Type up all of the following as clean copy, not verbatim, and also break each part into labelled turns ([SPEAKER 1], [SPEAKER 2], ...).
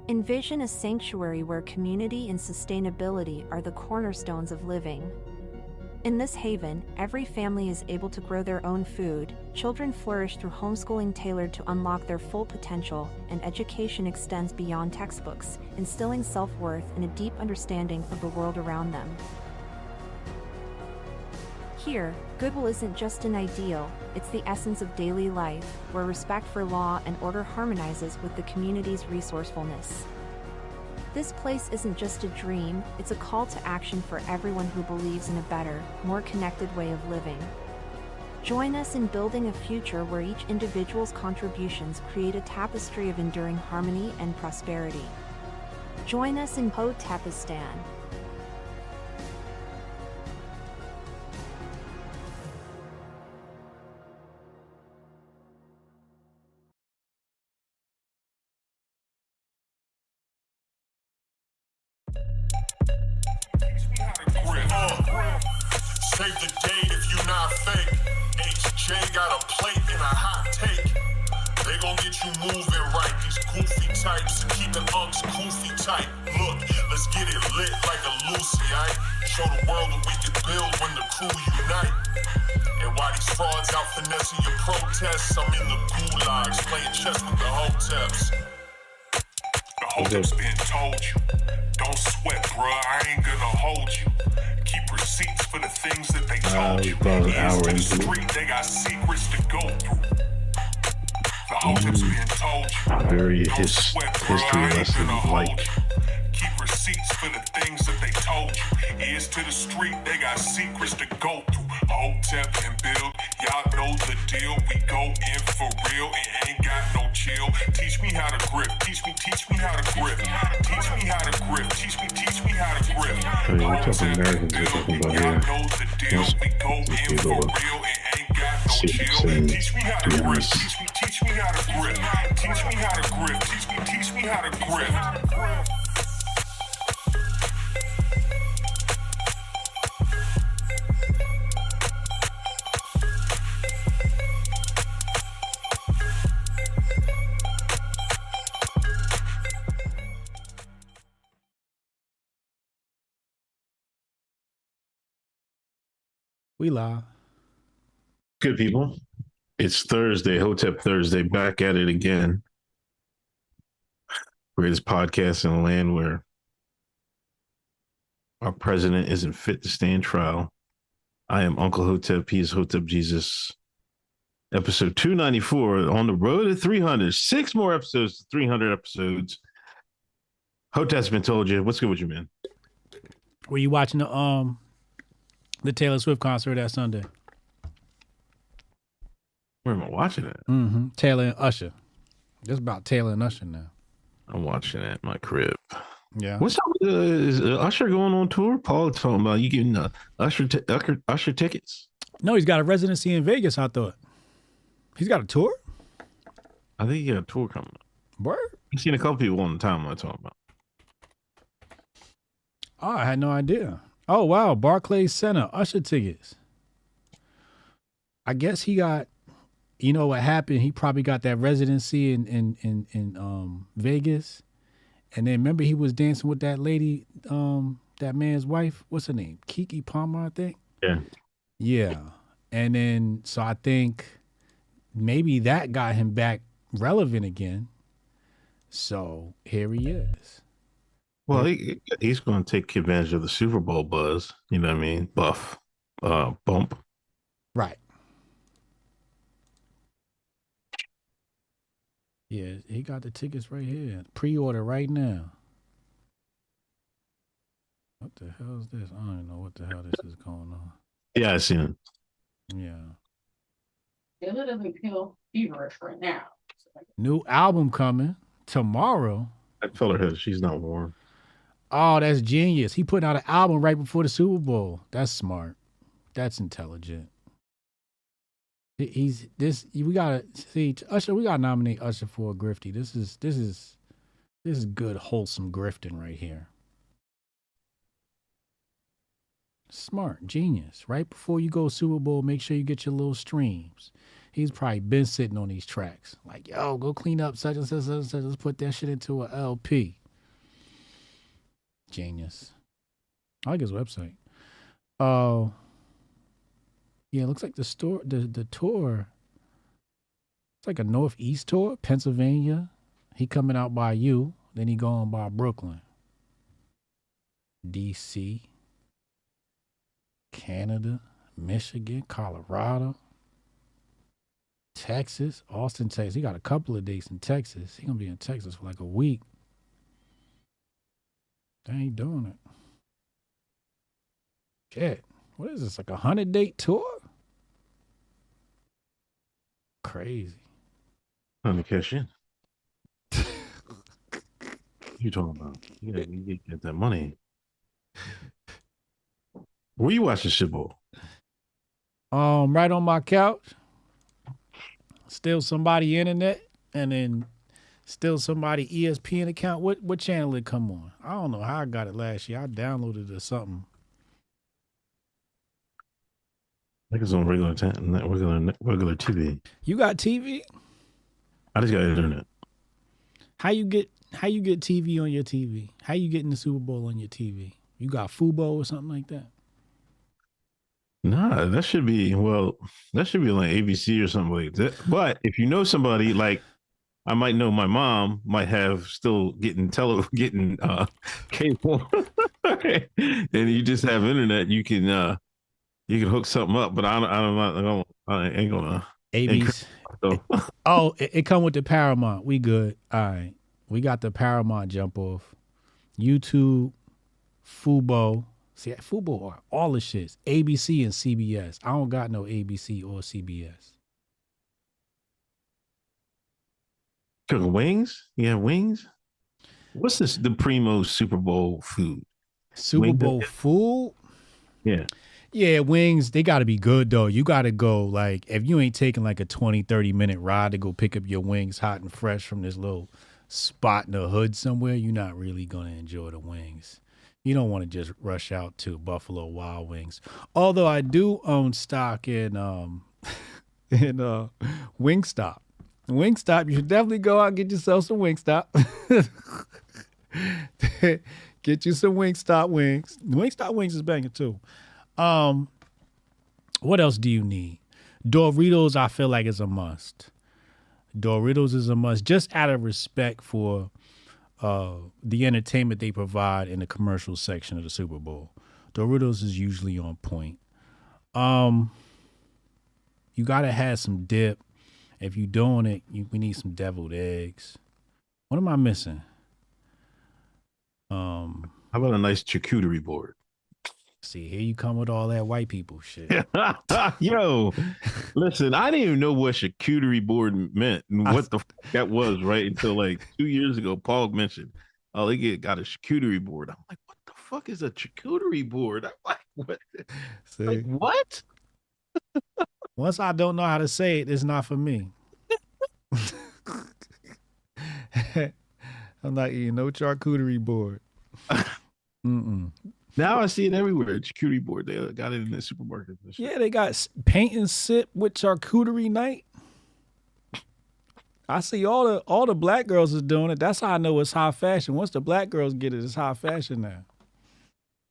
[SPEAKER 1] Envision a sanctuary where community and sustainability are the cornerstones of living. In this haven, every family is able to grow their own food, children flourish through homeschooling tailored to unlock their full potential, and education extends beyond textbooks, instilling self-worth and a deep understanding of the world around them. Here, goodwill isn't just an ideal, it's the essence of daily life, where respect for law and order harmonizes with the community's resourcefulness. This place isn't just a dream, it's a call to action for everyone who believes in a better, more connected way of living. Join us in building a future where each individual's contributions create a tapestry of enduring harmony and prosperity. Join us in Hotepistan.
[SPEAKER 2] Save the date if you not fake. HJ got a plate and a hot take. They gon' get you moving right. These goofy types and keep the unks goofy tight. Look, let's get it lit like a Lucy, aight? Show the world what we can build when the crew unite. And while these frauds out finessing your protests, I'm in the gulags playing chess with the Hoteps. The Hoteps been told you. Don't sweat, bruh, I ain't gonna hold you. Keep receipts for the things that they told you. East to the street, they got secrets to go through. The Hoteps been told you.
[SPEAKER 3] Very
[SPEAKER 2] Don't sweat, bruh,
[SPEAKER 3] history
[SPEAKER 2] I ain't
[SPEAKER 3] lesson
[SPEAKER 2] gonna hold
[SPEAKER 3] like.
[SPEAKER 2] you. Keep receipts for the things that they told you. East to the street, they got secrets to go through. Hotep and build, y'all know the deal. We go in for real and ain't got no chill. Teach me how to grip, teach me how to grip. Teach me how to grip, teach me how to grip.
[SPEAKER 3] I mean, what type of Americans are talking about here?
[SPEAKER 2] Y'all know the deal. We go in for real and ain't got no chill. Teach me how to grip, teach me how to grip. Teach me how to grip, teach me how to grip.
[SPEAKER 4] We live.
[SPEAKER 3] Good people. It's Thursday, Hotep Thursday, back at it again. Greatest podcast in the land where our president isn't fit to stand trial. I am Uncle Hotep. He is Hotep Jesus. Episode 294 on the road to 300. 6 more episodes, 300 episodes. Hotep's been told you. What's good with you, man?
[SPEAKER 4] Were you watching the Taylor Swift concert that Sunday?
[SPEAKER 3] Where am I watching it?
[SPEAKER 4] Taylor and Usher. It's about Taylor and Usher now.
[SPEAKER 3] I'm watching it at my crib.
[SPEAKER 4] Yeah.
[SPEAKER 3] What's up? Is Usher going on tour? Paul talking about you getting Usher tickets.
[SPEAKER 4] No, he's got a residency in Vegas, I thought. He's got a tour?
[SPEAKER 3] I think he got a tour coming up.
[SPEAKER 4] Word?
[SPEAKER 3] I've seen a couple people on the timeline talking about.
[SPEAKER 4] Oh, I had no idea. Oh, wow. Barclays Center, Usher tickets. I guess he got, you know what happened? He probably got that residency in Vegas. And then remember he was dancing with that lady, that man's wife. What's her name? Keke Palmer, I think.
[SPEAKER 3] Yeah.
[SPEAKER 4] Yeah. And then, so I think maybe that got him back relevant again. So here he is.
[SPEAKER 3] Well, he's going to take advantage of the Super Bowl buzz. You know what I mean? Bump.
[SPEAKER 4] Right. Yeah, he got the tickets right here. Pre-order right now. What the hell is this? I don't even know what the hell this is going on.
[SPEAKER 3] Yeah, I seen it.
[SPEAKER 4] Yeah.
[SPEAKER 5] Taylor doesn't feel feverish right now.
[SPEAKER 4] New album coming tomorrow.
[SPEAKER 3] I told her she's not warm.
[SPEAKER 4] Oh, that's genius. He put out an album right before the Super Bowl. That's smart. That's intelligent. We gotta see Usher. We gotta nominate Usher for a Grifty. This is good, wholesome grifting right here. Smart, genius. Right before you go Super Bowl, make sure you get your little streams. He's probably been sitting on these tracks. Like, yo, go clean up such and such and such. Let's put that shit into an LP. Genius. I like his website. Oh, yeah. It looks like the store, the tour. It's like a Northeast tour, Pennsylvania. He coming out by you, then he going by Brooklyn, DC, Canada, Michigan, Colorado, Texas, Austin, Texas. He got a couple of dates in Texas. He gonna be in Texas for like a week. They ain't doing it. Shit. What is this? Like a 100-date tour? Crazy.
[SPEAKER 3] Time to cash in. You talking about? You get that money. Where you watching shit ball?
[SPEAKER 4] Right on my couch. Still somebody internet, and then still somebody ESPN account. What channel it come on? I don't know how I got it last year. I downloaded it or something.
[SPEAKER 3] I think it's on regular TV.
[SPEAKER 4] You got TV?
[SPEAKER 3] I just got internet.
[SPEAKER 4] How you get TV on your TV? How you getting the Super Bowl on your TV? You got Fubo or something like that?
[SPEAKER 3] Nah, that should be like ABC or something like that. But if you know somebody, like I might know my mom might have still getting cable, and you just have internet, you can hook something up. But I ain't gonna.
[SPEAKER 4] AB's. Oh, it come with the Paramount. We good. All right. We got the Paramount jump off. YouTube, Fubo. See, Fubo are all the shits. ABC and CBS. I don't got no ABC or CBS.
[SPEAKER 3] Wings? Yeah, wings. What's this? The primo Super Bowl food?
[SPEAKER 4] Super Bowl food?
[SPEAKER 3] Yeah.
[SPEAKER 4] Yeah, wings, they got to be good, though. You got to go, like, if you ain't taking like a 20, 30-minute ride to go pick up your wings hot and fresh from this little spot in the hood somewhere, you're not really going to enjoy the wings. You don't want to just rush out to Buffalo Wild Wings. Although I do own stock in Wingstop. Wingstop, you should definitely go out and get yourself some Wingstop. Get you some Wingstop wings. Wingstop wings is banging too. What else do you need? Doritos, I feel like is a must. Doritos is a must, just out of respect for the entertainment they provide in the commercial section of the Super Bowl. Doritos is usually on point. You gotta have some dip. If you doing it, we need some deviled eggs. What am I missing?
[SPEAKER 3] How about a nice charcuterie board?
[SPEAKER 4] See, here you come with all that white people shit.
[SPEAKER 3] Yo, listen, I didn't even know what charcuterie board meant and what the fuck that was, right? Until like 2 years ago, Paul mentioned, oh, they got a charcuterie board. I'm like, what the fuck is a charcuterie board? I'm like, what?
[SPEAKER 4] See?
[SPEAKER 3] Like, what?
[SPEAKER 4] Once I don't know how to say it, it's not for me. I'm not eating no charcuterie board.
[SPEAKER 3] Now I see it everywhere. Charcuterie board. They got it in the supermarket.
[SPEAKER 4] Yeah, they got paint and sip with charcuterie night. I see all the black girls is doing it. That's how I know it's high fashion. Once the black girls get it, it's high fashion now.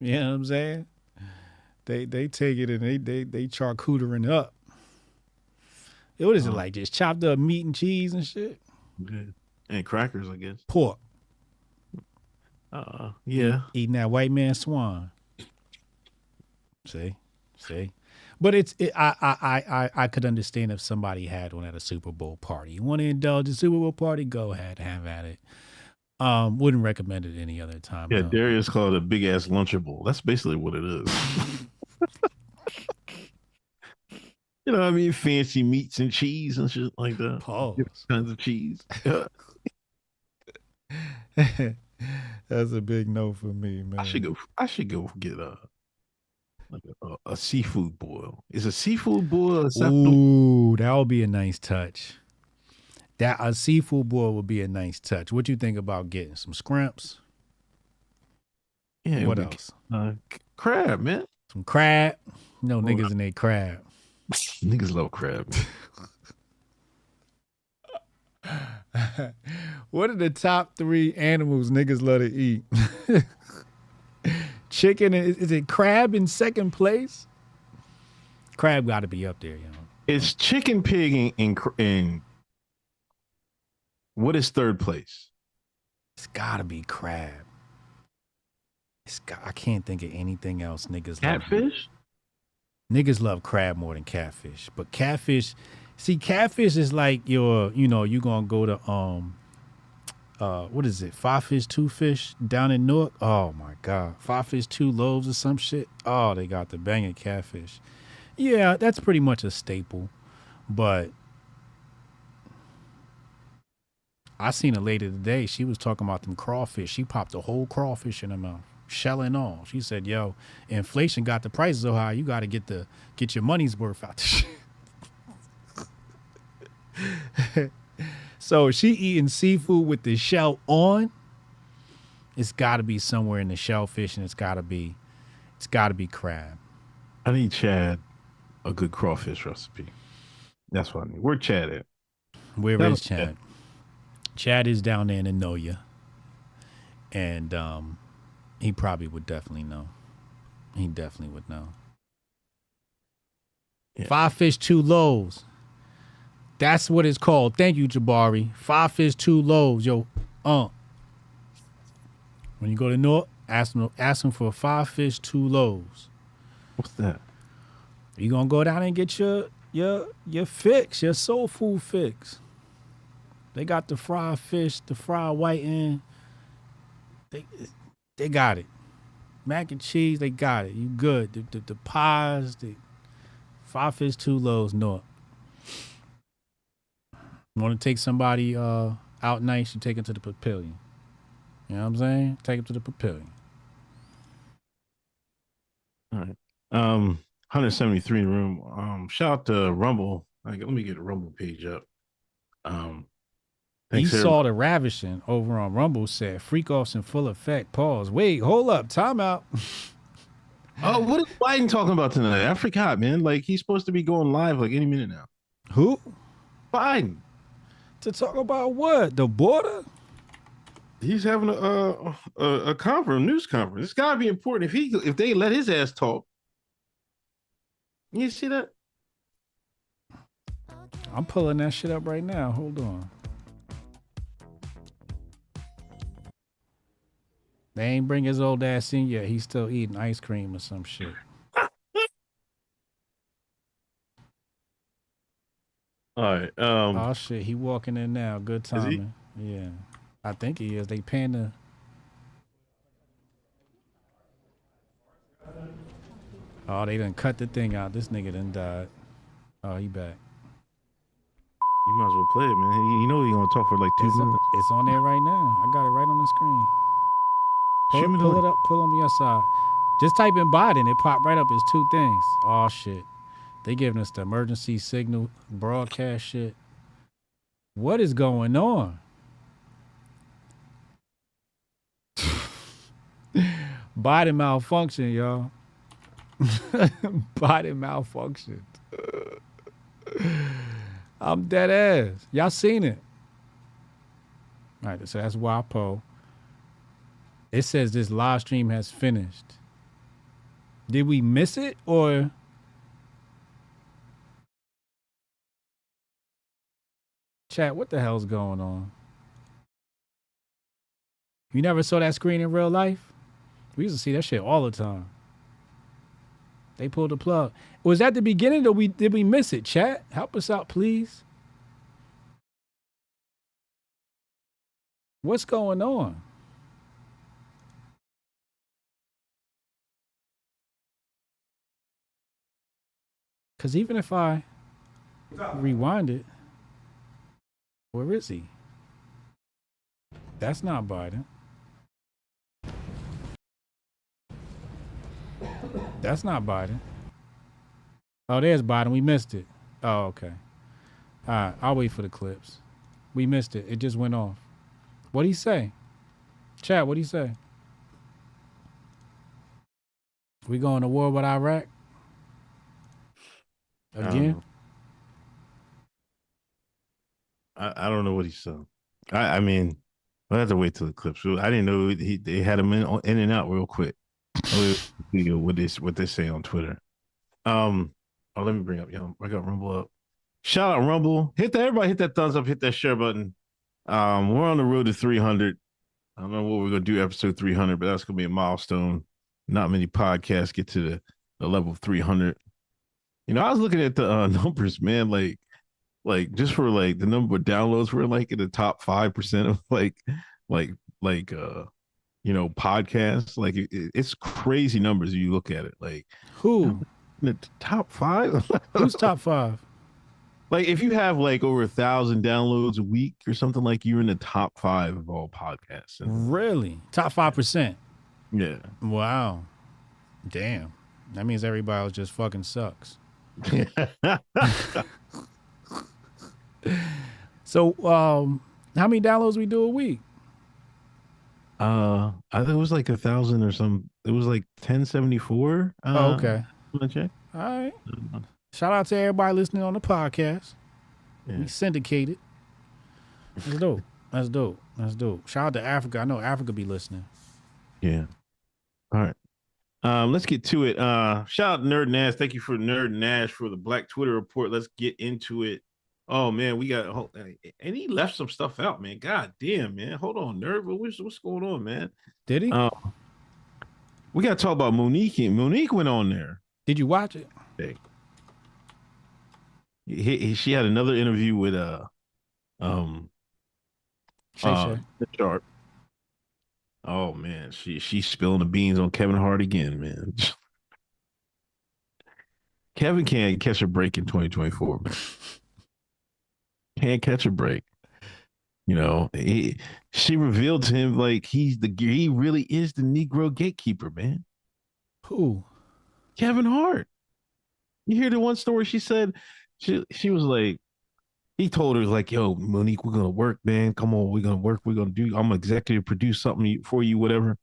[SPEAKER 4] You know what I'm saying? They take it and they charcuterie up. What is it like? Just chopped up meat and cheese and shit?
[SPEAKER 3] Good. And crackers, I guess.
[SPEAKER 4] Pork.
[SPEAKER 3] Yeah.
[SPEAKER 4] Eating that white man swan. See? But I could understand if somebody had one at a Super Bowl party. You want to indulge a Super Bowl party? Go ahead, have at it. Wouldn't recommend it any other time.
[SPEAKER 3] Yeah,
[SPEAKER 4] though.
[SPEAKER 3] Darius called it a big ass Lunchable. That's basically what it is. You know what I mean? Fancy meats and cheese and shit like that.
[SPEAKER 4] Pause.
[SPEAKER 3] Different kinds of cheese.
[SPEAKER 4] That's a big no for me, man.
[SPEAKER 3] I should go get a seafood boil. Is a seafood boil acceptable?
[SPEAKER 4] Ooh, that would be a nice touch. That a seafood boil would be a nice touch. What you think about getting some scrimps?
[SPEAKER 3] Yeah.
[SPEAKER 4] What else?
[SPEAKER 3] Crab, man.
[SPEAKER 4] Some crab. No niggas in they crab.
[SPEAKER 3] Niggas love crab.
[SPEAKER 4] What are the top 3 animals niggas love to eat? Chicken, is it crab in second place? Crab got to be up there,
[SPEAKER 3] It's chicken, pig, and what is third place?
[SPEAKER 4] It's got to be crab. I can't think of anything else.
[SPEAKER 3] Catfish?
[SPEAKER 4] Niggas love crab more than catfish. But catfish is like you're gonna go to what is it? 5 Fish, 2 Fish down in Newark. Oh my God. 5 Fish, 2 Loaves or some shit. Oh, they got the banging catfish. Yeah, that's pretty much a staple. But I seen a lady today. She was talking about them crawfish. She popped a whole crawfish in her mouth, shell and all. She said, "Yo, inflation got the prices so high. You got to get your money's worth out the shit." So she eating seafood with the shell on. It's got to be somewhere in the shellfish, and it's got to be crab.
[SPEAKER 3] I need Chad a good crawfish recipe. That's what I need. Where Chad at?
[SPEAKER 4] Where is Chad? Chad is down there in Anoya, and he probably would definitely know. He definitely would know. Yeah. 5 Fish, 2 Loaves. That's what it's called. Thank you, Jabari. 5 Fish, 2 Loaves. Yo, when you go to North, ask them for 5 Fish, 2 Loaves.
[SPEAKER 3] What's that?
[SPEAKER 4] You gonna go down and get your fix, your soul food fix. They got the fried fish, the fried whiting. They got it. Mac and cheese, they got it. You good. The pies, the 5 Fish, 2 Loaves, North. You want to take somebody out nice, you take them to the Pavilion. You know what I'm saying? Take them to the Pavilion.
[SPEAKER 3] All right. 173 in the room. Shout out to Rumble. Let me get the Rumble page up.
[SPEAKER 4] Esau the Ravishing over on Rumble said, freak offs in full effect. Pause. Wait, hold up. Time out.
[SPEAKER 3] Oh, what is Biden talking about tonight? I forgot, man. Like, he's supposed to be going live like any minute now.
[SPEAKER 4] Who?
[SPEAKER 3] Biden.
[SPEAKER 4] To talk about what? The border?
[SPEAKER 3] He's having a conference, news conference. It's gotta be important. If they let his ass talk. You see that?
[SPEAKER 4] I'm pulling that shit up right now. Hold on. They ain't bring his old ass in yet. He's still eating ice cream or some shit.
[SPEAKER 3] All right.
[SPEAKER 4] Oh shit, he walking in now. Good timing. Yeah, I think he is. They paying the. Oh, they done cut the thing out. This nigga done died. Oh, he back.
[SPEAKER 3] You might as well play it, man. You know he gonna talk for like 2 minutes.
[SPEAKER 4] It's on there right now. I got it right on the screen. Pull it up. Pull on your side. Just type in Biden. It popped right up as 2 things. Oh shit. They giving us the emergency signal broadcast shit. What is going on? Biden malfunction, y'all. Biden malfunction. I'm dead ass. Y'all seen it. All right, so that's WAPO. It says this live stream has finished. Did we miss it or... Chat, what the hell's going on? You never saw that screen in real life? We used to see that shit all the time. They pulled the plug. Was that the beginning or did we miss it? Chat, help us out, please. What's going on? Because even if I rewind it, where is he? That's not Biden. That's not Biden. Oh, there's Biden. We missed it. Oh, okay. All right. I'll wait for the clips. We missed it. It just went off. What'd he say? Chat, what'd he say? We going to war with Iraq? Again?
[SPEAKER 3] I don't know what he said. I mean, we'll have to wait till the clips. I didn't know they had him in and out real quick. What they say on Twitter. Let me bring up, I got Rumble up. Shout out Rumble. Everybody hit that thumbs up, hit that share button. We're on the road to 300. I don't know what we're gonna do episode 300, but that's gonna be a milestone. Not many podcasts get to the level of 300. I was looking at the numbers, man. Like just for like the number of downloads, we're like in the top 5% of podcasts. Like it's crazy numbers if you look at it. Like
[SPEAKER 4] Who?
[SPEAKER 3] in the top 5?
[SPEAKER 4] Who's top 5?
[SPEAKER 3] Like if you have like over 1,000 downloads a week or something, like you're in the top 5 of all podcasts.
[SPEAKER 4] Really? Top 5%?
[SPEAKER 3] Yeah.
[SPEAKER 4] Wow. Damn. That means everybody else just fucking sucks. So, how many downloads we do a week?
[SPEAKER 3] I think it was like 1,000 or some. It was like 1074.
[SPEAKER 4] Oh, okay.
[SPEAKER 3] Wanna check?
[SPEAKER 4] All right. Shout out to everybody listening on the podcast.
[SPEAKER 3] Yeah.
[SPEAKER 4] We syndicated. That's dope. That's dope. That's dope. Shout out to Africa. I know Africa be listening.
[SPEAKER 3] Yeah. All right. Let's get to it. Shout out to Nerd Nash. Thank you for Nerd Nash for the Black Twitter report. Let's get into it. Oh man, we got and he left some stuff out, man. God damn, man. Hold on, Nerd. What's going on, man?
[SPEAKER 4] Did he?
[SPEAKER 3] We got to talk about Monique. Monique went on there.
[SPEAKER 4] Did you watch it?
[SPEAKER 3] She had another interview with
[SPEAKER 4] Shay.
[SPEAKER 3] Sharpe. Oh man, she's spilling the beans on Kevin Hart again, man. Kevin can't catch a break in 2024, man. Can't catch a break. She revealed to him like he really is the Negro gatekeeper, man.
[SPEAKER 4] Who?
[SPEAKER 3] Kevin Hart. You hear the one story she said? She was like, he told her like, yo, Monique, we're gonna work, man. Come on, we're gonna work. We're gonna do. I'm executive produce something for you, whatever.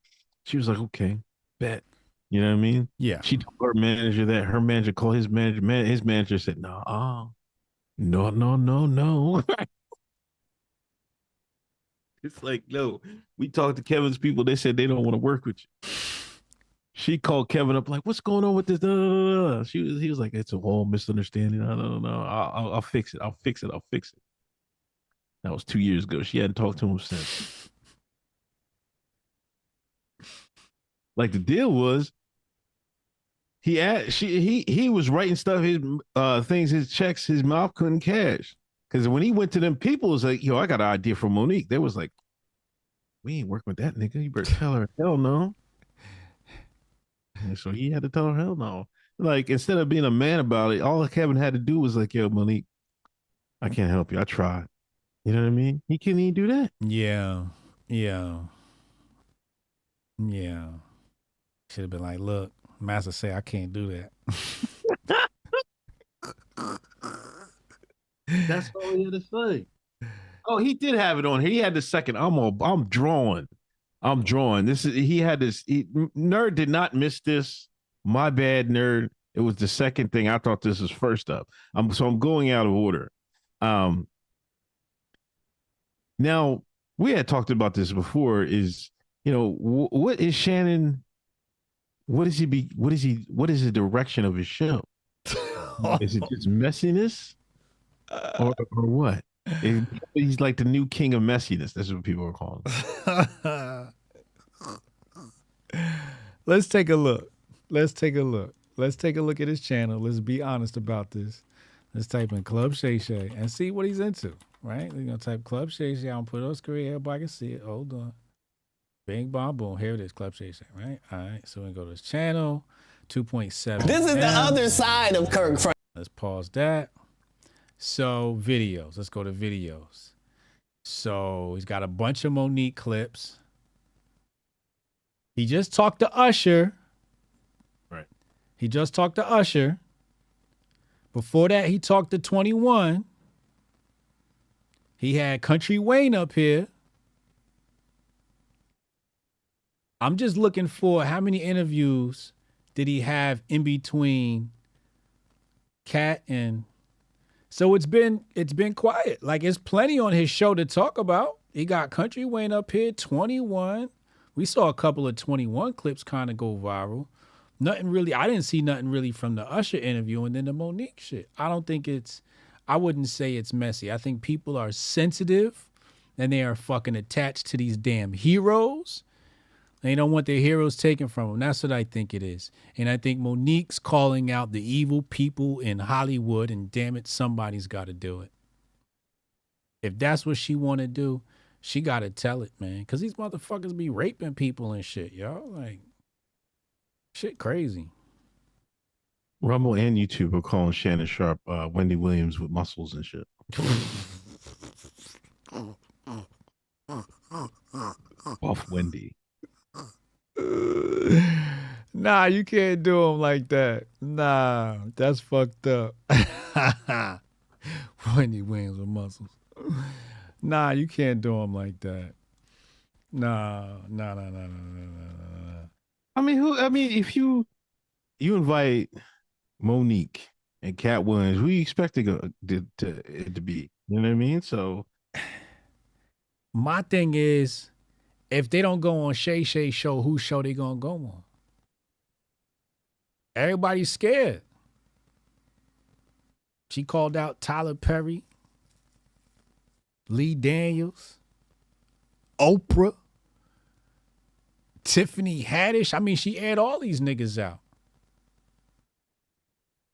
[SPEAKER 3] She was like, okay, bet. You know what I mean?
[SPEAKER 4] Yeah.
[SPEAKER 3] She told her manager that. Her manager called his manager. His manager said, no. It's like, no. We talked to Kevin's people. They said they don't want to work with you. She called Kevin up like, what's going on with this? He was like, it's a whole misunderstanding. I don't know. I'll fix it. I'll fix it. That was 2 years ago. She hadn't talked to him since. Like the deal was, he was writing stuff, his things, his checks, his mouth couldn't cash. Because when he went to them people, it was like, yo, I got an idea for Monique. They was like, we ain't working with that nigga. You better tell her hell no. And so he had to tell her hell no. Like, instead of being a man about it, all Kevin had to do was like, yo, Monique, I can't help you. I tried. You know what I mean? He couldn't even do that.
[SPEAKER 4] Yeah. Should have been like, look, Master say I can't do that.
[SPEAKER 3] That's all he had to say. Oh, he did have it on. He had the second. I'm drawing. He had this. Nerd did not miss this. My bad, Nerd. It was the second thing. I thought this was first up. I'm going out of order. Now we had talked about this before. Is what is Shannon? What is he? What is the direction of his show? Is it just messiness, or what? He's like the new king of messiness. That's what people are calling him.
[SPEAKER 4] Let's take a look. Let's take a look at his channel. Let's be honest about this. Let's type in Club Shay Shay and see what he's into, right? We're going to type Club Shay Shay. I'm going to put it on screen. Everybody can see it. Hold on. Bing, bong, boom. Here it is, Club Shay Shay, right? All right. So we're going to go to his channel, 2.7.
[SPEAKER 6] This is the other side of Kirk Franklin.
[SPEAKER 4] Let's pause that. So videos. Let's go to videos. So he's got a bunch of Monique clips. He just talked to Usher.
[SPEAKER 3] Right.
[SPEAKER 4] He just talked to Usher. Before that, he talked to 21. He had Country Wayne up here. I'm just looking for how many interviews did he have in between Cat and... So it's been quiet. Like, it's plenty on his show to talk about. He got Country Wayne up here, 21, We saw a couple of 21 clips kind of go viral. Nothing really, I didn't see nothing really from the Usher interview and then the Monique shit. I wouldn't say it's messy. I think people are sensitive and they are fucking attached to these damn heroes. They don't want their heroes taken from them. That's what I think it is. And I think Monique's calling out the evil people in Hollywood, and damn it, somebody's got to do it. If that's what she want to do, she got to tell it, man. Because these motherfuckers be raping people and shit, yo. Like, shit crazy.
[SPEAKER 3] Rumble and YouTube are calling Shannon Sharpe Wendy Williams with muscles and shit. Off Wendy.
[SPEAKER 4] Nah, you can't do them like that. Nah, that's fucked up. Wendy Williams with muscles. Nah, you can't do them like that. Nah.
[SPEAKER 3] I mean, if you invite Monique and Cat Williams, who you expect it to be? You know what I mean? So
[SPEAKER 4] my thing is, if they don't go on Shay Shay show, whose show they gonna go on? Everybody's scared. She called out Tyler Perry, Lee Daniels, Oprah, Tiffany Haddish. I mean, she aired all these niggas out.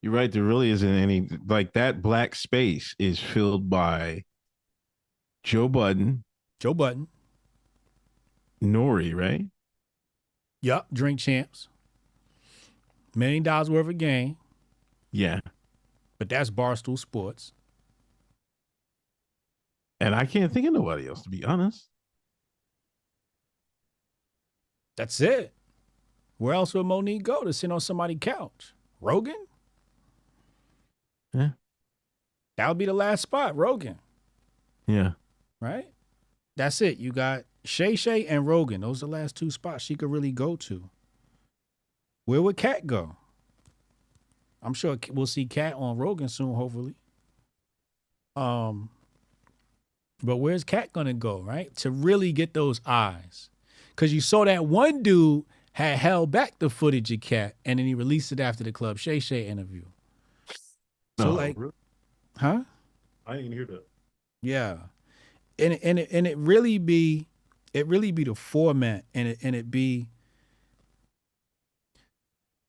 [SPEAKER 3] you're right. There really isn't any, like, that black space is filled by Joe Budden, Nori, right?
[SPEAKER 4] Yup, Drink Champs. $1 million worth of game,
[SPEAKER 3] Yeah.
[SPEAKER 4] but that's Barstool Sports.
[SPEAKER 3] And I can't think of nobody else, to be honest.
[SPEAKER 4] That's it. Where else would Monique go to sit on somebody's couch? Rogan?
[SPEAKER 3] Yeah.
[SPEAKER 4] That would be the last spot, Rogan,
[SPEAKER 3] Yeah.
[SPEAKER 4] right? That's it. You got Shay Shay and Rogan. Those are the last two spots she could really go to. Where would Cat go? I'm sure we'll see Cat on Rogan soon, hopefully. But where's Cat gonna go, right? To really get those eyes. Because you saw that one dude had held back the footage of Cat and then he released it after the Club Shay Shay interview. So
[SPEAKER 3] really?
[SPEAKER 4] Huh?
[SPEAKER 3] I didn't hear that.
[SPEAKER 4] Yeah. And it really be the format and it be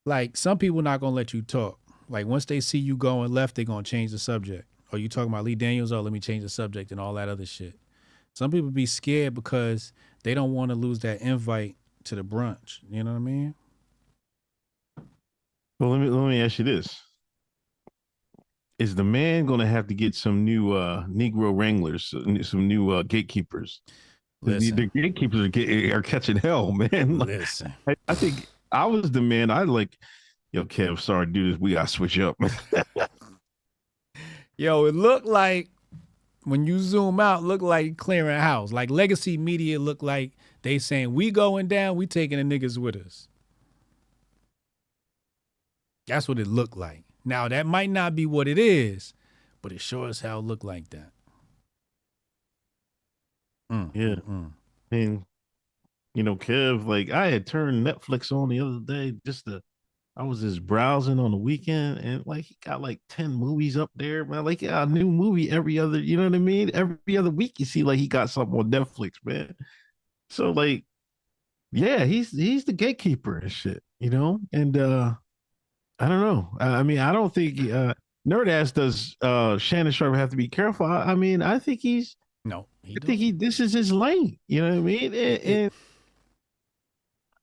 [SPEAKER 4] like some people not gonna let you talk. Like once they see you going left, they're gonna change the subject. Or you talking about Lee Daniels, let me change the subject and all that other shit. Some people be scared because they don't want to lose that invite to the brunch. You know what I mean?
[SPEAKER 3] Well, let me ask you this. Is the man going to have to get some new Negro Wranglers, some new gatekeepers? The gatekeepers are catching hell, man.
[SPEAKER 4] Listen.
[SPEAKER 3] I think I was the man. I like, yo, Kev, sorry, do this. We got to switch up.
[SPEAKER 4] Yo, it looked like, when you zoom out, look like clearing house. Like Legacy Media look like they saying, we going down, we taking the niggas with us. That's what it looked like. Now, that might not be what it is, but it sure as hell look like that.
[SPEAKER 3] Yeah. I mean, you know, Kev, like I had turned Netflix on the other day I was just browsing on the weekend and like he got like 10 movies up there, man. Like a new movie every other, you know what I mean? Every other week you see like he got something on Netflix, man. So like, yeah, he's the gatekeeper and shit, you know? And I don't know. I mean, I don't think Nerd Ass does Shannon Sharpe have to be careful. I mean, I think this is his lane, you know what I mean? And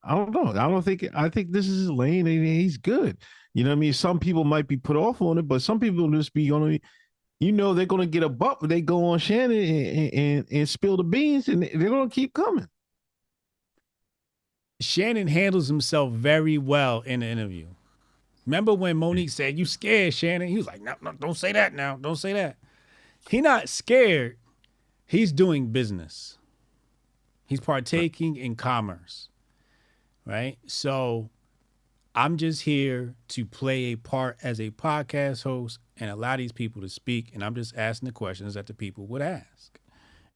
[SPEAKER 3] I don't know. I think this is his lane and he's good. You know what I mean? Some people might be put off on it, but some people just be going to, you know, they're going to get a bump. They go on Shannon and spill the beans and they're going to keep coming.
[SPEAKER 4] Shannon handles himself very well in the interview. Remember when Monique said, you scared, Shannon? He was like, no, don't say that now. Don't say that. He not scared. He's doing business. He's partaking in commerce. Right? So I'm just here to play a part as a podcast host and allow these people to speak. And I'm just asking the questions that the people would ask.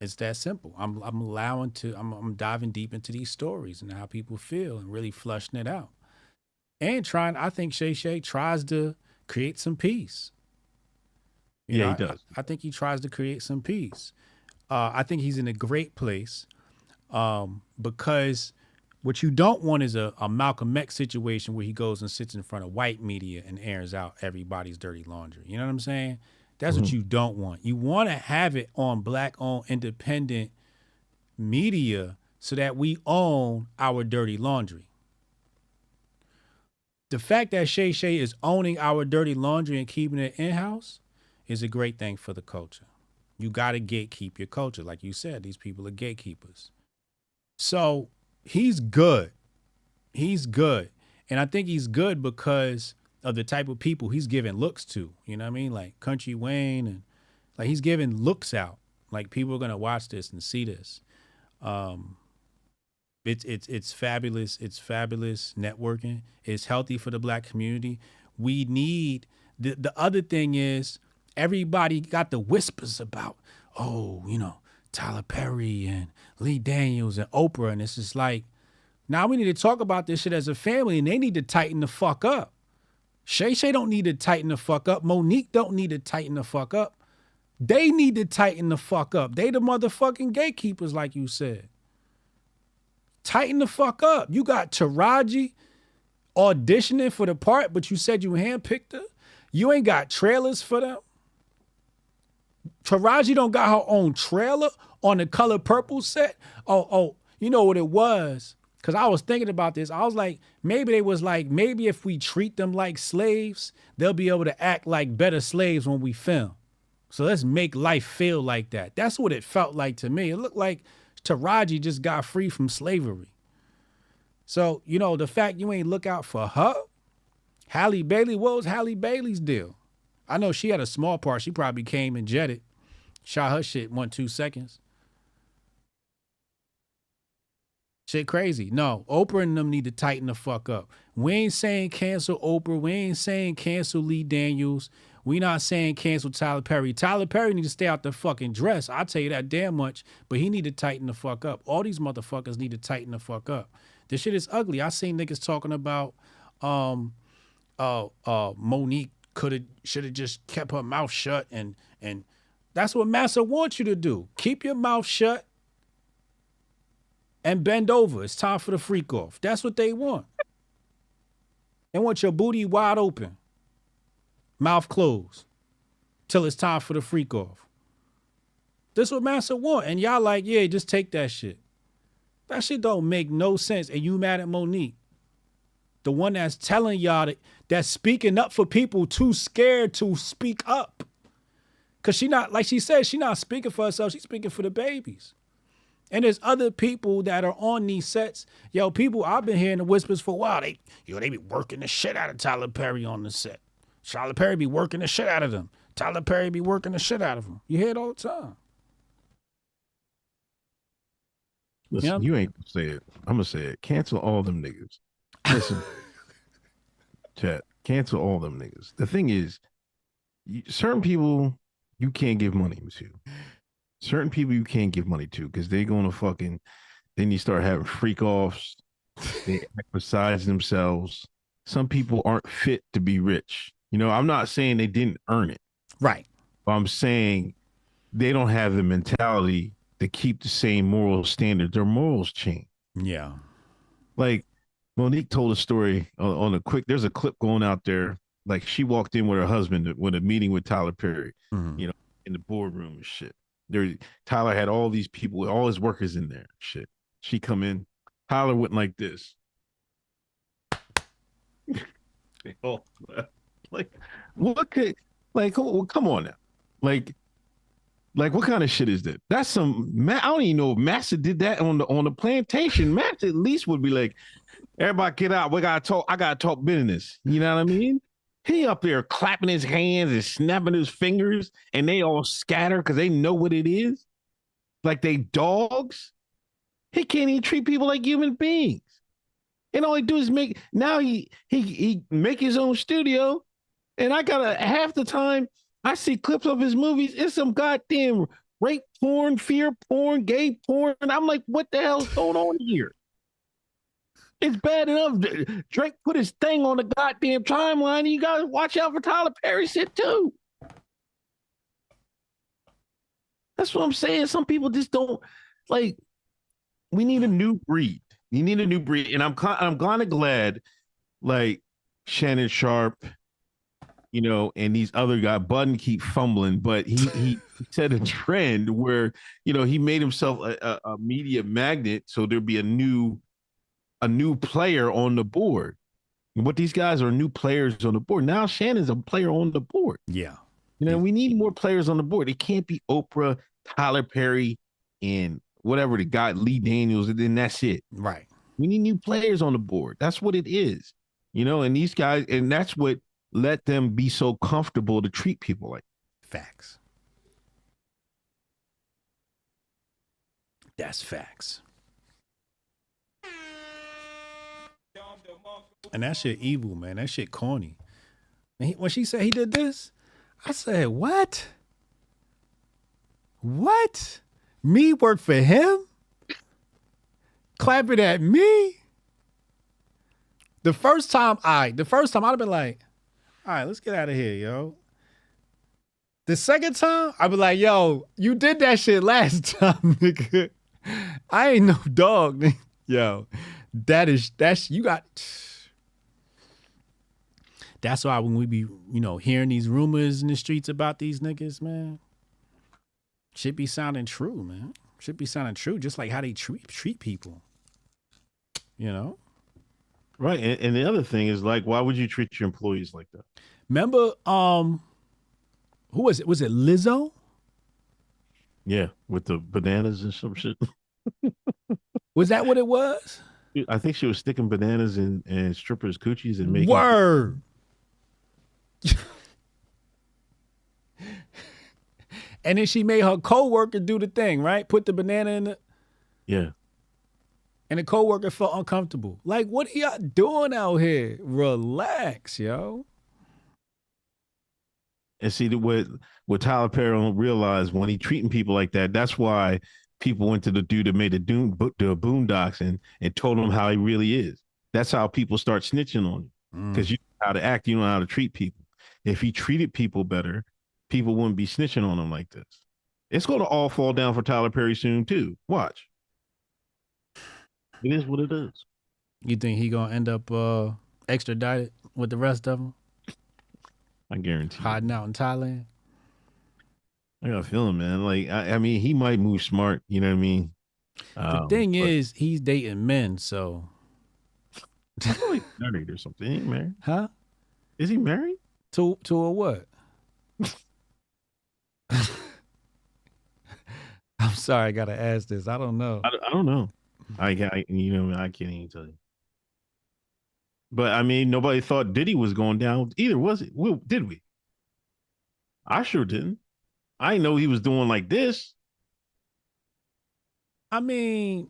[SPEAKER 4] It's that simple. I'm diving deep into these stories and how people feel and really flushing it out. And I think Shay Shay tries to create some peace. You know,
[SPEAKER 3] he does.
[SPEAKER 4] I think he tries to create some peace. I think he's in a great place because what you don't want is a Malcolm X situation where he goes and sits in front of white media and airs out everybody's dirty laundry. You know what I'm saying? That's what you don't want. You want to have it on Black-owned independent media so that we own our dirty laundry. The fact that Shay Shay is owning our dirty laundry and keeping it in-house is a great thing for the culture. You got to gatekeep your culture. Like you said, these people are gatekeepers. So he's good. He's good. And I think he's good because of the type of people he's giving looks to. You know what I mean? Like Country Wayne, and like he's giving looks out. Like people are going to watch this and see this. It's fabulous. It's fabulous networking. It's healthy for the Black community. We need the other thing is everybody got the whispers about, Tyler Perry and Lee Daniels and Oprah. And it's just like, now we need to talk about this shit as a family, and they need to tighten the fuck up. Shay Shay don't need to tighten the fuck up. Monique don't need to tighten the fuck up. They need to tighten the fuck up. They the motherfucking gatekeepers, like you said. Tighten the fuck up. You got Taraji auditioning for the part, but you said you handpicked her. You ain't got trailers for them. Taraji don't got her own trailer on the Color Purple set. Oh, you know what it was? Because I was thinking about this. I was like, maybe if we treat them like slaves, they'll be able to act like better slaves when we film. So let's make life feel like that. That's what it felt like to me. It looked like Taraji just got free from slavery. So, the fact you ain't look out for her, Halle Bailey, what was Halle Bailey's deal? I know she had a small part. She probably came and jetted, shot her shit 1-2 seconds. Shit crazy. No, Oprah and them need to tighten the fuck up. We ain't saying cancel Oprah. We ain't saying cancel Lee Daniels. We not saying cancel Tyler Perry. Tyler Perry need to stay out the fucking dress. I'll tell you that damn much. But he need to tighten the fuck up. All these motherfuckers need to tighten the fuck up. This shit is ugly. I seen niggas talking about Monique should have just kept her mouth shut, and that's what Massa wants you to do. Keep your mouth shut and bend over. It's time for the freak off. That's what they want. They want your booty wide open, mouth closed, till it's time for the freak off. This what Massa want. And y'all like, yeah, just take that shit. That shit don't make no sense. And you mad at Monique, the one that's telling y'all that's speaking up for people too scared to speak up. Cause she not, like she said, she not speaking for herself. She's speaking for the babies. And there's other people that are on these sets. Yo, people, I've been hearing the whispers for a while. They be working the shit out of Tyler Perry on the set. Tyler Perry be working the shit out of them. Tyler Perry be working the shit out of them. You hear it all the time.
[SPEAKER 3] Listen, you ain't gonna say it. I'm gonna say it. Cancel all them niggas. Listen, chat. Cancel all them niggas. The thing is, certain people you can't give money to. Certain people you can't give money to because they're gonna fucking. Then you start having freak offs. They act besides themselves. Some people aren't fit to be rich. I'm not saying they didn't earn it.
[SPEAKER 4] Right.
[SPEAKER 3] But I'm saying they don't have the mentality to keep the same moral standard. Their morals change.
[SPEAKER 4] Yeah.
[SPEAKER 3] Like Monique told a story on there's a clip going out there. Like she walked in with her husband with a meeting with Tyler Perry, in the boardroom and shit. Tyler had all these people with all his workers in there. Shit. She come in. Tyler went like this. Like what could come on now. Like what kind of shit is that? That's some I don't even know if Massa did that on the plantation. Massa at least would be like, everybody get out. I gotta talk business. You know what I mean? He up there clapping his hands and snapping his fingers, and they all scatter because they know what it is. Like they dogs. He can't even treat people like human beings. And all he do is he make his own studio. And I got half the time I see clips of his movies. It's some goddamn rape porn, fear porn, gay porn. And I'm like, what the hell's going on here? It's bad enough. Drake put his thing on the goddamn timeline. And you gotta watch out for Tyler Perry shit too. That's what I'm saying. Some people just don't like. We need a new breed. You need a new breed, and I'm kind of glad, like Shannon Sharpe, you know, and these other guys. Budden keep fumbling, but he set a trend where, you know, he made himself a media magnet, so there'd be a new player on the board. But these guys are new players on the board. Now Shannon's a player on the board.
[SPEAKER 4] Yeah.
[SPEAKER 3] You know, we need more players on the board. It can't be Oprah, Tyler Perry, and whatever the guy, Lee Daniels, and then that's it.
[SPEAKER 4] Right.
[SPEAKER 3] We need new players on the board. That's what it is. You know, and these guys, and that's what let them be so comfortable to treat people like
[SPEAKER 4] facts. That's facts. And that shit evil, man. That shit corny. And when she said he did this, I said, what? What? Me work for him? Clapping at me? The first time I'd have been like, all right, let's get out of here, yo. The second time, I'd be like, yo, you did that shit last time, nigga. I ain't no dog, nigga. Yo, that's why when we be, you know, hearing these rumors in the streets about these niggas, man, shit be sounding true, man. Shit be sounding true, just like how they treat people. You know?
[SPEAKER 3] right. And the other thing is, like, why would you treat your employees like that?
[SPEAKER 4] Remember, who was it? Was it Lizzo?
[SPEAKER 3] Yeah, with the bananas and some shit.
[SPEAKER 4] Was that what it was?
[SPEAKER 3] I think she was sticking bananas in strippers' coochies and making
[SPEAKER 4] Word. And then she made her coworker do the thing, right? Put the banana in it.
[SPEAKER 3] Yeah.
[SPEAKER 4] And the coworker felt uncomfortable. Like, what are y'all doing out here? Relax, yo.
[SPEAKER 3] And see what Tyler Perry don't realize when he treating people like that. That's why people went to the dude that made the Boondocks and told him how he really is. That's how people start snitching on you, because you know how to act, you know how to treat people. If he treated people better, people wouldn't be snitching on him like this. It's going to all fall down for Tyler Perry soon too. Watch. It is what it is.
[SPEAKER 4] You think he gonna end up extradited with the rest of them?
[SPEAKER 3] I guarantee.
[SPEAKER 4] Hiding out in Thailand?
[SPEAKER 3] I got a feeling, man. Like, I mean, he might move smart. You know what I mean?
[SPEAKER 4] The thing is, he's dating men, so.
[SPEAKER 3] I feel like he's married or something. He ain't married.
[SPEAKER 4] Huh?
[SPEAKER 3] Is he married?
[SPEAKER 4] To a what? I'm sorry, I gotta ask this. I don't know.
[SPEAKER 3] I don't know. I can't even tell you. But I mean, nobody thought Diddy was going down either, was it? Well, did we? I sure didn't. I didn't know he was doing like this.
[SPEAKER 4] I mean,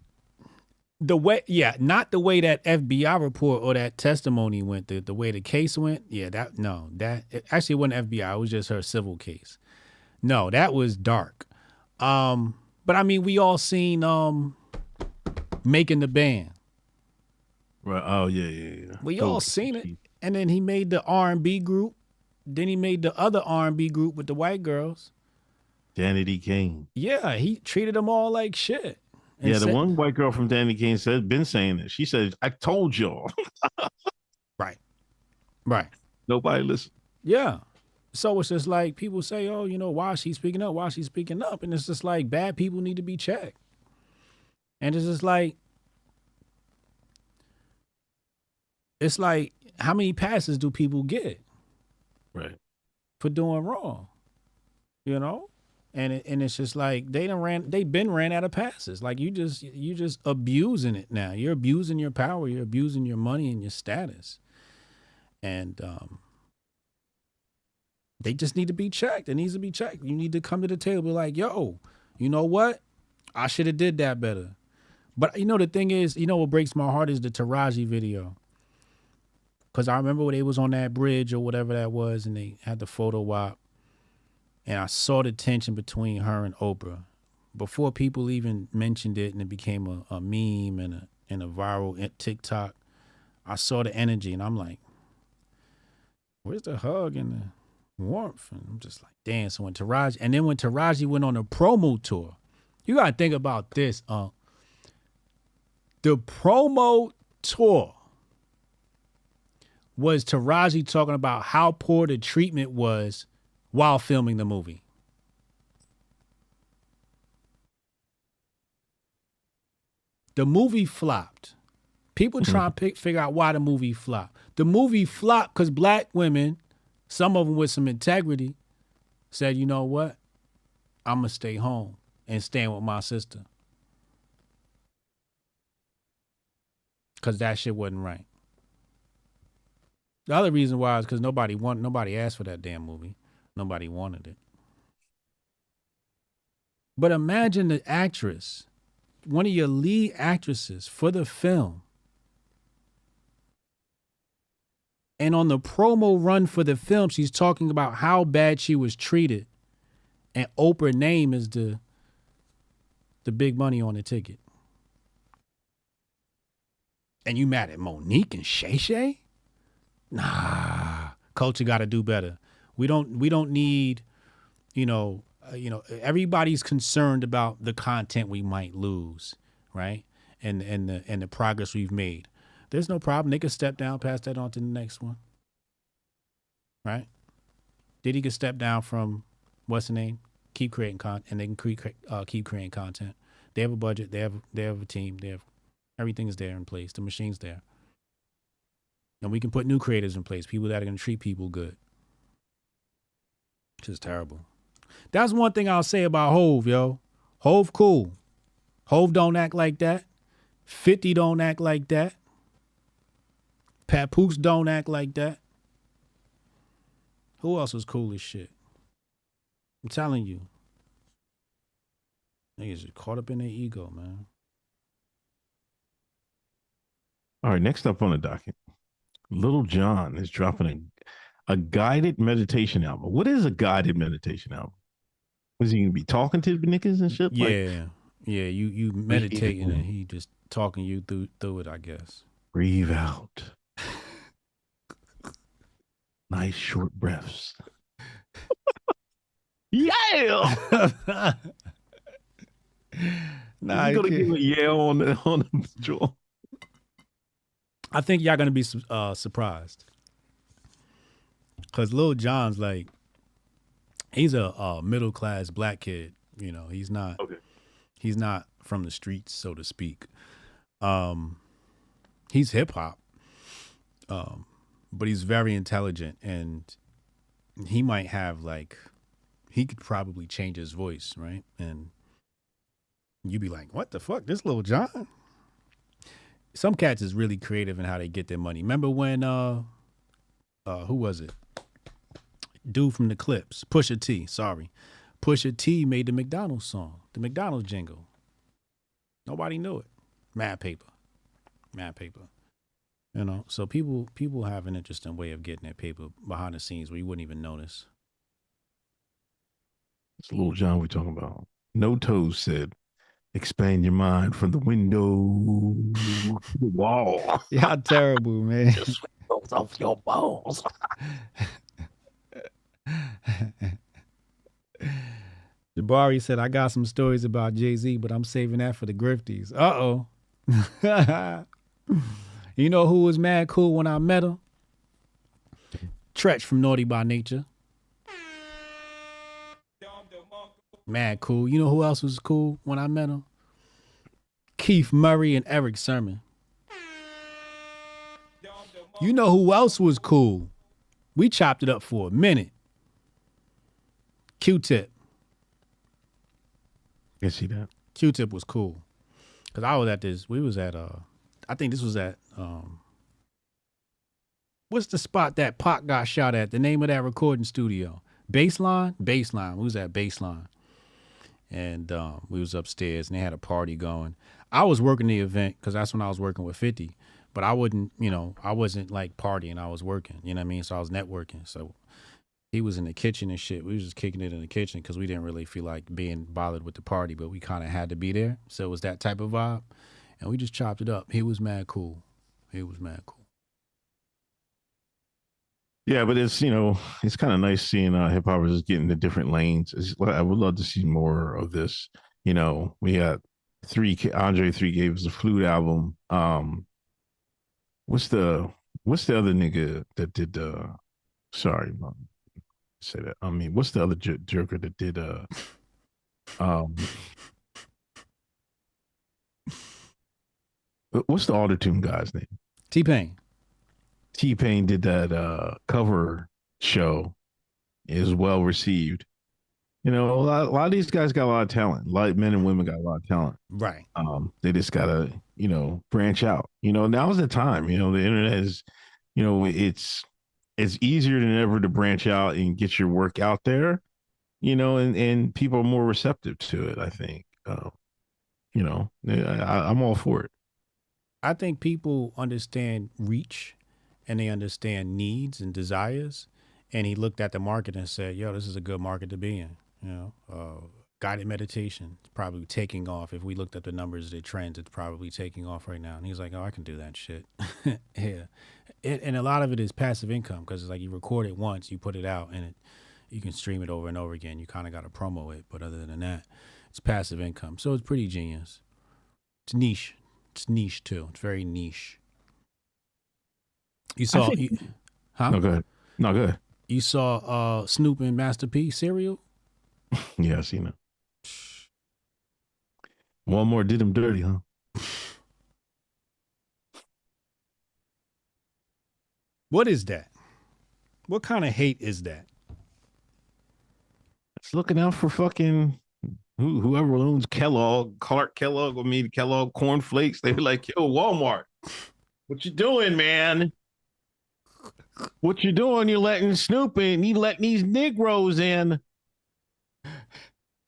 [SPEAKER 4] not the way that FBI report or that testimony went, the way the case went. Yeah, it actually wasn't FBI. It was just her civil case. No, that was dark. But I mean, we all seen Making the Band.
[SPEAKER 3] Right. Oh yeah.
[SPEAKER 4] We all seen it. And then he made the R&B group. Then he made the other R&B group with the white girls.
[SPEAKER 3] Danity Kane.
[SPEAKER 4] Yeah, he treated them all like shit.
[SPEAKER 3] Yeah, the one white girl from Danity Kane said, been saying it. She said, I told y'all. Right. Nobody listened.
[SPEAKER 4] Yeah. So it's just like people say, oh, you know, why is she speaking up? Why is she speaking up? And it's just like bad people need to be checked. And it's just like, how many passes do people get?
[SPEAKER 3] Right.
[SPEAKER 4] For doing wrong, you know? And it's just like they've been ran out of passes. Like you just abusing it now. You're abusing your power. You're abusing your money and your status. And they just need to be checked. It needs to be checked. You need to come to the table, be like, yo, you know what? I should have did that better. But you know the thing is, you know what breaks my heart is the Taraji video. Because I remember when they was on that bridge or whatever that was, and they had the photo op. And I saw the tension between her and Oprah. before people even mentioned it and it became a meme and a viral TikTok, I saw the energy and I'm like, where's the hug and the warmth? And I'm just like, damn. So when Taraji went on a promo tour, you gotta think about this. The promo tour was Taraji talking about how poor the treatment was while filming the movie. The movie flopped. People try to figure out why the movie flopped. The movie flopped because black women, some of them with some integrity, said, you know what? I'm going to stay home and stand with my sister. Because that shit wasn't right. The other reason why is because nobody asked for that damn movie. Nobody wanted it. But imagine the actress, one of your lead actresses for the film, and on the promo run for the film, she's talking about how bad she was treated, and Oprah's name is the big money on the ticket. And you mad at Monique and Shay Shay? Nah, culture got to do better. We don't need, everybody's concerned about the content we might lose, right? And the progress we've made. There's no problem. They could step down, pass that on to the next one, right? Diddy could step down from what's the name? Keep creating content, and they can keep creating content. They have a budget. They have a team. Everything's there in place. The machine's there. And we can put new creators in place, people that are going to treat people good. Which is terrible. That's one thing I'll say about Hove, yo. Hove cool. Hove don't act like that. 50 don't act like that. Papoose don't act like that. Who else was cool as shit? I'm telling you. Niggas just caught up in their ego, man.
[SPEAKER 3] All right, next up on the docket, Lil Jon is dropping a guided meditation album. What is a guided meditation album? Is he gonna be talking to the niggas and shit?
[SPEAKER 4] Yeah, you meditating and he just talking you through it, I guess.
[SPEAKER 3] Breathe out. Nice short breaths. Yeah.
[SPEAKER 4] Nah,
[SPEAKER 3] you gonna give a yeah on the jaw.
[SPEAKER 4] I think y'all gonna be surprised, cause Lil Jon's like, he's a middle class black kid. He's not. Okay. He's not from the streets, so to speak. He's hip hop, but he's very intelligent, and he might have he could probably change his voice, right? And you'd be like, what the fuck, this Lil Jon? Some cats is really creative in how they get their money. Remember when who was it? Dude from the Clips, Pusha T. Sorry, Pusha T made the McDonald's song, the McDonald's jingle. Nobody knew it. Mad paper. So people have an interesting way of getting their paper behind the scenes where you wouldn't even notice.
[SPEAKER 3] It's Lil Jon we're talking about. No Toes said, expand your mind from the window to the wall.
[SPEAKER 4] Y'all terrible, man.
[SPEAKER 3] Just goes off your balls.
[SPEAKER 4] Jabari said, I got some stories about Jay-Z, but I'm saving that for the Grifties. Uh-oh. You know who was mad cool when I met him? Tretch from Naughty by Nature. Mad cool. You know who else was cool when I met him? Keith Murray and Eric Sermon. You know who else was cool? We chopped it up for a minute. Q-Tip.
[SPEAKER 3] I see that.
[SPEAKER 4] Q-Tip was cool. Because I was at this, I think this was at, what's the spot that Pac got shot at? The name of that recording studio? Baseline? Baseline. We was at Baseline. And we was upstairs and they had a party going. I was working the event because that's when I was working with 50. But I wasn't like partying. I was working, you know what I mean? So I was networking. So He was in the kitchen and shit. We was just kicking it in the kitchen because we didn't really feel like being bothered with the party, but we kind of had to be there. So it was that type of vibe. And we just chopped it up. He was mad cool. He was mad cool.
[SPEAKER 3] Yeah, but it's, it's kind of nice seeing hip hoppers just getting into different lanes. I would love to see more of this. We got Andre 3 gave us a flute album. What's the other nigga that did sorry, Mom, say that. I mean, what's the other joker that did what's the Autotune guy's name?
[SPEAKER 4] T-Pain.
[SPEAKER 3] T-Pain did that cover show. Is well received. A lot of these guys got a lot of talent. A lot of men and women got a lot of talent.
[SPEAKER 4] Right.
[SPEAKER 3] They just gotta, branch out. Now's the time. The internet is, it's easier than ever to branch out and get your work out there. And people are more receptive to it, I think. I'm all for it.
[SPEAKER 4] I think people understand reach and they understand needs and desires. And he looked at the market and said, yo, this is a good market to be in. Guided meditation is probably taking off. If we looked at the numbers, the trends, it's probably taking off right now. And he's like, oh, I can do that shit. Yeah. And a lot of it is passive income because it's like you record it once, you put it out, and you can stream it over and over again. You kind of got to promo it. But other than that, it's passive income. So it's pretty genius. It's niche. It's niche, too. It's very niche. You saw... huh?
[SPEAKER 3] No, go ahead. No, go ahead.
[SPEAKER 4] You saw Snoop and Master P cereal?
[SPEAKER 3] Yeah, I seen it. Walmart did him dirty, huh?
[SPEAKER 4] What is that? What kind of hate is that?
[SPEAKER 3] It's looking out for fucking whoever owns Kellogg, Clark Kellogg, Kellogg cornflakes. They were like, yo, Walmart, what you doing, man? What you doing? You're letting Snoop in. You letting these Negroes in.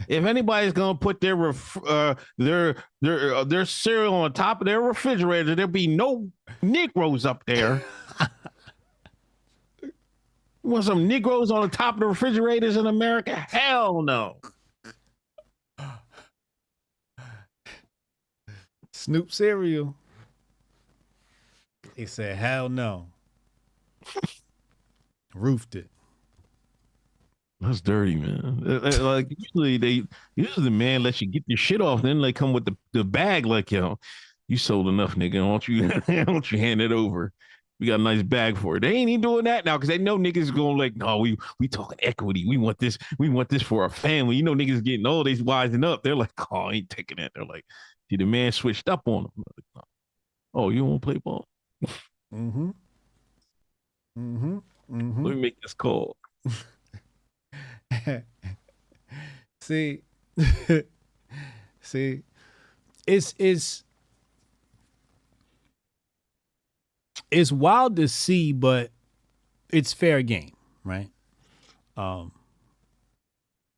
[SPEAKER 3] If anybody's gonna put their cereal on top of their refrigerator, there'll be no Negroes up there. You want some Negroes on the top of the refrigerators in America? Hell no.
[SPEAKER 4] Snoop cereal. He said, hell no. Roofed it.
[SPEAKER 3] That's dirty, man. Like usually the man lets you get your shit off, then they come with the bag like, yo, you sold enough, nigga. Why don't you hand it over? We got a nice bag for it. They ain't even doing that now because they know niggas going like, no, we talking equity. We want this for our family. Niggas getting old, they wising up. They're like, oh, I ain't taking that. They're like, see, the man switched up on them. Like, oh, you want to play ball?
[SPEAKER 4] Mm-hmm. Mm-hmm. Mm-hmm.
[SPEAKER 3] Let me make this call.
[SPEAKER 4] See, it's wild to see, but it's fair game, right?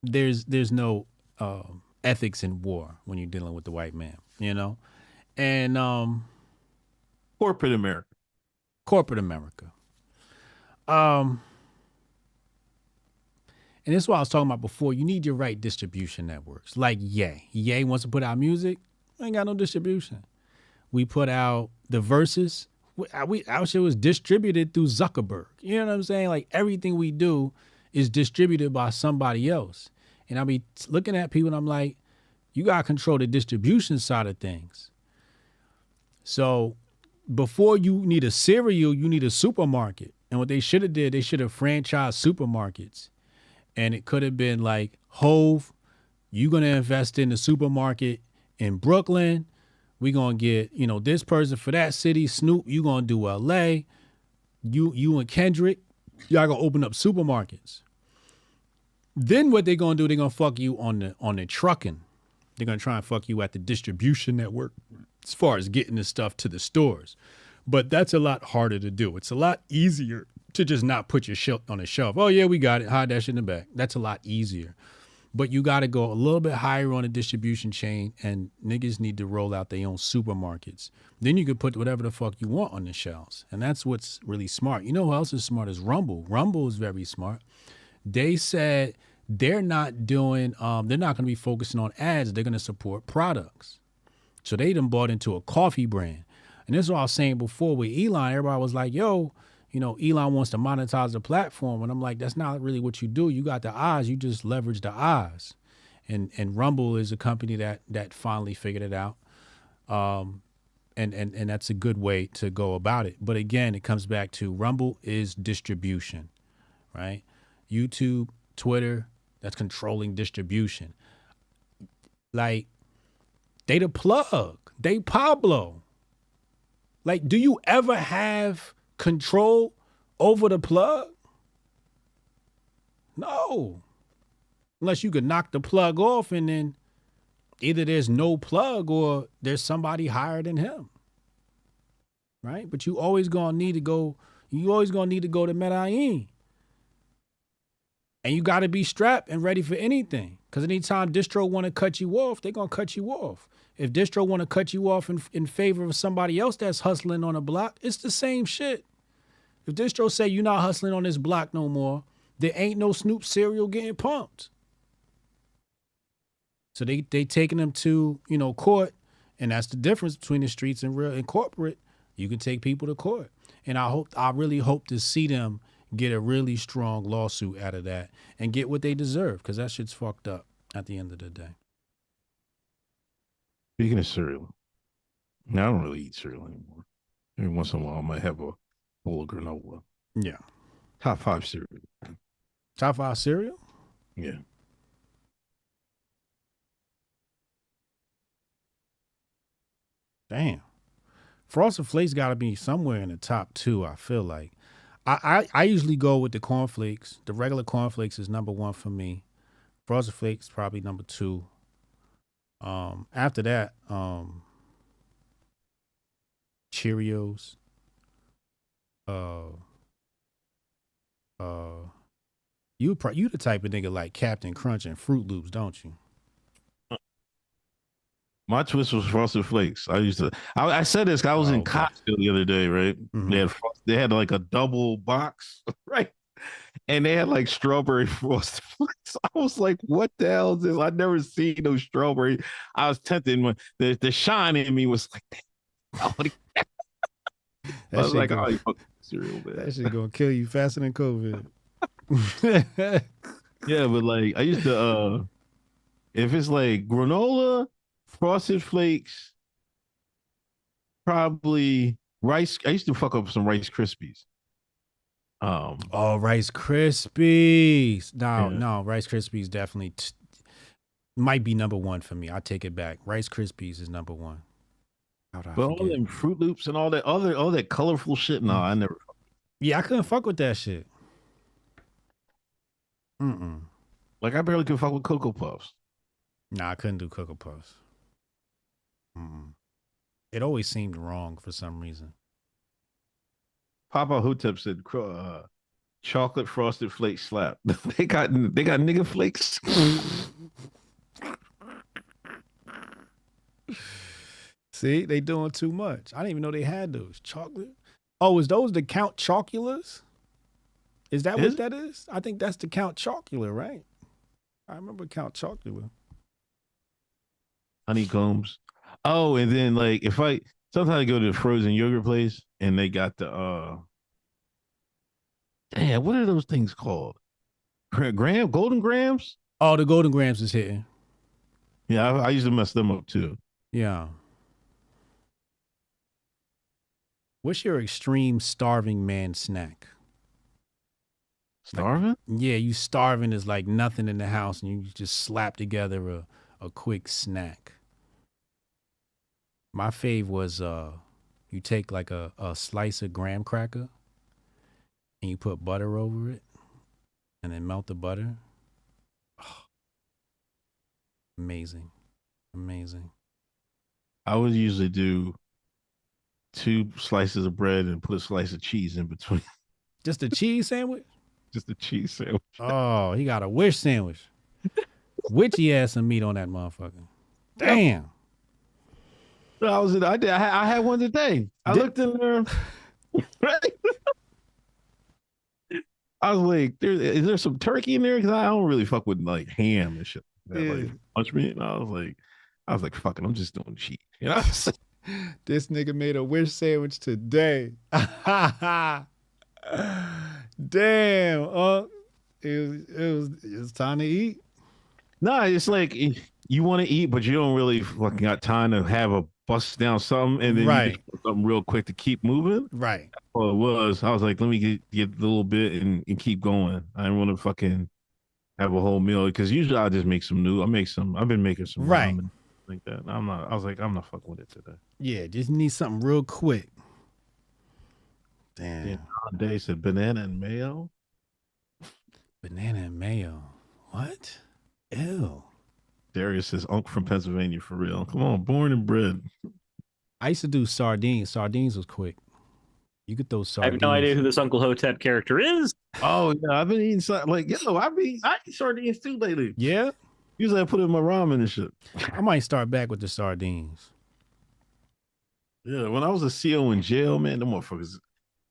[SPEAKER 4] There's no ethics in war when you're dealing with the white man, and
[SPEAKER 3] Corporate America.
[SPEAKER 4] And this is what I was talking about before. You need your right distribution networks. Like Ye. Ye wants to put out music. We ain't got no distribution. We put out the verses. Our shit was distributed through Zuckerberg. You know what I'm saying? Like everything we do is distributed by somebody else. And I be looking at people and I'm like, you got to control the distribution side of things. So before you need a cereal, you need a supermarket. And what they should have did, they should have franchised supermarkets. And it could have been like, Hove, you're going to invest in the supermarket in Brooklyn. We're going to get, this person for that city. Snoop, you going to do LA. You and Kendrick, y'all going to open up supermarkets. Then what they're going to do, they're going to fuck you on the trucking. They're going to try and fuck you at the distribution network as far as getting the stuff to the stores. But that's a lot harder to do. It's a lot easier to just not put your shit on the shelf. Oh, yeah, we got it. Hide that shit in the back. That's a lot easier. But you got to go a little bit higher on the distribution chain, and niggas need to roll out their own supermarkets. Then you could put whatever the fuck you want on the shelves. And that's what's really smart. You know who else is smart is Rumble. Rumble is very smart. They said they're not doing, they're not going to be focusing on ads. They're going to support products. So they done bought into a coffee brand. And this is what I was saying before with Elon. Everybody was like, yo, you know, Elon wants to monetize the platform. And I'm like, that's not really what you do. You got the eyes. You just leverage the eyes. And Rumble is a company that finally figured it out. And that's a good way to go about it. But again, it comes back to Rumble is distribution, right? YouTube, Twitter, that's controlling distribution. Like, they the plug. They Pablo. Like, do you ever have control over the plug? No. Unless you could knock the plug off and then either there's no plug or there's somebody higher than him. Right? But you always gonna need to go to Medellin. And you gotta be strapped and ready for anything. Because anytime distro wanna cut you off, they're gonna cut you off. If distro wanna cut you off in favor of somebody else that's hustling on a block, it's the same shit. If distro say you're not hustling on this block no more, there ain't no Snoop cereal getting pumped. So they taking them to, you know, court, and that's the difference between the streets and real and corporate. You can take people to court. And I really hope to see them get a really strong lawsuit out of that and get what they deserve, because that shit's fucked up at the end of the day.
[SPEAKER 3] Speaking of cereal, now I don't really eat cereal anymore. Every once in a while, I might have a bowl of granola.
[SPEAKER 4] Yeah.
[SPEAKER 3] Top 5 cereal.
[SPEAKER 4] Top 5 cereal?
[SPEAKER 3] Yeah.
[SPEAKER 4] Damn. Frosted Flakes got to be somewhere in the top 2, I feel like. I usually go with the cornflakes. The regular cornflakes is number 1 for me. Frosted Flakes probably number 2. After that, Cheerios. You the type of nigga like Captain Crunch and Fruit Loops, don't you?
[SPEAKER 3] My twist was Frosted Flakes. I said this. I was in Costco the other day, right? Mm-hmm. They had like a double box, right? And they had like strawberry Frosted Flakes. I was like, what the hell is this? I'd never seen no strawberry. I was tempted. When the shine in me was like, I was like, oh, you fucking cereal, man.
[SPEAKER 4] That shit gonna kill you faster than COVID.
[SPEAKER 3] Yeah, but like I used to if it's like granola, Frosted Flakes, probably rice. I used to fuck up some Rice Krispies.
[SPEAKER 4] Rice Krispies. No, Rice Krispies definitely might be number 1 for me. I take it back. Rice Krispies is number 1.
[SPEAKER 3] But all them Fruit Loops and all that colorful shit. No, I never.
[SPEAKER 4] Yeah, I couldn't fuck with that shit.
[SPEAKER 3] Like I barely could fuck with Cocoa Puffs.
[SPEAKER 4] Nah, I couldn't do Cocoa Puffs. It always seemed wrong for some reason.
[SPEAKER 3] Papa Hotep said chocolate Frosted Flakes slap. they got nigga flakes.
[SPEAKER 4] See, they doing too much. I didn't even know they had those. Chocolate. Oh, is those the Count Chocula's? Is that what that is? I think that's the Count Chocula, right? I remember Count Chocula.
[SPEAKER 3] Honeycombs. Oh, and then like sometimes I go to the frozen yogurt place and they got the damn, what are those things called? Golden Grams?
[SPEAKER 4] Oh, the Golden Grams is hitting.
[SPEAKER 3] Yeah, I used to mess them up too.
[SPEAKER 4] Yeah. What's your extreme starving man snack?
[SPEAKER 3] Starving?
[SPEAKER 4] Like, yeah, you starving is like nothing in the house and you just slap together a quick snack. My fave was you take like a slice of graham cracker and you put butter over it and then melt the butter. Oh, amazing.
[SPEAKER 3] I would usually do 2 slices of bread and put a slice of cheese in between.
[SPEAKER 4] Just a cheese sandwich?
[SPEAKER 3] Just a cheese sandwich.
[SPEAKER 4] Oh, he got a wish sandwich. Witchy ass some meat on that motherfucker. Damn.
[SPEAKER 3] I had one today. I looked in there. Right? I was like, is there some turkey in there? Because I don't really fuck with like ham and shit. That,
[SPEAKER 4] Yeah.
[SPEAKER 3] like punch me. And I was like, fuck it, I'm just doing cheat. You know?
[SPEAKER 4] This nigga made a wish sandwich today. Damn. It was time to eat.
[SPEAKER 3] No, it's like you want to eat, but you don't really fucking got time to have a bust down something, and then you
[SPEAKER 4] Right.
[SPEAKER 3] just do something real quick to keep moving.
[SPEAKER 4] Right.
[SPEAKER 3] Well, it was. I was like, let me get a little bit and keep going. I didn't want to fucking have a whole meal because usually I just make some new. I've been making some
[SPEAKER 4] Right.
[SPEAKER 3] ramen like that. And I was like, I'm not fucking with it today.
[SPEAKER 4] Yeah, just need something real quick. Damn.
[SPEAKER 3] Yeah, Day said banana and mayo.
[SPEAKER 4] Banana and mayo. What? Ew.
[SPEAKER 3] Darius says, Unc from Pennsylvania for real. Come on, born and bred.
[SPEAKER 4] I used to do sardines. Sardines was quick. You could throw
[SPEAKER 7] I
[SPEAKER 4] sardines.
[SPEAKER 7] have no idea who this Uncle Hotep character is.
[SPEAKER 3] Oh yeah, I've been eating like I eat sardines too lately.
[SPEAKER 4] Yeah?
[SPEAKER 3] Usually I put it in my ramen and shit.
[SPEAKER 4] I might start back with the sardines.
[SPEAKER 3] Yeah, when I was a CO in jail, man, them motherfuckers,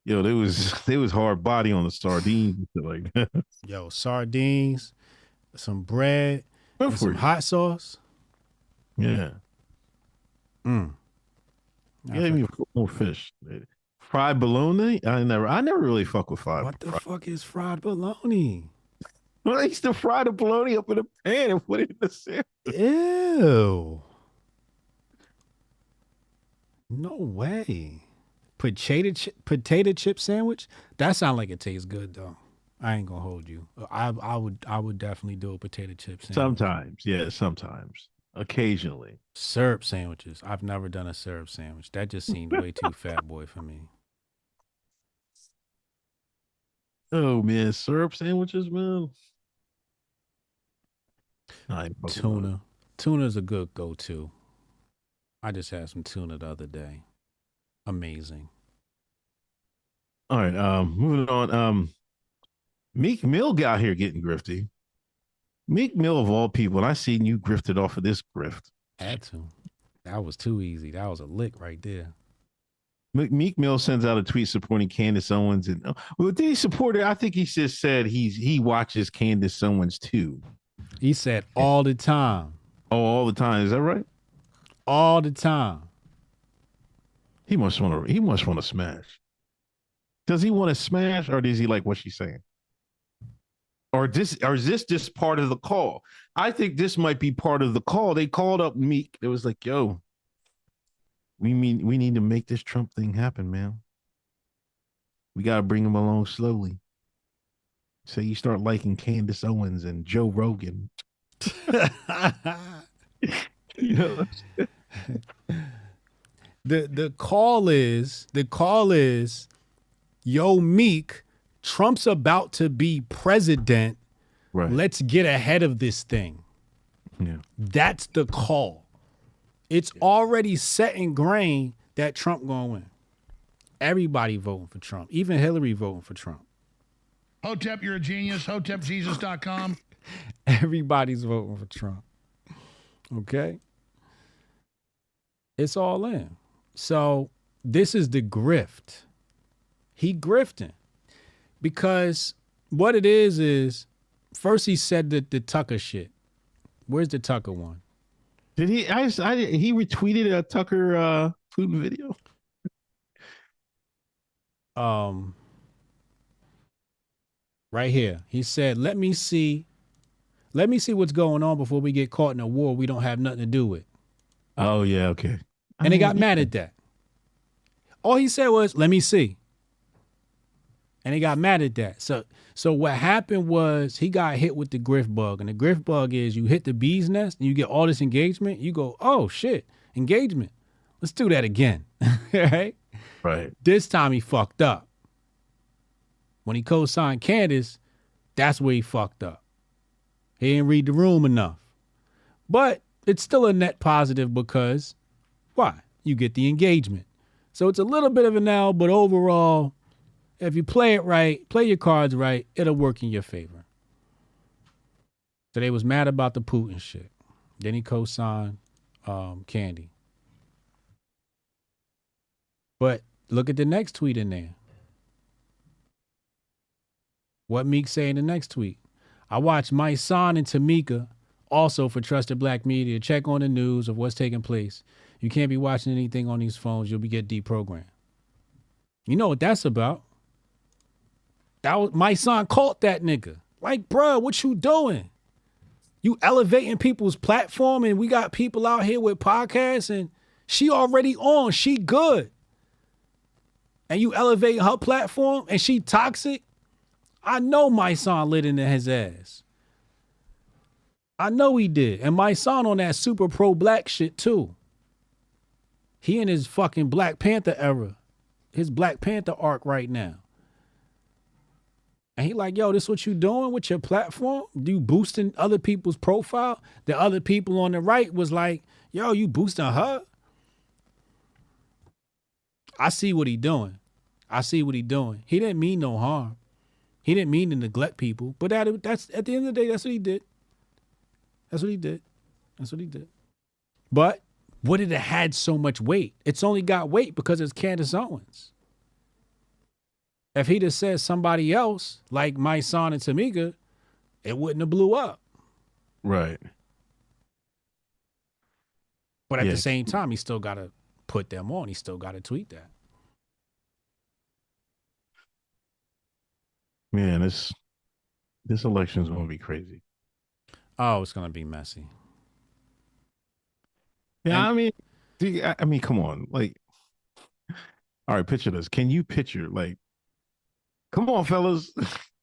[SPEAKER 3] they was hard body on the sardines and shit like that.
[SPEAKER 4] Yo, sardines, some bread,
[SPEAKER 3] Good
[SPEAKER 4] and
[SPEAKER 3] for
[SPEAKER 4] some
[SPEAKER 3] you.
[SPEAKER 4] hot sauce.
[SPEAKER 3] Yeah.
[SPEAKER 4] Mm.
[SPEAKER 3] Gave me more fish. Fried bologna? I never really fuck with fried.
[SPEAKER 4] What the fuck is fried bologna?
[SPEAKER 3] Well, I used to fry the bologna up in a pan and put it in the sandwich.
[SPEAKER 4] Ew. No way. Potato chip sandwich? That sounds like it tastes good though. I ain't gonna hold you. I would definitely do a potato chip sandwich.
[SPEAKER 3] Sometimes, yeah, sometimes. Occasionally.
[SPEAKER 4] Syrup sandwiches. I've never done a syrup sandwich. That just seemed way too fat boy for me.
[SPEAKER 3] Oh man, syrup sandwiches, man. I ain't fucking with it.
[SPEAKER 4] Tuna. Tuna's a good go-to. I just had some tuna the other day. Amazing.
[SPEAKER 3] All right, moving on. Meek Mill got here getting grifty. Meek Mill of all people, and I seen you grifted off of this grift.
[SPEAKER 4] Had to. That was too easy. That was a lick right there.
[SPEAKER 3] Meek Mill sends out a tweet supporting Candace Owens, and well, did he support it? I think he just said he watches Candace Owens too.
[SPEAKER 4] He said all the time.
[SPEAKER 3] Oh, all the time. Is that right?
[SPEAKER 4] All the time.
[SPEAKER 3] He must want to smash. Does he want to smash, or does he like what she's saying? Or is this just part of the call? I think this might be part of the call. They called up Meek. It was like, yo, we need to make this Trump thing happen, man. We got to bring him along slowly. So you start liking Candace Owens and Joe Rogan. You know?
[SPEAKER 4] The call is, yo, Meek, Trump's about to be president.
[SPEAKER 3] Right.
[SPEAKER 4] Let's get ahead of this thing.
[SPEAKER 3] Yeah.
[SPEAKER 4] That's the call. It's already set in grain that Trump gonna win. Everybody voting for Trump, even Hillary voting for Trump.
[SPEAKER 8] Hotep, you're a genius. HotepJesus.com.
[SPEAKER 4] Everybody's voting for Trump. Okay? It's all in. So this is the grift. He grifting. Because what it is first he said that the Tucker shit. Where's the Tucker one?
[SPEAKER 3] Did he? He retweeted a Tucker Putin video.
[SPEAKER 4] Right here. He said, let me see what's going on before we get caught in a war we don't have nothing to do with.
[SPEAKER 3] Oh yeah, okay.
[SPEAKER 4] And they got mad at that. All he said was, let me see. And they got mad at that. So what happened was he got hit with the grift bug. And the grift bug is you hit the bee's nest and you get all this engagement. You go, oh shit, engagement. Let's do that again. Right?
[SPEAKER 3] Right.
[SPEAKER 4] This time he fucked up. When he co-signed Candace, that's where he fucked up. He didn't read the room enough. But it's still a net positive because, why? You get the engagement. So it's a little bit of an L, but overall, if you play it right, play your cards right, it'll work in your favor. So they was mad about the Putin shit. Then he co-signed Candy. But look at the next tweet in there. What Meek say in the next tweet? I watched my son and Tamika, also for Trusted Black Media, check on the news of what's taking place. You can't be watching anything on these phones. You'll get deprogrammed. You know what that's about? That was my son caught that nigga. Like, bruh, what you doing? You elevating people's platform, and we got people out here with podcasts, and she already on. She good. And you elevating her platform, and she toxic? I know my son lit into his ass. I know he did. And my son on that super pro-black shit, too. He in his fucking Black Panther era. His Black Panther arc right now. And he like, yo, this what you doing with your platform? You boosting other people's profile? The other people on the right was like, yo, you boosting her? I see what he doing. I see what he doing. He didn't mean no harm. He didn't mean to neglect people. But that's at the end of the day, that's what he did. That's what he did. That's what he did. But would it have had so much weight? It's only got weight because it's Candace Owens. If he'd have said somebody else, like my son and Tamika, it wouldn't have blew up.
[SPEAKER 3] Right.
[SPEAKER 4] But at the same time, he still got to put them on. He still got to tweet that.
[SPEAKER 3] Man, this election is going to be crazy.
[SPEAKER 4] Oh, it's going to be messy.
[SPEAKER 3] Yeah, I mean, come on. Like, all right, picture this. Can you picture, like, come on, fellas.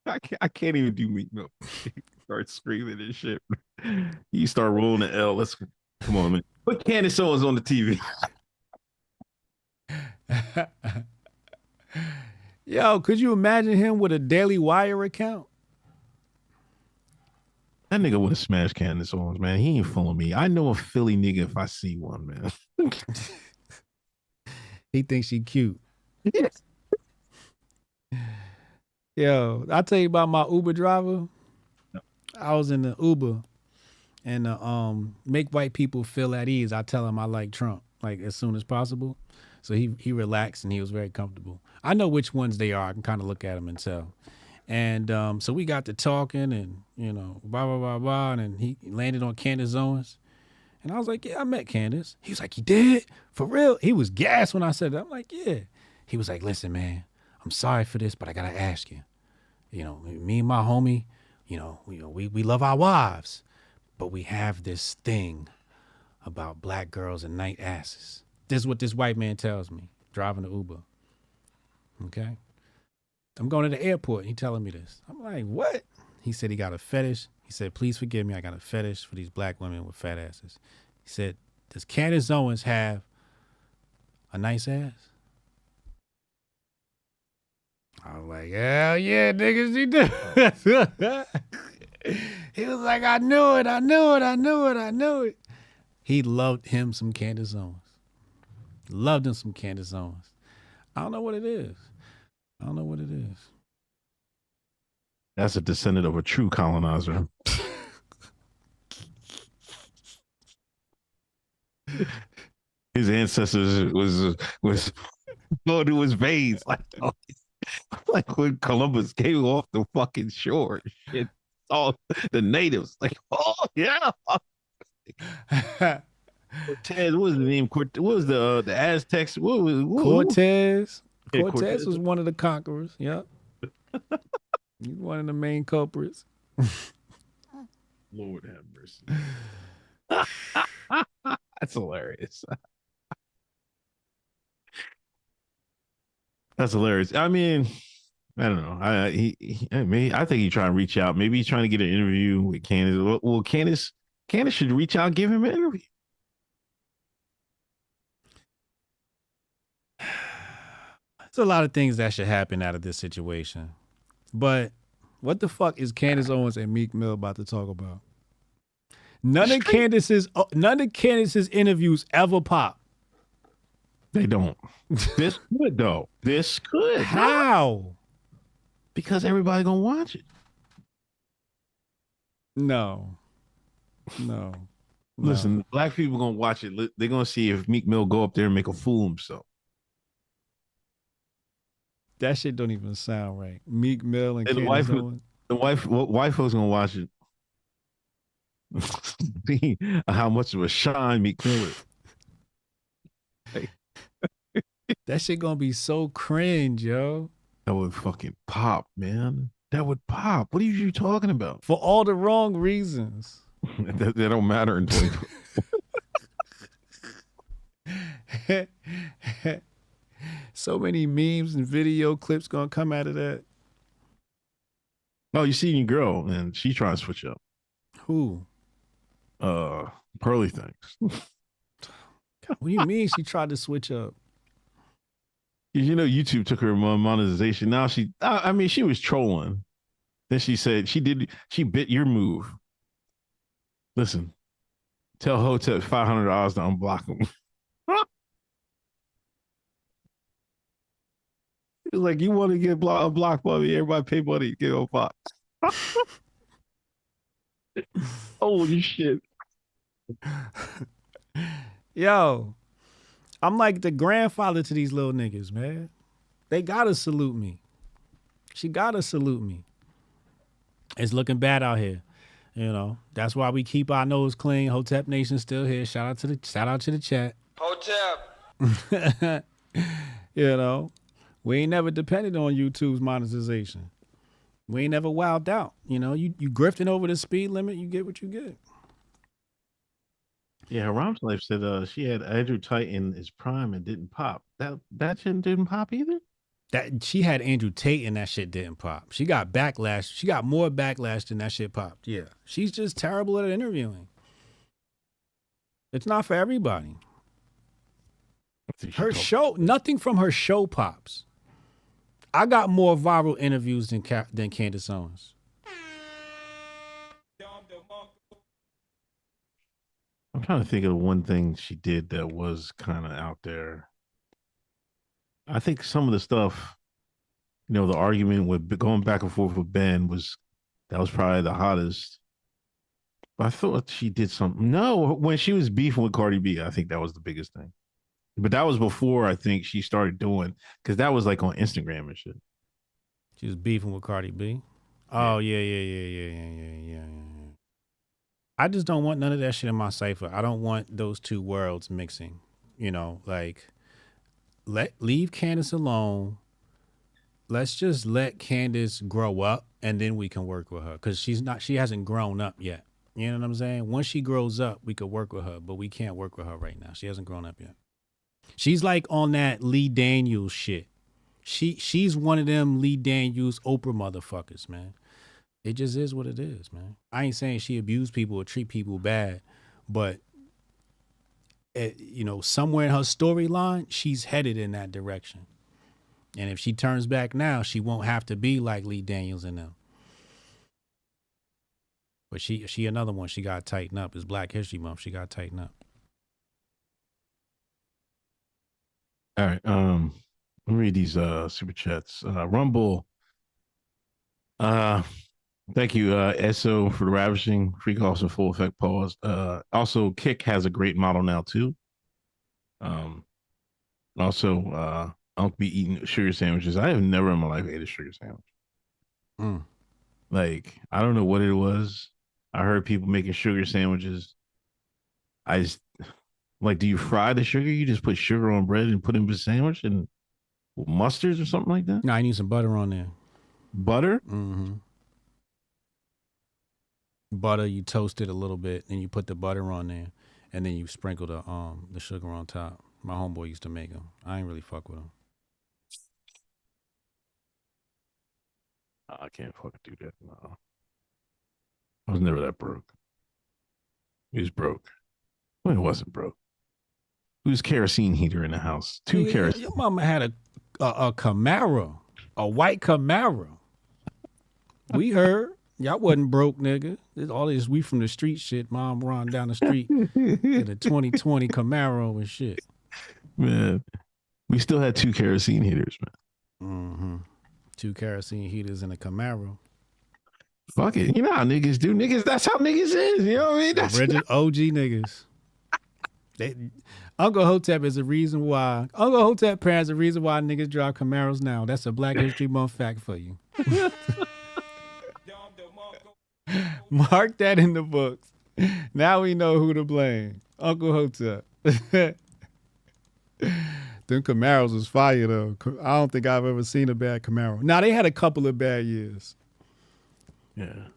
[SPEAKER 3] I can't even do Meek Mill. Start screaming and shit. You start rolling the L. Let's come on, man. Put Candace Owens on the TV.
[SPEAKER 4] Yo, could you imagine him with a Daily Wire account?
[SPEAKER 3] That nigga would have smashed Candace Owens, man. He ain't fooling me. I know a Philly nigga if I see one, man.
[SPEAKER 4] He thinks she cute. Yes. Yo, I'll tell you about my Uber driver. No. I was in the Uber, and make white people feel at ease. I tell him I like Trump, like as soon as possible. So he relaxed and he was very comfortable. I know which ones they are. I can kind of look at them and tell. And so we got to talking and, you know, blah, blah, blah, blah. And he landed on Candace Owens. And I was like, yeah, I met Candace. He was like, you did? For real? He was gassed when I said that. I'm like, yeah. He was like, listen, man, I'm sorry for this, but I got to ask you. You know, me and my homie, we love our wives, but we have this thing about black girls and night asses. This is what this white man tells me, driving the Uber. Okay? I'm going to the airport, and he telling me this. I'm like, what? He said he got a fetish. He said, please forgive me, I got a fetish for these black women with fat asses. He said, does Candace Owens have a nice ass? I was like, hell yeah, niggas, she do. He was like, I knew it. He loved him some Candace Owens. Loved him some Candace Owens. I don't know what it is.
[SPEAKER 3] That's a descendant of a true colonizer. His ancestors was going to his veins like when Columbus came off the fucking shore. Shit, all the natives like, oh yeah. Cortez, what was the name? What was the Aztecs?
[SPEAKER 4] Cortez. Cortez was one of the conquerors. Yep. He's one of the main culprits.
[SPEAKER 3] Lord have mercy. That's hilarious. That's hilarious. I mean, I don't know. I think he's trying to reach out. Maybe he's trying to get an interview with Candace. Well, Candace should reach out and give him an interview.
[SPEAKER 4] There's a lot of things that should happen out of this situation. But what the fuck is Candace Owens and Meek Mill about to talk about? None of Candace's interviews ever pop.
[SPEAKER 3] They don't. This could though. This could.
[SPEAKER 4] How?
[SPEAKER 3] Because everybody gonna watch it.
[SPEAKER 4] No.
[SPEAKER 3] Listen, black people gonna watch it. They're gonna see if Meek Mill go up there and make a fool himself.
[SPEAKER 4] That shit don't even sound right. Meek Mill and
[SPEAKER 3] And
[SPEAKER 4] Candace Owens.
[SPEAKER 3] the wife was gonna watch it. See how much of a shine Meek Mill is.
[SPEAKER 4] That shit gonna be so cringe, yo.
[SPEAKER 3] That would fucking pop, man. That would pop. What are you talking about?
[SPEAKER 4] For all the wrong reasons.
[SPEAKER 3] that don't matter in 2020.
[SPEAKER 4] So many memes and video clips gonna come out of that.
[SPEAKER 3] Oh, you see your girl, and she trying to switch up.
[SPEAKER 4] Who?
[SPEAKER 3] Pearly things.
[SPEAKER 4] What do you mean she tried to switch up?
[SPEAKER 3] You know, YouTube took her monetization. Now I mean, she was trolling. Then she said she bit your move. Listen, tell Hotep $500 to unblock him. It's like, you want to get unblocked money, everybody pay money to get unblocked. Holy shit.
[SPEAKER 4] Yo, I'm like the grandfather to these little niggas, man. They gotta salute me. She gotta salute me. It's looking bad out here. You know, that's why we keep our nose clean. Hotep Nation still here. Shout out to the chat.
[SPEAKER 6] Hotep.
[SPEAKER 4] You know, we ain't never depended on YouTube's monetization. We ain't never wilded out. You know, you grifting over the speed limit, you get what you get.
[SPEAKER 3] Yeah, Haram's life said she had Andrew Tate in his prime and didn't pop. That shit didn't pop either?
[SPEAKER 4] That she had Andrew Tate and that shit didn't pop. She got backlash. She got more backlash than that shit popped. Yeah. She's just terrible at interviewing. It's not for everybody. Her show, nothing from her show pops. I got more viral interviews than Candace Owens.
[SPEAKER 3] I'm trying to think of one thing she did that was kind of out there. I think some of the stuff, you know, the argument with going back and forth with Ben was probably the hottest. But I thought she did something. No, when she was beefing with Cardi B, I think that was the biggest thing. But that was before I think she started doing, because that was like on Instagram and shit.
[SPEAKER 4] She was beefing with Cardi B. Oh, yeah. I just don't want none of that shit in my cipher. I don't want those two worlds mixing. You know, like, leave Candace alone. Let's just let Candace grow up, and then we can work with her, because she hasn't grown up yet. You know what I'm saying? Once she grows up, we could work with her, but we can't work with her right now. She hasn't grown up yet. She's like on that Lee Daniels shit. She's one of them Lee Daniels Oprah motherfuckers, man. It just is what it is, man. I ain't saying she abused people or treat people bad, but you know, somewhere in her storyline, she's headed in that direction. And if she turns back now, she won't have to be like Lee Daniels and them. But she another one. She got to tighten up. It's Black History Month. She got to tighten up.
[SPEAKER 3] All right. Let me read these super chats. Rumble. Thank you, Esso, for the ravishing freak offs and full effect pause. Also, Kick has a great model now too. Also, I'll be eating sugar sandwiches. I have never in my life ate a sugar sandwich. Like, I don't know what it was. I heard people making sugar sandwiches. I just like, do you fry the sugar? You just put sugar on bread and put it in a sandwich and with mustards or something like that?
[SPEAKER 4] No, I need some butter on there.
[SPEAKER 3] Butter?
[SPEAKER 4] Mm-hmm. Butter, you toast it a little bit, and you put the butter on there, and then you sprinkle the sugar on top. My homeboy used to make them. I ain't really fuck with them.
[SPEAKER 3] I can't fucking do that. No. I was never that broke. He was broke. Well, it wasn't broke. It was kerosene heater in the house. Two kerosene.
[SPEAKER 4] Your mama had a Camaro, a white Camaro. We heard. Y'all wasn't broke, nigga. There's all this we from the street shit. Mom run down the street in a 2020 Camaro and shit.
[SPEAKER 3] Man, we still had two kerosene heaters, man.
[SPEAKER 4] Mm-hmm. 2 kerosene heaters in a Camaro.
[SPEAKER 3] Fuck it. You know how niggas do. Niggas, that's how niggas is. You know what I mean? That's
[SPEAKER 4] OG niggas. Uncle Hotep is the reason why. Uncle Hotep parents the reason why niggas drive Camaros now. That's a Black History Month fact for you. Mark that in the books. Now we know who to blame. Uncle Hotep. Them Camaros was fire though. I don't think I've ever seen a bad Camaro. Now they had a couple of bad years.
[SPEAKER 3] Yeah.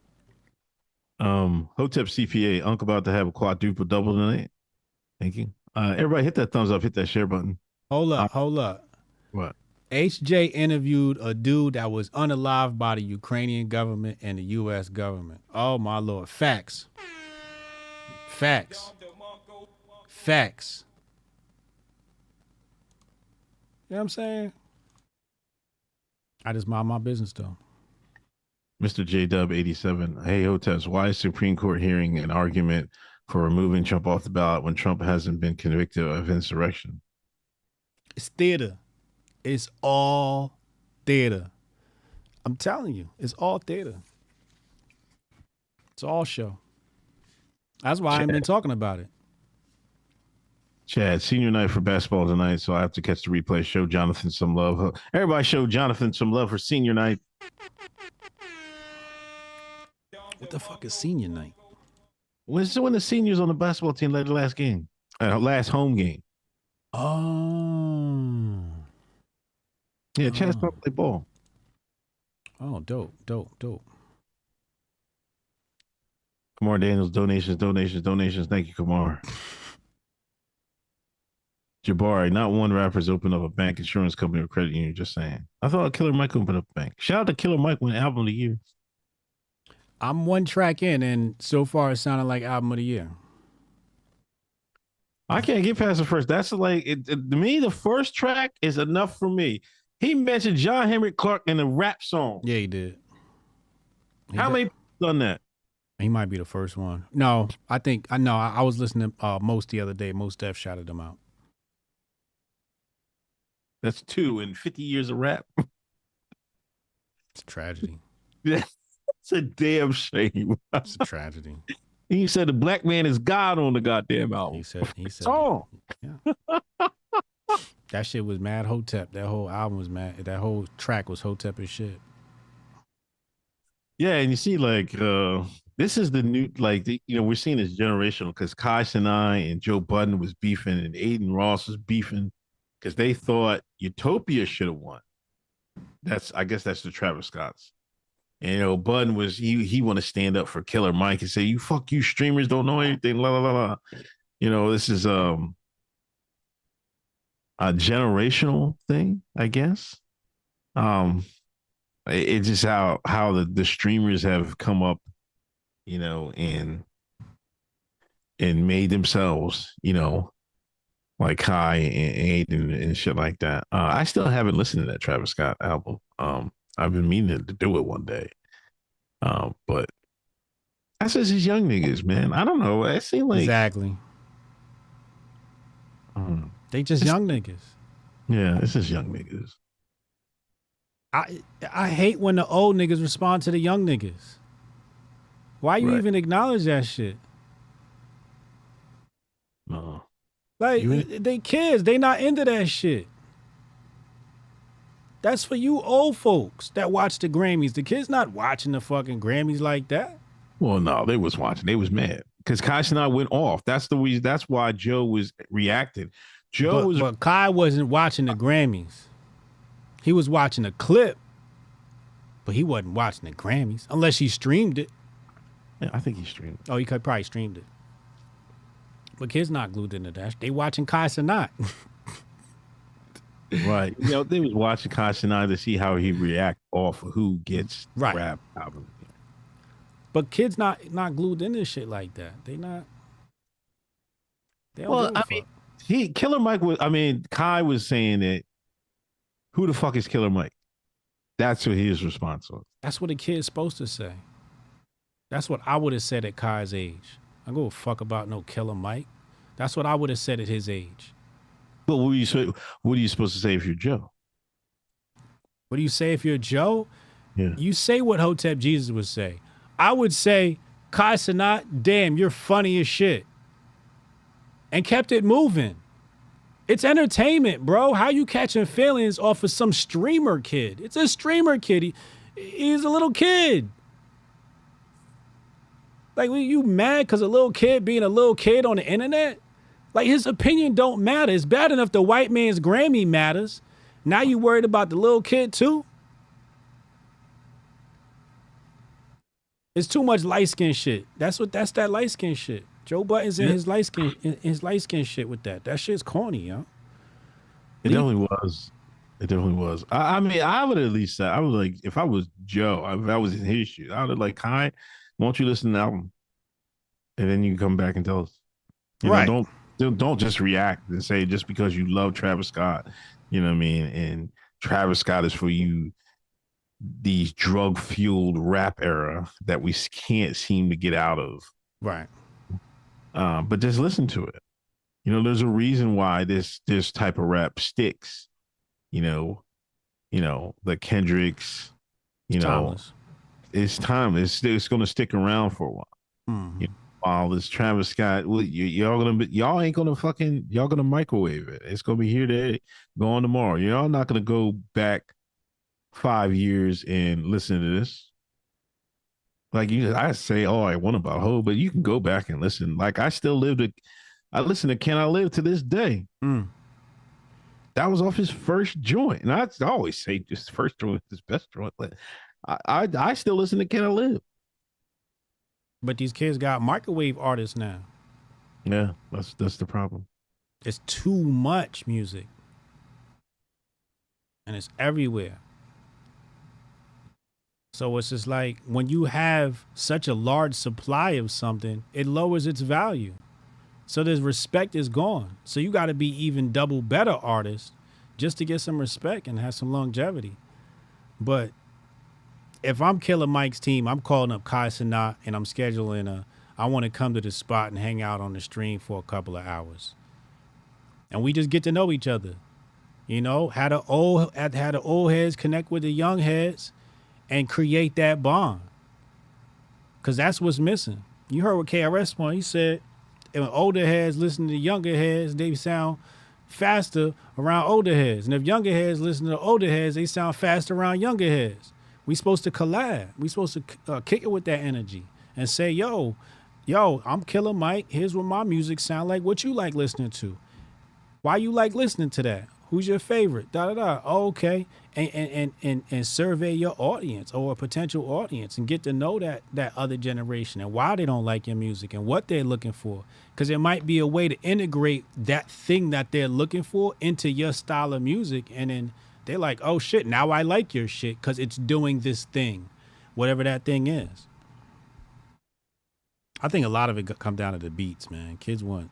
[SPEAKER 3] Hotep CPA, Uncle about to have a quadruple double tonight. Thank you. Everybody hit that thumbs up, hit that share button.
[SPEAKER 4] Hold up.
[SPEAKER 3] What?
[SPEAKER 4] HJ interviewed a dude that was unalived by the Ukrainian government and the U.S. government. Oh, my Lord. Facts. You know what I'm saying? I just mind my business, though.
[SPEAKER 3] Mr. J Dub 87. Hey, Hoteps, why is Supreme Court hearing an argument for removing Trump off the ballot when Trump hasn't been convicted of insurrection?
[SPEAKER 4] It's theater. It's all theater. I'm telling you, it's all theater. It's all show. That's why I ain't been talking about it.
[SPEAKER 3] Chad, senior night for basketball tonight, so I have to catch the replay. Show Jonathan some love. Everybody show Jonathan some love for senior night.
[SPEAKER 4] What the fuck is senior night?
[SPEAKER 3] When the seniors on the basketball team led the last game, last home game.
[SPEAKER 4] Oh.
[SPEAKER 3] Yeah, Chad's going to play ball.
[SPEAKER 4] Oh, dope.
[SPEAKER 3] Kamar Daniels, donations. Thank you, Kamar. Jabari, not one rapper's opened up a bank, insurance company, or credit union. Just saying. I thought Killer Mike opened up a bank. Shout out to Killer Mike when album of the year.
[SPEAKER 4] I'm one track in, and so far it sounded like album of the year.
[SPEAKER 3] I can't get past the first. That's like, to me, the first track is enough for me. He mentioned John Henry Clark in a rap song.
[SPEAKER 4] Yeah, he did.
[SPEAKER 3] How many people done that?
[SPEAKER 4] He might be the first one. No, I was listening to Most the other day. Most Def shouted him out.
[SPEAKER 3] That's 2 in 50 years of rap.
[SPEAKER 4] It's a tragedy.
[SPEAKER 3] Yeah, it's a damn shame.
[SPEAKER 4] It's a tragedy.
[SPEAKER 3] He said the black man is God on the goddamn album.
[SPEAKER 4] He said
[SPEAKER 3] song.
[SPEAKER 4] Yeah. That shit was mad Hotep. That whole album was mad. That whole track was Hotep as shit.
[SPEAKER 3] Yeah, and you see, like, this is the new, like, we're seeing this generational because Kai Sinai and Joe Budden was beefing and Aiden Ross was beefing because they thought Utopia should have won. I guess that's the Travis Scotts. And, Budden was, he want to stand up for Killer Mike and say, you streamers don't know anything, la, la, la, la. This is a generational thing, I guess. It's just how the streamers have come up, and made themselves, like Kai and Aiden and shit like that. I still haven't listened to that Travis Scott album. I've been meaning to do it one day. But that's just these young niggas, man. I don't know. It seems like
[SPEAKER 4] exactly. They just young niggas.
[SPEAKER 3] Yeah, it's just young niggas.
[SPEAKER 4] I hate when the old niggas respond to the young niggas. Why you even acknowledge that shit?
[SPEAKER 3] No.
[SPEAKER 4] Like, they kids. They not into that shit. That's for you old folks that watch the Grammys. The kids not watching the fucking Grammys like that.
[SPEAKER 3] Well, no, they was watching. They was mad because Kai and I went off. That's the reason. That's why Joe was reacting. But
[SPEAKER 4] Kai wasn't watching the Grammys. He was watching a clip, but he wasn't watching the Grammys unless he streamed it.
[SPEAKER 3] Yeah, I think he streamed it.
[SPEAKER 4] Oh, he could probably streamed it. But kids not glued into that. They watching Kai Cenat.
[SPEAKER 3] Right. They was watching Kai Cenat to see how he react off of who gets rap album.
[SPEAKER 4] But kids not glued into shit like that. They not. They don't give a fuck.
[SPEAKER 3] Killer Mike was. Kai was saying that. Who the fuck is Killer Mike? That's what his response was.
[SPEAKER 4] That's what a kid's supposed to say. That's what I would have said at Kai's age. I go fuck about no Killer Mike. That's what I would have said at his age.
[SPEAKER 3] But what are you supposed to say if you're Joe?
[SPEAKER 4] What do you say if you're Joe?
[SPEAKER 3] Yeah.
[SPEAKER 4] You say what Hotep Jesus would say. I would say, Kai Cenat, damn, you're funny as shit. and kept it moving. It's entertainment, bro. How you catching feelings off of some streamer kid? It's a streamer kid. He's a little kid. Like, you mad because a little kid being a little kid on the internet? Like, his opinion don't matter. It's bad enough the white man's Grammy matters. Now you worried about the little kid too? It's too much light skin shit. That's that light skin shit. Joe Budden's in his light skin shit with that. That shit's corny, yo.
[SPEAKER 3] It definitely was. It definitely was. I mean, I would at least say, I was like, if I was Joe, if I was in his shoes, I would have like, Kai, won't you listen to the album? And then you can come back and tell us. You know, don't just react and say just because you love Travis Scott, you know what I mean? And Travis Scott is for you these drug-fueled rap era that we can't seem to get out of.
[SPEAKER 4] Right.
[SPEAKER 3] But just listen to it. You know, there's a reason why this type of rap sticks. You know, the Kendricks, it's timeless. It's going to stick around for a while.
[SPEAKER 4] Mm-hmm.
[SPEAKER 3] You know, while this Travis Scott, y'all ain't gonna y'all gonna microwave it. It's gonna be here today, gone tomorrow. Y'all not gonna go back 5 years and listen to this. Like I say, I want about Ho, but you can go back and listen. Like I listen to Can I Live to this day. That was off his first joint. And I always say just first joint is his best joint. But I still listen to Can I Live.
[SPEAKER 4] But these kids got microwave artists now.
[SPEAKER 3] Yeah, that's the problem.
[SPEAKER 4] It's too much music. And it's everywhere. So it's just like when you have such a large supply of something, it lowers its value. So this respect is gone. So you got to be even double better artist just to get some respect and have some longevity. But if I'm Killer Mike's team, I'm calling up Kai Cenat and I'm scheduling I want to come to the spot and hang out on the stream for a couple of hours. And we just get to know each other. You know, had the old heads connect with the young heads and create that bond. Because that's what's missing. You heard what KRS won. He said, if older heads listen to younger heads, they sound faster around older heads. And if younger heads listen to older heads, they sound faster around younger heads. We supposed to collab. We supposed to kick it with that energy and say, yo, I'm Killer Mike. Here's what my music sound like. What you like listening to? Why you like listening to that? Who's your favorite? Oh, okay. And survey your audience or a potential audience and get to know that other generation and why they don't like your music and what they're looking for. Because it might be a way to integrate that thing that they're looking for into your style of music. And then they're like, oh, shit, now I like your shit because it's doing this thing, whatever that thing is. I think a lot of it come down to the beats, man. Kids want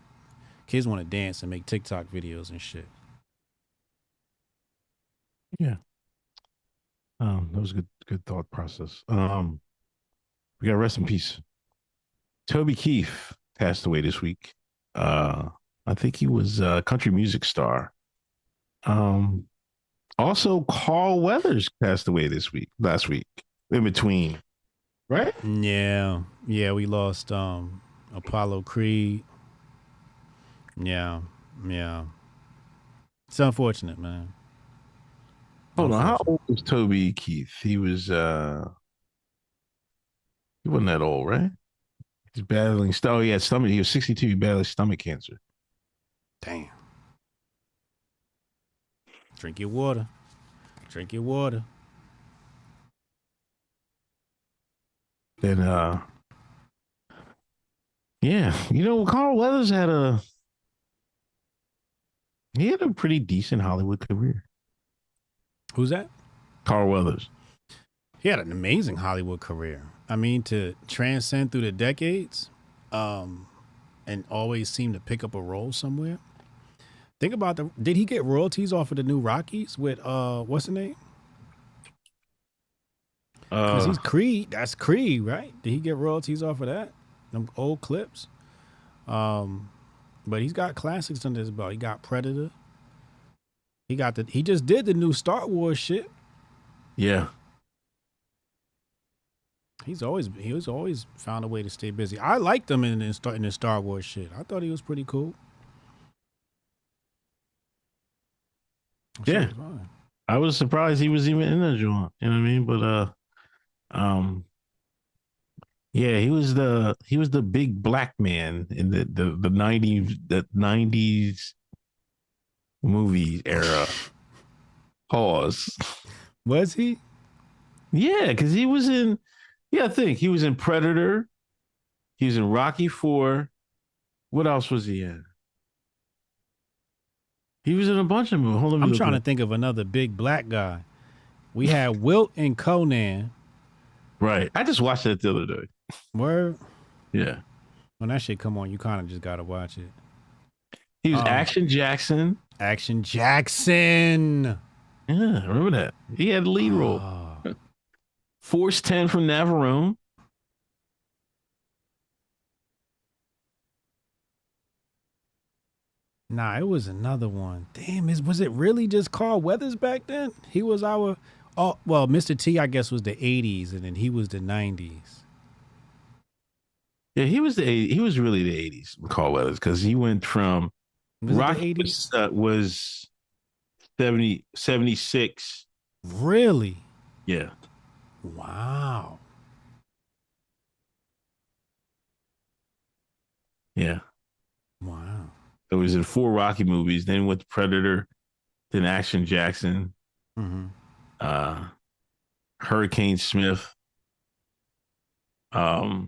[SPEAKER 4] to dance and make TikTok videos and shit.
[SPEAKER 3] Yeah. That was a good thought process. We got rest in peace. Toby Keith passed away this week. I think he was a country music star. Also, Carl Weathers passed away last week, in between. Right?
[SPEAKER 4] Yeah, we lost Apollo Creed. Yeah. It's unfortunate, man.
[SPEAKER 3] Hold on, how old was Toby Keith? He was he wasn't that old, right? He's battling he had stomach, he was 62, he battling stomach cancer.
[SPEAKER 4] Damn. Drink your water.
[SPEAKER 3] Then Carl Weathers had a pretty decent Hollywood career.
[SPEAKER 4] Who's that?
[SPEAKER 3] Carl Weathers.
[SPEAKER 4] He had an amazing Hollywood career. I mean, to transcend through the decades, and always seem to pick up a role somewhere. Think about did he get royalties off of the new Rockies with what's the name? Because he's Creed. That's Creed, right? Did he get royalties off of that? Them old clips. But he's got classics under his belt. He got Predator. He just did the new Star Wars shit.
[SPEAKER 3] Yeah.
[SPEAKER 4] He was always found a way to stay busy. I liked him in the Star Wars shit. I thought he was pretty cool.
[SPEAKER 3] Yeah. I was surprised he was even in the joint. You know what I mean? But yeah, he was the big black man in the 90s movie era. Pause.
[SPEAKER 4] Was he?
[SPEAKER 3] Yeah, because he was in. Yeah, I think he was in Predator. He was in Rocky 4. What else was he in? He was in a bunch of movies. Hold on,
[SPEAKER 4] I'm trying to think of another big black guy. We had Wilt and Conan.
[SPEAKER 3] Right. I just watched that the other day.
[SPEAKER 4] Word.
[SPEAKER 3] Yeah.
[SPEAKER 4] When that shit come on, you kind of just gotta watch it.
[SPEAKER 3] He was Action Jackson.
[SPEAKER 4] Action Jackson.
[SPEAKER 3] Yeah, remember that. He had the lead role. Force 10 from Navarone.
[SPEAKER 4] Nah, it was another one. Damn, was it really just Carl Weathers back then? He was our, well, Mr. T, I guess, was the 80s, and then he was the 90s.
[SPEAKER 3] Yeah, he was really the 80s, Carl Weathers, because he went from Rocky was 70, 76.
[SPEAKER 4] Really?
[SPEAKER 3] Yeah.
[SPEAKER 4] Wow.
[SPEAKER 3] Yeah.
[SPEAKER 4] Wow.
[SPEAKER 3] So he was in 4 Rocky movies, then went to Predator, then Action Jackson, Hurricane Smith. I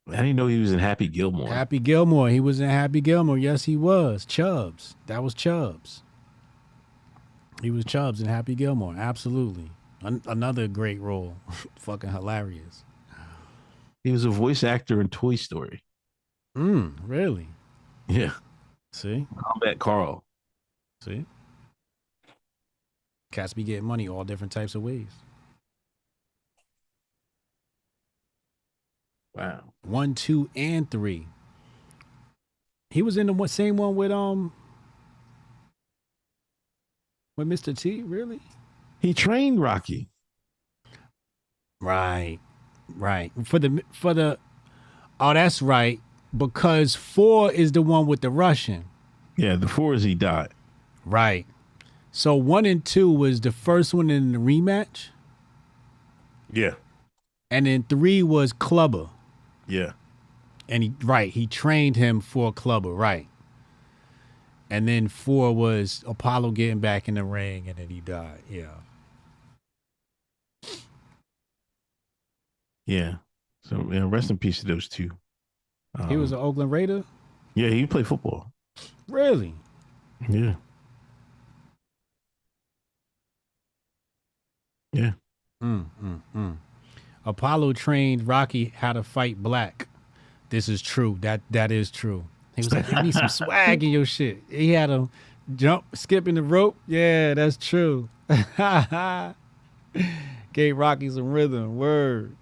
[SPEAKER 3] didn't know he was in Happy Gilmore.
[SPEAKER 4] Happy Gilmore. He was in Happy Gilmore. Yes, he was. Chubbs. That was Chubbs. He was Chubbs in Happy Gilmore. Absolutely. Another great role. Fucking hilarious.
[SPEAKER 3] He was a voice actor in Toy Story.
[SPEAKER 4] Really?
[SPEAKER 3] Yeah.
[SPEAKER 4] See?
[SPEAKER 3] Combat Carl.
[SPEAKER 4] See? Cats be getting money all different types of ways.
[SPEAKER 3] Wow.
[SPEAKER 4] 1, 2, and 3. He was in the same one with Mr. T, really?
[SPEAKER 3] He trained Rocky.
[SPEAKER 4] Right. For the oh, that's right. Because 4 is the one with the Russian.
[SPEAKER 3] Yeah, the 4 is he died.
[SPEAKER 4] Right. So 1 and 2 was the first one in the rematch.
[SPEAKER 3] Yeah.
[SPEAKER 4] And then 3 was Clubber.
[SPEAKER 3] Yeah.
[SPEAKER 4] And he trained him for Clubber, right. And then 4 was Apollo getting back in the ring, and then he died. Yeah.
[SPEAKER 3] Yeah. So yeah, rest in peace to those two.
[SPEAKER 4] He was an Oakland Raider?
[SPEAKER 3] Yeah, he played football.
[SPEAKER 4] Really?
[SPEAKER 3] Yeah. Yeah.
[SPEAKER 4] Apollo trained Rocky how to fight black. This is true. That is true. He was like, "Give me some swag in your shit." He had him skipping the rope. Yeah, that's true. Gave Rocky some rhythm. Word.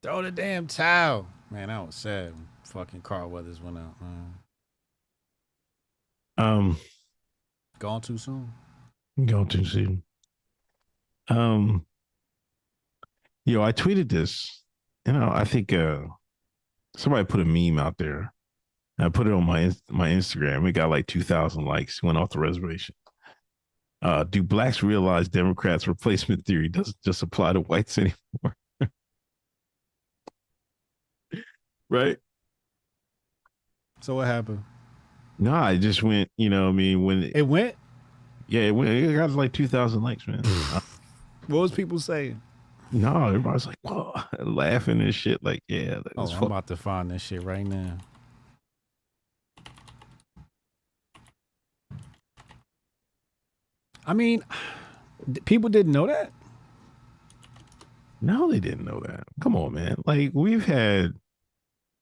[SPEAKER 4] Throw the damn towel. Man, that was sad when fucking Carl Weathers went out, man. Gone too soon.
[SPEAKER 3] Gone too soon. Yo, I tweeted this. I think somebody put a meme out there. I put it on my Instagram. It got like 2,000 likes. Went off the reservation. Do blacks realize Democrats' replacement theory doesn't just apply to whites anymore? Right?
[SPEAKER 4] So what happened?
[SPEAKER 3] No, I just went, when
[SPEAKER 4] it went?
[SPEAKER 3] Yeah, it went. It got like 2,000 likes, man.
[SPEAKER 4] What was people saying?
[SPEAKER 3] No, everybody's like, whoa, laughing and shit. Like, yeah.
[SPEAKER 4] I'm about to find this shit right now. I mean, people didn't know that.
[SPEAKER 3] No, they didn't know that. Come on, man. Like, we've had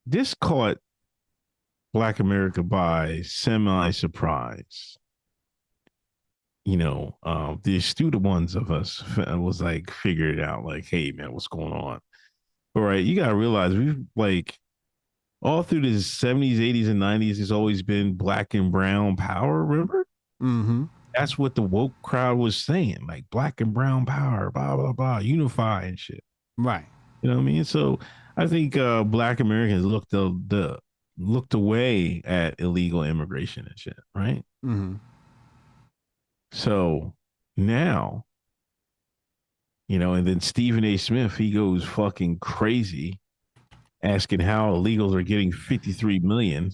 [SPEAKER 3] this caught Black America by semi-surprise. The astute ones of us was like, figured it out. Like, hey, man, what's going on? All right, you got to realize we've like all through the 70s, 80s, and 90s, there's always been black and brown power, remember?
[SPEAKER 4] Mm-hmm.
[SPEAKER 3] That's what the woke crowd was saying, like black and brown power, blah, blah, blah, unify and shit.
[SPEAKER 4] Right.
[SPEAKER 3] You know what I mean? So I think Black Americans looked the looked away at illegal immigration and shit, right?
[SPEAKER 4] Mm-hmm.
[SPEAKER 3] So now, and then Stephen A. Smith, he goes fucking crazy asking how illegals are getting 53 million.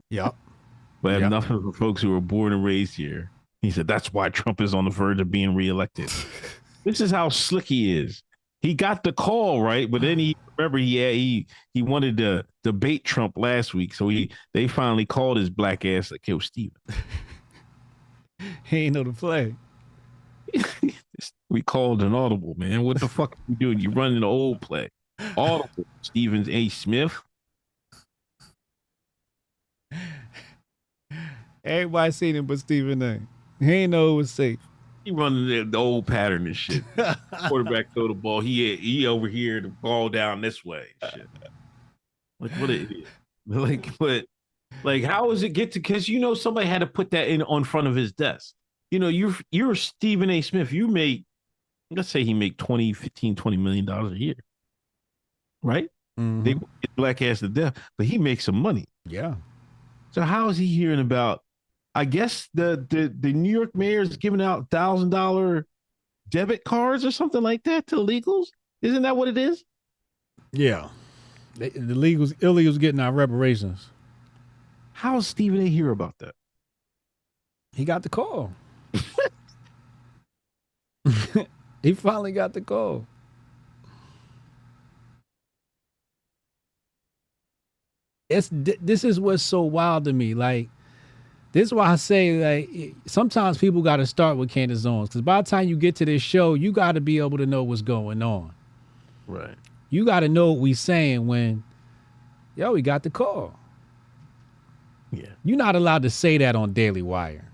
[SPEAKER 4] Yep.
[SPEAKER 3] But have nothing for folks who were born and raised here. He said that's why Trump is on the verge of being reelected. This is how slick he is. He got the call, right? But then he wanted to debate Trump last week. So they finally called his black ass like, yo, Steven.
[SPEAKER 4] He ain't know the play.
[SPEAKER 3] We called an audible, man. What the fuck are you doing? You running the old play. Audible, Stephen A. Smith.
[SPEAKER 4] Everybody seen him but Stephen A. He ain't know it was safe.
[SPEAKER 3] He running the old pattern and shit. Quarterback throw the ball. He over here, the ball down this way. Shit. Like what it is. Like how does it get to? Because somebody had to put that in on front of his desk. You're Stephen A. Smith. You make, let's say he make $20 million a year, right?
[SPEAKER 4] Mm-hmm.
[SPEAKER 3] They get black ass to death, but he makes some money.
[SPEAKER 4] Yeah.
[SPEAKER 3] So how is he hearing about? I guess the New York mayor is giving out $1,000 debit cards or something like that to illegals. Isn't that what it is?
[SPEAKER 4] Yeah. The illegals getting our reparations.
[SPEAKER 3] How does Stephen A. hear about that?
[SPEAKER 4] He got the call. He finally got the call. This is what's so wild to me. Like, this is why I say, like, sometimes people got to start with Candace Owens, because by the time you get to this show, you got to be able to know what's going on.
[SPEAKER 3] Right.
[SPEAKER 4] You got to know what we saying when, we got the call.
[SPEAKER 3] Yeah.
[SPEAKER 4] You're not allowed to say that on Daily Wire.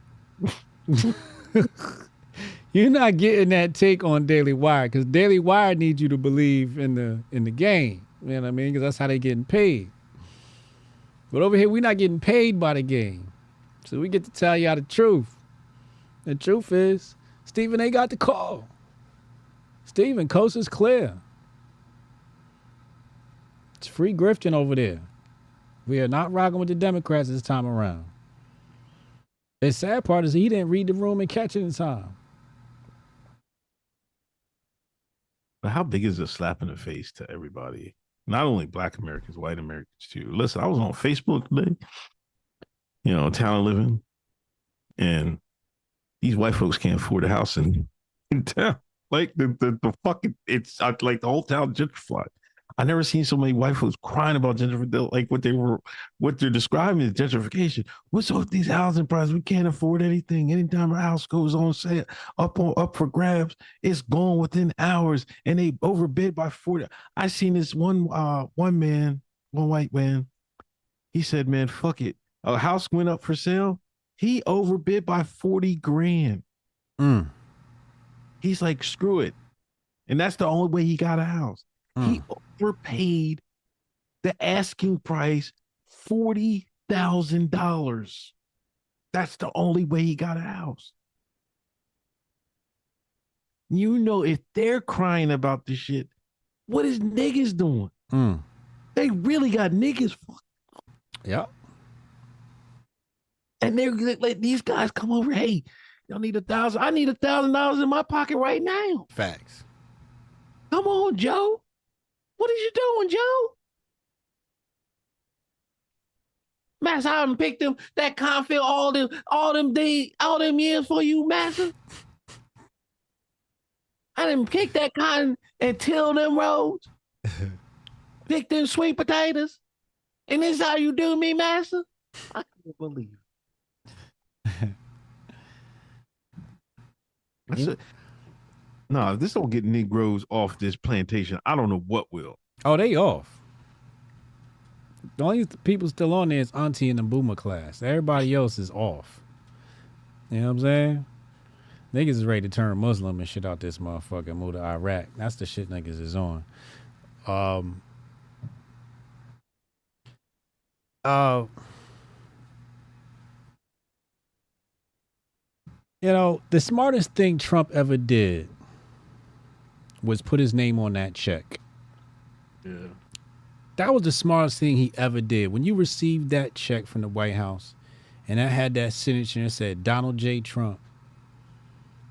[SPEAKER 4] You're not getting that take on Daily Wire, because Daily Wire needs you to believe in the game. You know what I mean? Because that's how they getting paid. But over here, we're not getting paid by the game. So we get to tell y'all the truth. The truth is, Stephen A. got the call. Stephen, coast is clear. It's free grifting over there. We are not rocking with the Democrats this time around. The sad part is he didn't read the room and catch it in time.
[SPEAKER 3] But how big is a slap in the face to everybody? Not only Black Americans, white Americans too. Listen, I was on Facebook today, town living, and these white folks can't afford a house in town. Like the fucking, it's like the whole town gentrified. I never seen so many white folks crying about gentrification, like what they're describing as gentrification. What's up with these housing prices? We can't afford anything. Anytime a house goes on sale, up for grabs, it's gone within hours, and they overbid by 40. I seen this one white man. He said, "Man, fuck it. A house went up for sale. He overbid by 40 grand. He's like, screw it, and that's the only way he got a house." He overpaid the asking price $40,000. That's the only way he got a house. If they're crying about this shit, what is niggas doing? They really got niggas fucked up.
[SPEAKER 4] Yeah.
[SPEAKER 3] And they're like, these guys come over. Hey, y'all need $1,000. I need $1,000 in my pocket right now.
[SPEAKER 4] Facts.
[SPEAKER 3] Come on, Joe. What are you doing, Joe? Master, I done picked them that conflict all them years for you, Master. I done picked that cotton and till them roads. Pick them sweet potatoes. And this is how you do me, Master? I can't believe it. No, if this don't get Negroes off this plantation, I don't know what will.
[SPEAKER 4] Oh, they off. The only people still on there is Auntie and the Boomer class. Everybody else is off. You know what I'm saying? Niggas is ready to turn Muslim and shit out this motherfucker and move to Iraq. That's the shit niggas is on. The smartest thing Trump ever did was put his name on that check.
[SPEAKER 3] Yeah.
[SPEAKER 4] That was the smartest thing he ever did. When you received that check from the White House, and that had that signature and said Donald J. Trump,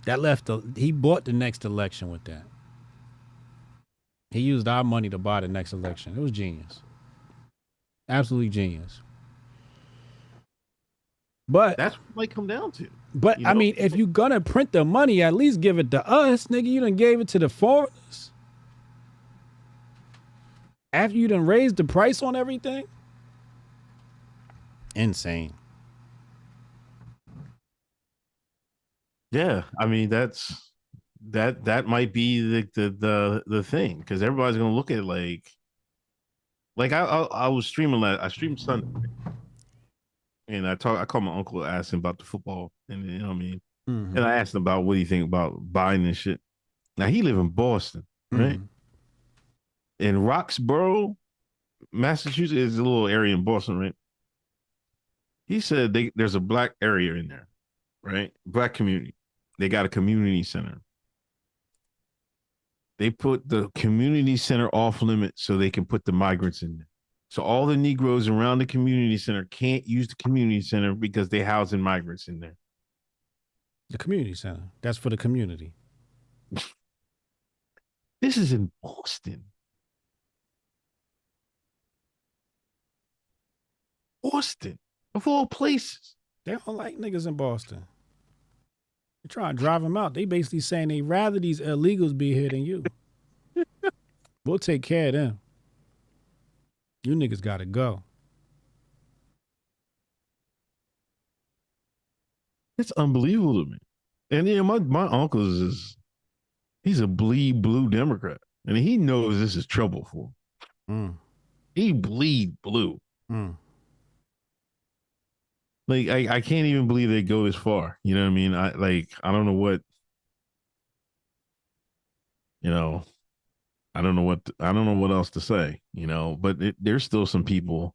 [SPEAKER 4] that left he bought the next election with that. He used our money to buy the next election. It was genius. Absolutely genius. But
[SPEAKER 3] That's what it might come down to.
[SPEAKER 4] But I mean, if you're gonna print the money, at least give it to us, nigga. You done gave it to the foreigners. After you done raised the price on everything. Insane.
[SPEAKER 3] Yeah, I mean that might be the thing, because everybody's gonna look at it like I was streaming I streamed Sunday, and I called my uncle, asked him about the football, and you know what I mean, and I asked him about what do you think about Biden and shit. Now he live in Boston, right? In Roxborough, Massachusetts, is a little area in Boston, right? He said there's a black area in there, right? Black community. They got a community center. They put the community center off limits so they can put the migrants in there. So all the Negroes around the community center can't use the community center because they housing migrants in there.
[SPEAKER 4] The community center. That's for the community.
[SPEAKER 3] This is in Boston. Boston, of all places.
[SPEAKER 4] They don't like niggas in Boston. They try to drive them out. They basically saying they rather these illegals be here than you. We'll take care of them. You niggas gotta go.
[SPEAKER 3] It's unbelievable to me. And yeah, my uncle he's a bleed blue Democrat, and he knows this is trouble for him. He bleed blue. Like I can't even believe they go this far. You know what I mean? I don't know what. You know, I don't know what else to say. You know, but there's still some people.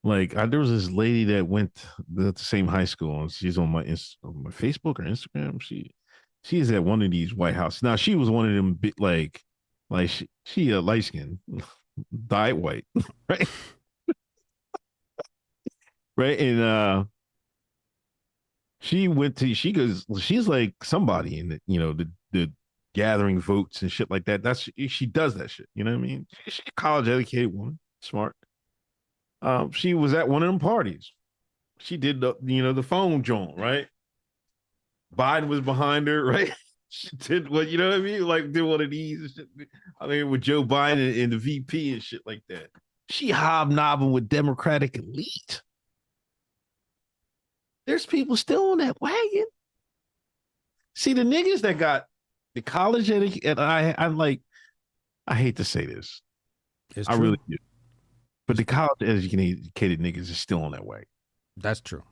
[SPEAKER 3] Like there was this lady that went to the same high school, and she's on my Facebook or Instagram. She is at one of these White House. Now she was one of them like she light skin, dyed white, right? Right. And she goes, she's like somebody in the gathering votes and shit like that. She does that shit. You know what I mean? She's a college educated woman, smart. She was at one of them parties. She did the phone joint, right? Biden was behind her, right? She did what, you know what I mean? Like did one of these. I mean, with Joe Biden and the VP and shit like that. She hobnobbing with Democratic elite. There's people still on that wagon. See, the niggas that got the college education, I'm like, I hate to say this.
[SPEAKER 4] It's
[SPEAKER 3] I
[SPEAKER 4] true.
[SPEAKER 3] really do. But the college educated niggas is still on that wagon.
[SPEAKER 4] That's true.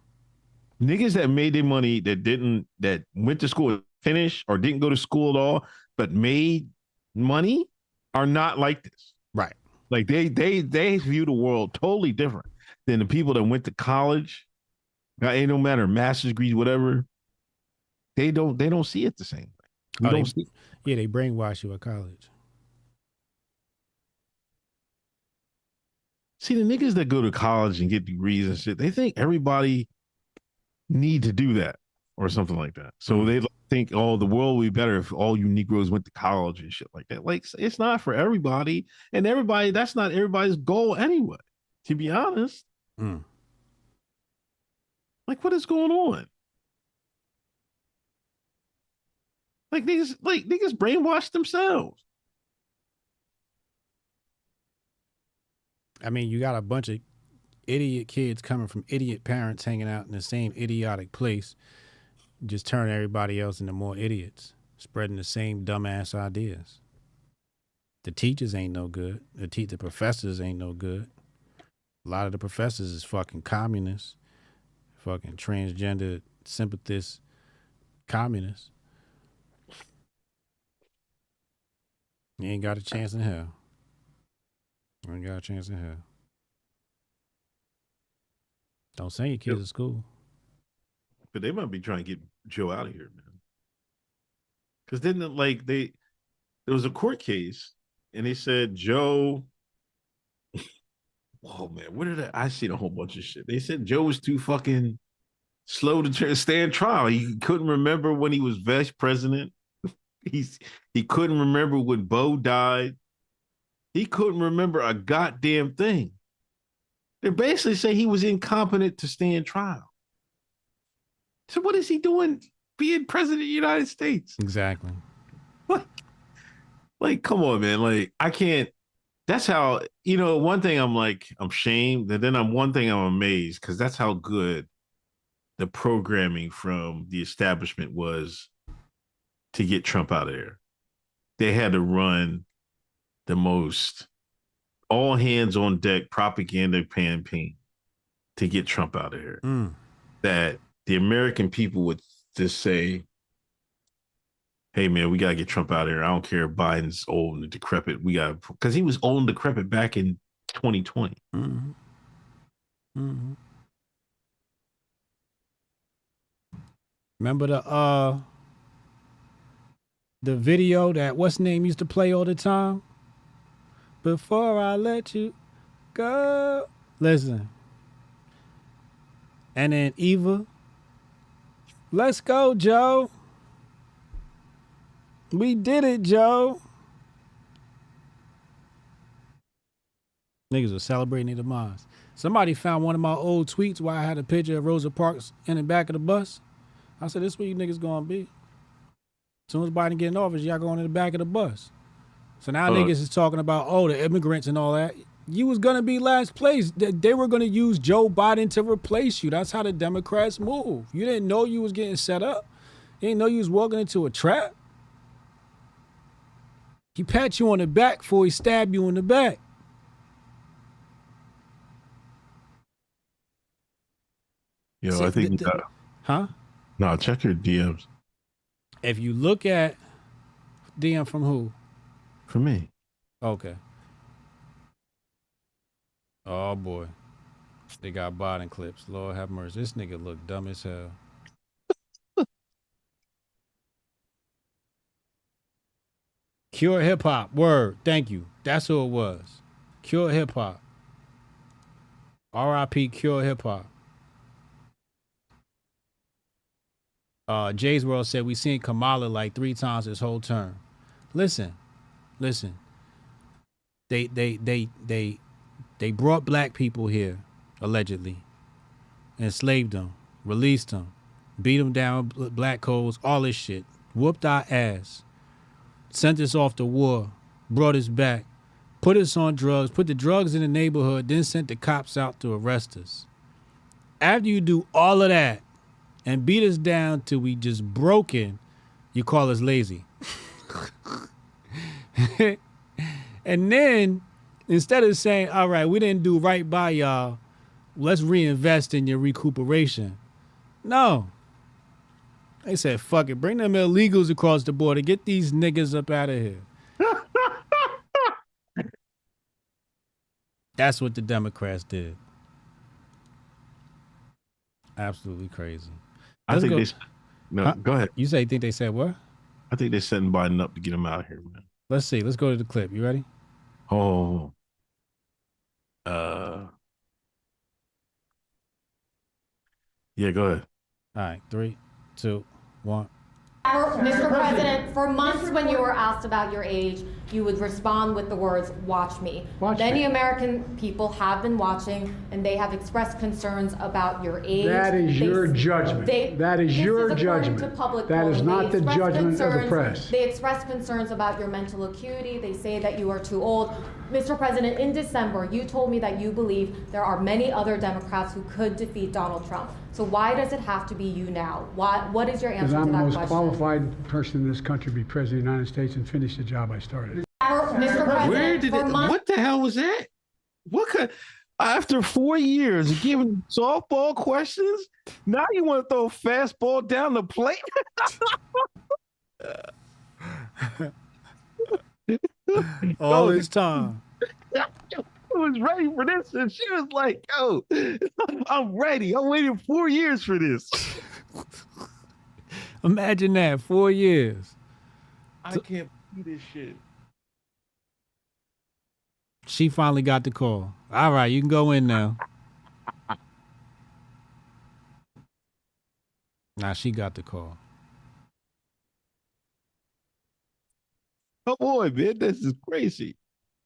[SPEAKER 3] Niggas that made their money that went to school, finished, or didn't go to school at all, but made money are not like this.
[SPEAKER 4] Right.
[SPEAKER 3] Like they view the world totally different than the people that went to college. It don't matter, master's degrees, whatever. They don't see it the same way.
[SPEAKER 4] They brainwash you at college.
[SPEAKER 3] See, the niggas that go to college and get degrees and shit, they think everybody need to do that or something like that. So they think, oh, the world would be better if all you Negroes went to college and shit like that. Like, it's not for everybody, and that's not everybody's goal anyway, to be honest. Like, what is going on? Like niggas brainwash themselves.
[SPEAKER 4] I mean, you got a bunch of idiot kids coming from idiot parents hanging out in the same idiotic place, just turn everybody else into more idiots, spreading the same dumbass ideas. The teachers ain't no good. The professors ain't no good. A lot of the professors is fucking communists, fucking transgender sympathists, communists. You ain't got a chance in hell. You ain't got a chance in hell. Don't send your kids to school.
[SPEAKER 3] But they might be trying to get Joe out of here, man. Because there was a court case, and they said Joe Oh man, what did I seen a whole bunch of shit. They said Joe was too fucking slow to stand trial. He couldn't remember when he was vice president. He couldn't remember when Bo died. He couldn't remember a goddamn thing. They basically say he was incompetent to stand trial. So what is he doing being president of the United States?
[SPEAKER 4] Exactly.
[SPEAKER 3] What? Like, come on, man. Like, I can't. That's how, one thing I'm shamed. And then one thing I'm amazed because that's how good the programming from the establishment was to get Trump out of there. They had to run the most all hands on deck propaganda campaign to get Trump out of here. That the American people would just say, hey man, we gotta get Trump out of here. I don't care if Biden's old and decrepit. Because he was old and decrepit back in 2020.
[SPEAKER 4] Mm-hmm. Mm-hmm. Remember the video that what's name used to play all the time? Before I let you go. Listen. And then Eva. Let's go, Joe. We did it, Joe. Niggas were celebrating their demise. Somebody found one of my old tweets where I had a picture of Rosa Parks in the back of the bus. I said, this is where you niggas gonna be. As soon as Biden get in office, y'all going in the back of the bus. So now niggas is talking about, the immigrants and all that. You was gonna be last place. They were gonna use Joe Biden to replace you. That's how the Democrats move. You didn't know you was getting set up. You didn't know you was walking into a trap. He pat you on the back before he stab you in the back.
[SPEAKER 3] Yo,
[SPEAKER 4] See,
[SPEAKER 3] I think
[SPEAKER 4] huh?
[SPEAKER 3] No, check your DMs.
[SPEAKER 4] If you look at DM from who?
[SPEAKER 3] For me.
[SPEAKER 4] Okay. Oh boy. They got Biden clips. Lord have mercy. This nigga look dumb as hell. Cure Hip Hop. Word. Thank you. That's who it was. Cure Hip Hop. R.I.P. Cure Hip Hop. Jay's World said we seen Kamala like 3 times this whole term. Listen. They brought black people here, allegedly, enslaved them, released them, beat them down, black codes, all this shit, whooped our ass, sent us off to war, brought us back, put us on drugs, put the drugs in the neighborhood, then sent the cops out to arrest us. After you do all of that and beat us down till we just broken, you call us lazy. And then, instead of saying, all right, we didn't do right by y'all, let's reinvest in your recuperation. No. They said, fuck it, bring them illegals across the border, get these niggas up out of here. That's what the Democrats did. Absolutely crazy.
[SPEAKER 3] I think
[SPEAKER 4] Huh?
[SPEAKER 3] Go ahead.
[SPEAKER 4] You think they said what?
[SPEAKER 3] I think they're setting Biden up to get him out of here, man.
[SPEAKER 4] Let's see. Let's go to the clip. You ready?
[SPEAKER 3] Oh. Yeah, go ahead.
[SPEAKER 4] All right. 3, 2, 1.
[SPEAKER 9] Mr. President, for months when you were asked about your age, you would respond with the words, watch me. Many American people have been watching and they have expressed concerns about your age.
[SPEAKER 10] That is your judgment. That is your judgment. That is not the judgment of the press.
[SPEAKER 9] They express concerns about your mental acuity. They say that you are too old. Mr. President, in December, you told me that you believe there are many other Democrats who could defeat Donald Trump. So why does it have to be you now? What is your answer to that question?
[SPEAKER 10] Because I'm the most qualified person in this country to be president of the United States and finish the job I started.
[SPEAKER 9] Mr. President,
[SPEAKER 3] What the hell was that? After 4 years of giving softball questions, now you want to throw a fastball down the plate?
[SPEAKER 4] All this time.
[SPEAKER 3] I was ready for this, and she was like, "Oh, I'm ready. I waited 4 years for this."
[SPEAKER 4] Imagine that, 4 years.
[SPEAKER 3] I can't do this shit.
[SPEAKER 4] She finally got the call. All right, you can go in now. Nah, she got the call.
[SPEAKER 3] Oh boy, man, this is crazy.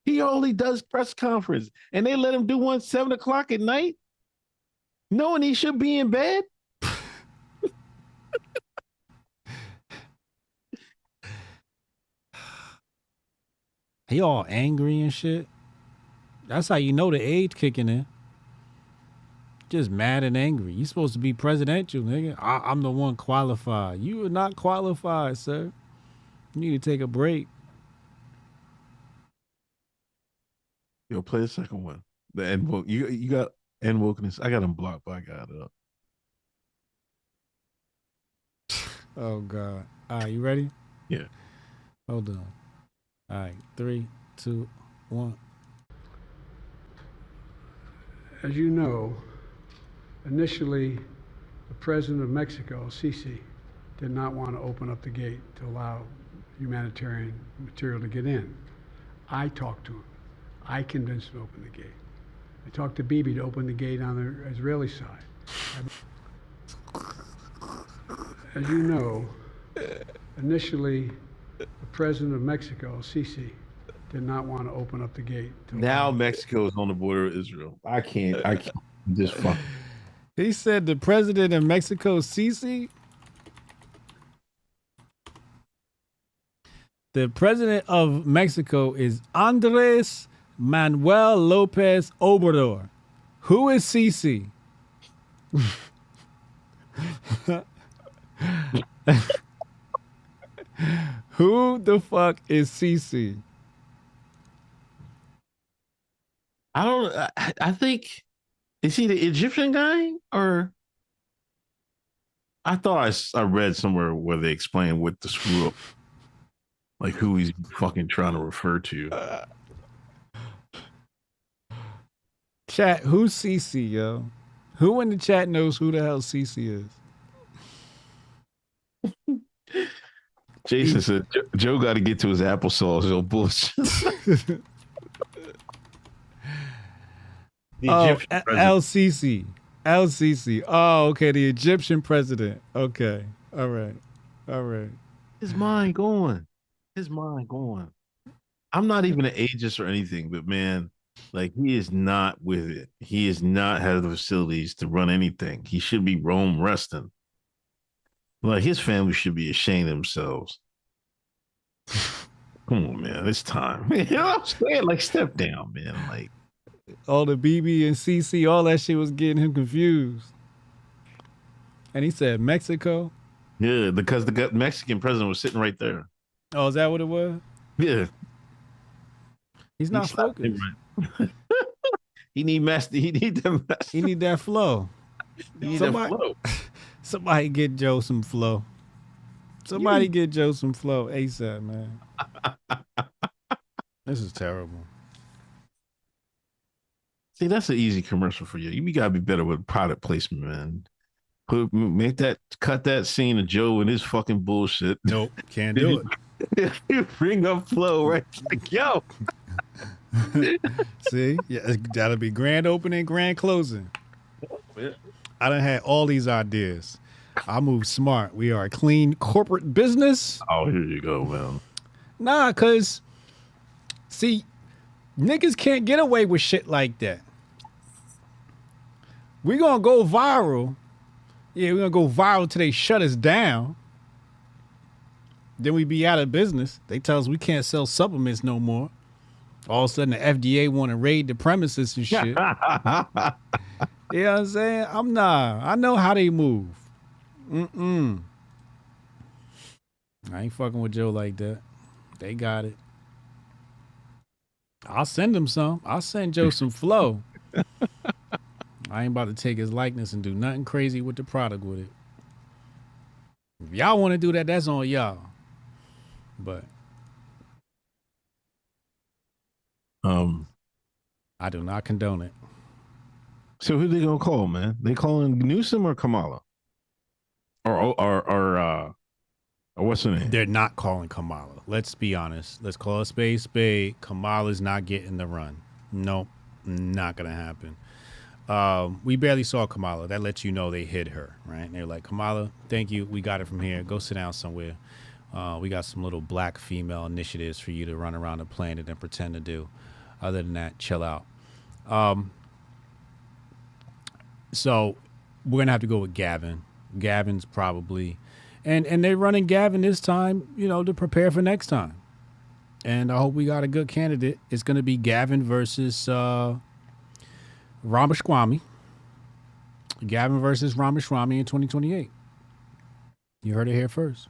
[SPEAKER 3] He only does press conference, and they let him do one 7 o'clock at night, knowing he should be in bed.
[SPEAKER 4] He all angry and shit. That's how you know the age kicking in. Just mad and angry. You supposed to be presidential, nigga. I'm the one qualified. You are not qualified, sir. You need to take a break.
[SPEAKER 3] Yo, play the second one. The end woke. You got end wokeness. I got him blocked, but I got it up.
[SPEAKER 4] Oh God. All right, you ready?
[SPEAKER 3] Yeah.
[SPEAKER 4] Hold on. All right, 3, 2, 1.
[SPEAKER 10] As you know, initially, the president of Mexico, Sisi, did not want to open up the gate to allow humanitarian material to get in. I talked to him. I convinced him to open the gate. I talked to Bibi to open the gate on the Israeli side. As you know, initially, the president of Mexico, Sisi, did not want to open up the gate.
[SPEAKER 3] Now Mexico is on the border of Israel. I can't just fuck.
[SPEAKER 4] He said the president of Mexico, Sisi. The president of Mexico is Andres Manuel Lopez Obrador. Who is Sisi? Who the fuck is Sisi?
[SPEAKER 3] I don't. I think, is he the Egyptian guy, or I thought I read somewhere where they explained what the screw up, like who he's fucking trying to refer to.
[SPEAKER 4] Chat, who's Sisi, yo? Who in the chat knows who the hell Sisi is?
[SPEAKER 3] Jason said Joe got to get to his applesauce. Yo, bullshit.
[SPEAKER 4] LCC. LCC. Oh, okay. The Egyptian president. Okay. All right. All right.
[SPEAKER 3] His mind going. His mind going. I'm not even an ageist or anything, but man, like he is not with it. He is not have the facilities to run anything. He should be Rome resting. Like his family should be ashamed of themselves. Come on, man. It's time. You know what I'm saying? Like step down, man. Like
[SPEAKER 4] all the BB and CC, all that shit was getting him confused. And he said Mexico?
[SPEAKER 3] Yeah, because the Mexican president was sitting right there.
[SPEAKER 4] Oh, is that what it was?
[SPEAKER 3] Yeah.
[SPEAKER 4] He's not focused.
[SPEAKER 3] He need master. He need that master.
[SPEAKER 4] He need that flow. Somebody get Joe some flow. Somebody get Joe some flow ASAP, man. This is terrible.
[SPEAKER 3] See, that's an easy commercial for you. You gotta be better with product placement, man. Cut that scene of Joe and his fucking bullshit.
[SPEAKER 4] Nope, can't do
[SPEAKER 3] it. You bring up flow, right? Like, yo.
[SPEAKER 4] See, yeah, that'll be grand opening, grand closing. I done had all these ideas. I move smart. We are a clean corporate business.
[SPEAKER 3] Oh, here you go, man.
[SPEAKER 4] Nah, cause see, niggas can't get away with shit like that. We gonna go viral. Yeah, we're gonna go viral till they shut us down. Then we be out of business. They tell us we can't sell supplements no more. All of a sudden the FDA want to raid the premises and shit. You know what I'm saying? I know how they move. I ain't fucking with Joe like that. They got it. I'll send him some. I'll send Joe some flow. I ain't about to take his likeness and do nothing crazy with the product with it. If y'all want to do that, that's on y'all. But I do not condone it.
[SPEAKER 3] So who they gonna call, man? They calling Newsom or Kamala? Or what's her name?
[SPEAKER 4] They're not calling Kamala. Let's be honest. Let's call a spade spade. Kamala's not getting the run. Nope, not gonna happen. We barely saw Kamala. That lets you know they hid her, right? And they're like, Kamala, thank you. We got it from here. Go sit down somewhere. We got some little black female initiatives for you to run around the planet and pretend to do. Other than that, chill out. So we're gonna have to go with Gavin. Gavin's probably, and they're running Gavin this time, you know, to prepare for next time. And I hope we got a good candidate. It's gonna be Gavin versus Ramaswamy. Gavin versus Ramaswamy in 2028. You heard it here first.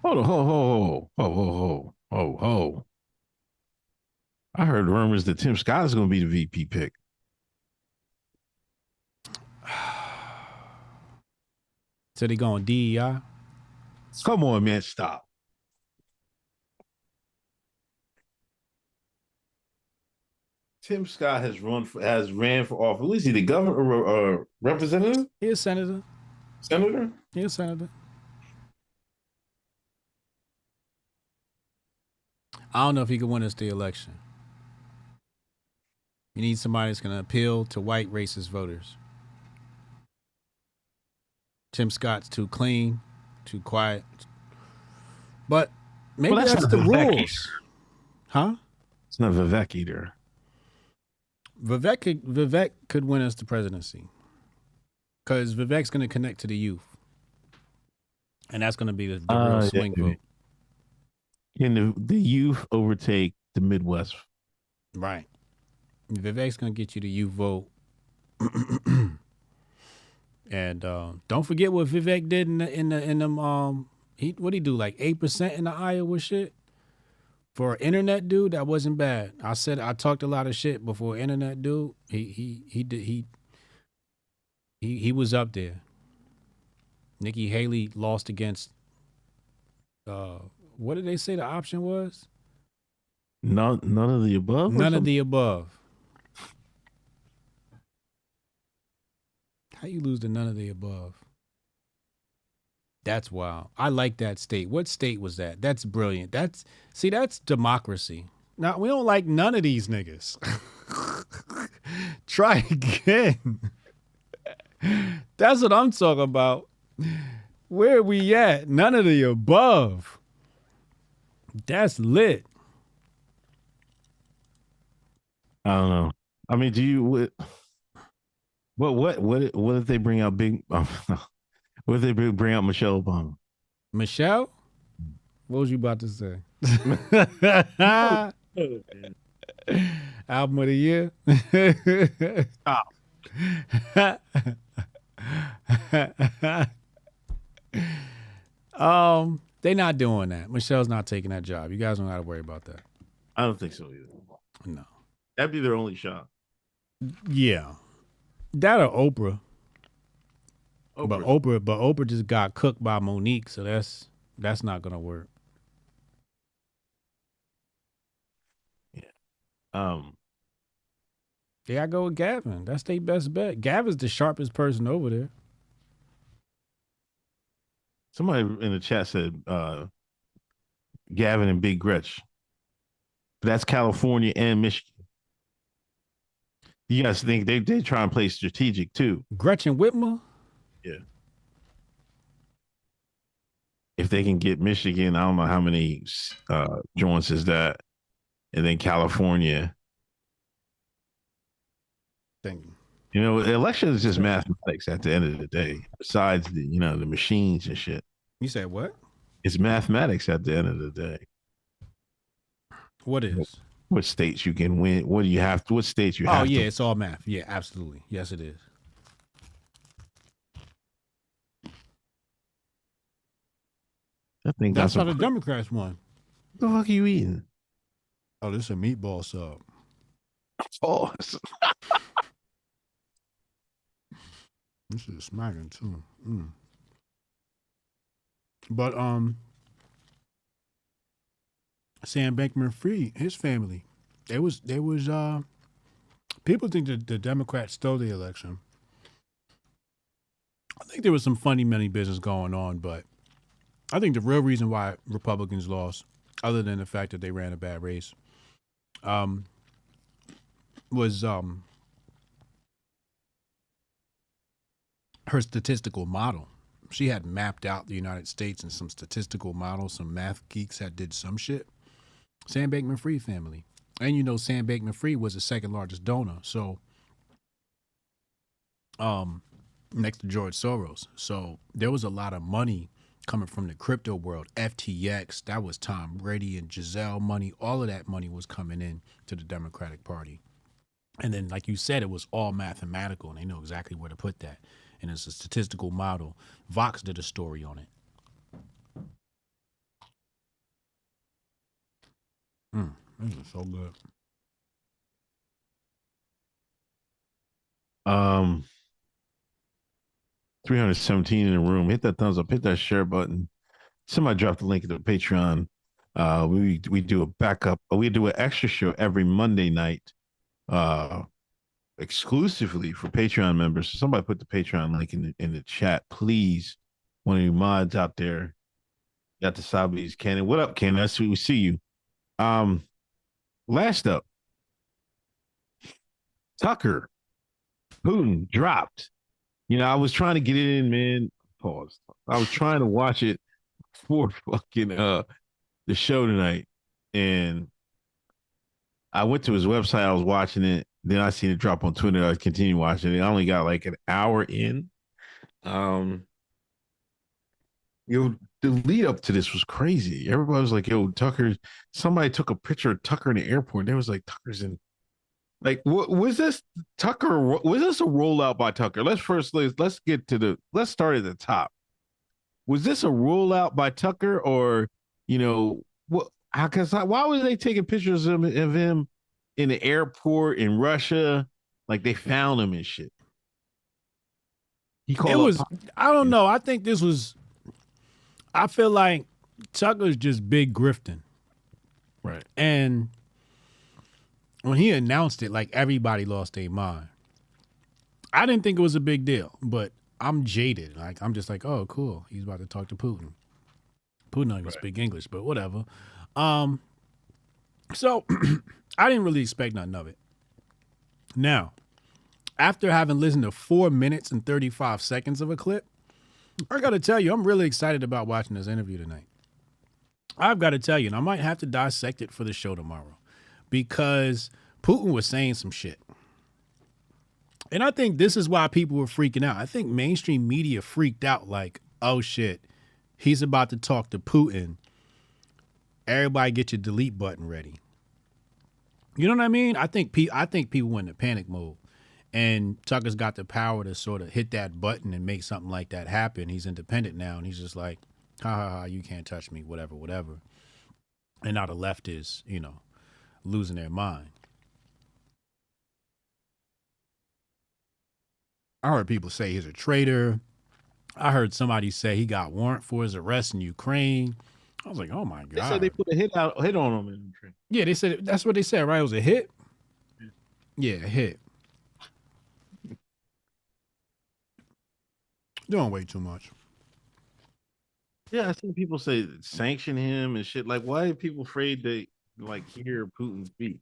[SPEAKER 3] Hold on, ho. I heard rumors that Tim Scott is going to be the VP pick.
[SPEAKER 4] So they going DEI?
[SPEAKER 3] Come on, man, stop. Tim Scott has ran for office. Who is he? The governor or representative?
[SPEAKER 4] He's a senator.
[SPEAKER 3] Senator?
[SPEAKER 4] He's a senator. I don't know if he can win us the election. You need somebody that's going to appeal to white racist voters. Tim Scott's too clean, too quiet. But maybe that's the rules. Huh?
[SPEAKER 3] It's not Vivek either.
[SPEAKER 4] Vivek could win us the presidency. Because Vivek's going to connect to the youth. And that's going to be the real swing vote.
[SPEAKER 3] Can the youth overtake the Midwest?
[SPEAKER 4] Right. Vivek's going to get you the youth vote. And don't forget what Vivek did in them what'd he do, like 8% in the Iowa shit? For an internet dude, that wasn't bad. I talked a lot of shit before internet dude. He was up there. Nikki Haley lost against what did they say the option was?
[SPEAKER 3] None of the above?
[SPEAKER 4] None of the above. How you lose to none of the above? That's wild. I like that state. What state was that? That's brilliant. That's democracy. Now, we don't like none of these niggas. Try again. That's what I'm talking about. Where are we at? None of the above. That's lit.
[SPEAKER 3] I don't know. I mean, do you what if they bring out what if they bring out Michelle Obama?
[SPEAKER 4] Michelle? What was you about to say? Album of the year? Stop. They not doing that. Michelle's not taking that job. You guys don't got to worry about that.
[SPEAKER 3] I don't think so either.
[SPEAKER 4] No.
[SPEAKER 3] That'd be their only shot.
[SPEAKER 4] Yeah. That or Oprah. But Oprah just got cooked by Monique, so that's not gonna work.
[SPEAKER 3] Yeah.
[SPEAKER 4] Yeah, I go with Gavin. That's their best bet. Gavin's the sharpest person over there.
[SPEAKER 3] Somebody in the chat said Gavin and Big Gretch. That's California and Michigan. You guys think they try and play strategic too?
[SPEAKER 4] Gretchen Whitmer?
[SPEAKER 3] Yeah. If they can get Michigan, I don't know how many joints is that, and then California.
[SPEAKER 4] Thank you.
[SPEAKER 3] You know, the election is just mathematics at the end of the day. Besides the the machines and shit.
[SPEAKER 4] You said what?
[SPEAKER 3] It's mathematics at the end of the day.
[SPEAKER 4] What is?
[SPEAKER 3] What states you can win? What do you have? What states you have?
[SPEAKER 4] Oh yeah, it's all math. Yeah, absolutely. Yes, it is.
[SPEAKER 3] I think
[SPEAKER 4] that's how the Democrats won.
[SPEAKER 3] What the fuck are you eating?
[SPEAKER 4] Oh, this is a meatball sub.
[SPEAKER 3] Oh,
[SPEAKER 4] this is smacking too. But Sam Bankman-Fried, his family, there was people think that the Democrats stole the election. I think there was some funny money business going on, but I think the real reason why Republicans lost, other than the fact that they ran a bad race, was her statistical model. She had mapped out the United States and some statistical models. Some math geeks had did some shit. Sam Bankman-Fried family. And you know Sam Bankman-Fried was the second largest donor. So next to George Soros. So there was a lot of money coming from the crypto world. FTX, that was Tom Brady and Giselle money. All of that money was coming in to the Democratic Party. And then, like you said, it was all mathematical, and they know exactly where to put that. And it's a statistical model. Vox did a story on it. This is so good.
[SPEAKER 3] 317 in the room. Hit that thumbs up. Hit that share button. Somebody drop the link to the Patreon. We do a backup. We do an extra show every Monday night, exclusively for Patreon members. So somebody put the Patreon link in the chat, please. One of you mods out there. Got the Sabis, Cannon. What up, Cannon? We see you. Last up, Tucker. Putin dropped. You know, I was trying to get it in, man. Pause. I was trying to watch it for fucking the show tonight, and I went to his website. I was watching it. Then I seen it drop on Twitter. I continued watching it. I only got like an hour in. The lead up to this was crazy. Everybody was like, "Yo, Tucker." Somebody took a picture of Tucker in the airport. They was like, "Tucker's in." Like, what was this? Tucker? Was this a rollout by Tucker? Let's start at the top. Was this a rollout by Tucker, or what? Why were they taking pictures of him in the airport in Russia? Like they found him and shit.
[SPEAKER 4] I don't know. I think this was. I feel like Tucker's just big grifting,
[SPEAKER 3] right?
[SPEAKER 4] And when he announced it, like everybody lost their mind. I didn't think it was a big deal, but I'm jaded. Like I'm just like, oh, cool. He's about to talk to Putin. Putin don't even speak English, but whatever. So I didn't really expect nothing of it. Now, after having listened to 4 minutes and 35 seconds of a clip, I got to tell you, I'm really excited about watching this interview tonight. I've got to tell you, and I might have to dissect it for the show tomorrow, because Putin was saying some shit. And I think this is why people were freaking out. I think mainstream media freaked out like, oh shit, he's about to talk to Putin. Everybody get your delete button ready. You know what I mean? I think people went into panic mode. And Tucker's got the power to sort of hit that button and make something like that happen. He's independent now, and he's just like, ha ha ha, you can't touch me, whatever, whatever. And now the left is, losing their mind. I heard people say he's a traitor. I heard somebody say he got warrant for his arrest in Ukraine. I was like, oh my God.
[SPEAKER 3] They said they put a hit on him in the train.
[SPEAKER 4] Yeah, they said that's what they said, right? It was a hit? Yeah, a hit. Doing way too much.
[SPEAKER 3] Yeah, I seen people say sanction him and shit. Like, why are people afraid to hear Putin speak?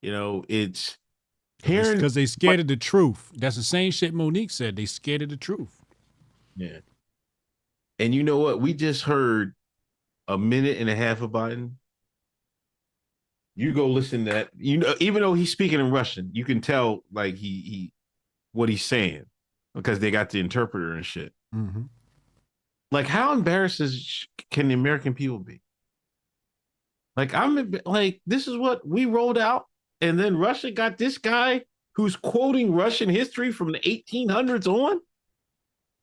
[SPEAKER 3] It's hearing
[SPEAKER 4] because they scared of the truth. That's the same shit Monique said. They scared of the truth.
[SPEAKER 3] Yeah. And you know what? We just heard a minute and a half of Biden. You go listen to that. Even though he's speaking in Russian, you can tell like he what he's saying because they got the interpreter and shit.
[SPEAKER 4] Mm-hmm.
[SPEAKER 3] Like, how embarrassed can the American people be? Like, this is what we rolled out, and then Russia got this guy who's quoting Russian history from the 1800s on.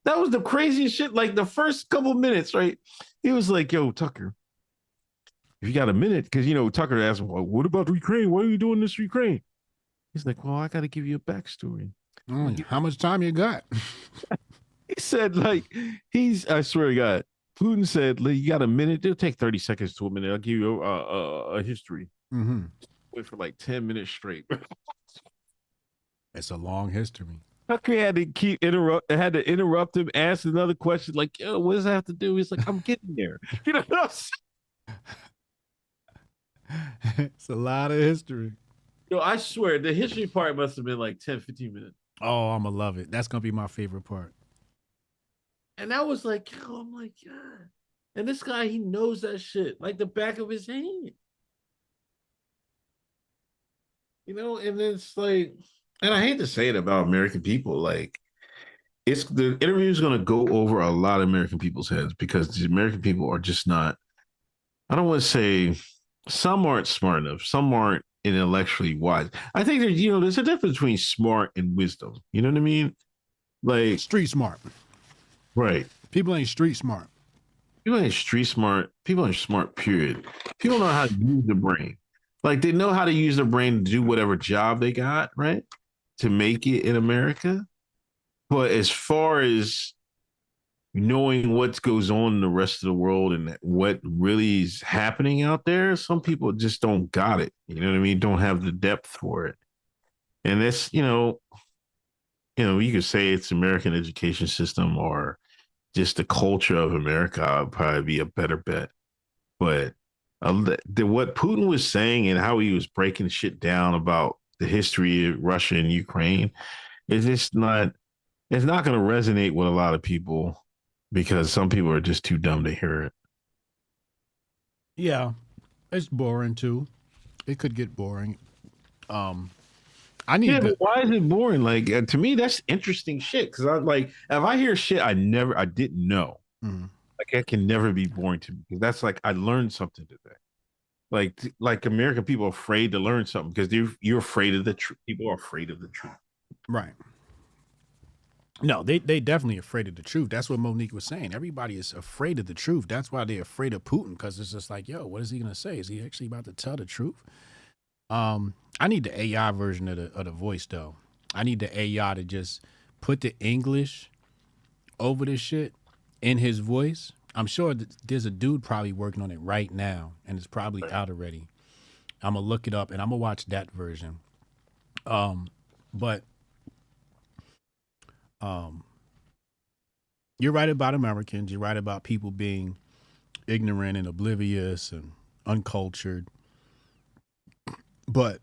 [SPEAKER 3] That was the craziest shit. Like the first couple minutes, right? He was like, "Yo, Tucker, if you got a minute," because Tucker asked him, "Well, what about Ukraine? Why are you doing this Ukraine?" He's like, "Well, I got to give you a backstory."
[SPEAKER 4] How much time you got?
[SPEAKER 3] He said, I swear to God, Putin said, you got a minute? It'll take 30 seconds to a minute. I'll give you a history.
[SPEAKER 4] Mm-hmm.
[SPEAKER 3] Wait for like 10 minutes straight.
[SPEAKER 4] It's a long history.
[SPEAKER 3] Tucker had to interrupt him, ask another question, like, yo, what does that have to do? He's like, I'm getting there. You know what I'm saying?
[SPEAKER 4] It's a lot of history.
[SPEAKER 3] Yo, I swear the history part must have been like 10, 15 minutes.
[SPEAKER 4] Oh, I'm gonna love it. That's gonna be my favorite part.
[SPEAKER 3] And that was like, oh, I'm like, God. And this guy, he knows that shit like the back of his hand. You know, and it's like, and I hate to say it about American people, like, it's the interview is going to go over a lot of American people's heads because the American people are just not, I don't want to say some aren't smart enough, some aren't intellectually wise. I think there's, there's a difference between smart and wisdom. You know what I mean? Like,
[SPEAKER 4] Street smart.
[SPEAKER 3] right.
[SPEAKER 4] People ain't street smart.
[SPEAKER 3] People ain't street smart. People ain't smart, period. People know how to use the brain. Like, they know how to use their brain to do whatever job they got, right? To make it in America. But as far as knowing what goes on in the rest of the world and what really is happening out there, some people just don't got it. You know what I mean? Don't have the depth for it. And that's, you could say it's American education system or just the culture of America would probably be a better bet. But what Putin was saying and how he was breaking shit down about the history of Russia and Ukraine is just not, it's not going to resonate with a lot of people because some people are just too dumb to hear it.
[SPEAKER 4] Yeah, it's boring too. It could get boring.
[SPEAKER 3] But why is it boring? Like, to me, that's interesting shit. Because I'm like, if I hear shit I didn't know, like, it can never be boring to me. Because that's like, I learned something today. Like American people are afraid to learn something because you're afraid of the truth. People are afraid of the truth.
[SPEAKER 4] Right. No, they definitely afraid of the truth. That's what Monique was saying. Everybody is afraid of the truth. That's why they're afraid of Putin, because it's just like, yo, what is he gonna say? Is he actually about to tell the truth? I need the AI version of the voice though. I need the AI to just put the English over this shit in his voice. I'm sure that there's a dude probably working on it right now, and it's probably out already. I'm gonna look it up and I'm gonna watch that version. But you're right about Americans. You're right about people being ignorant and oblivious and uncultured. But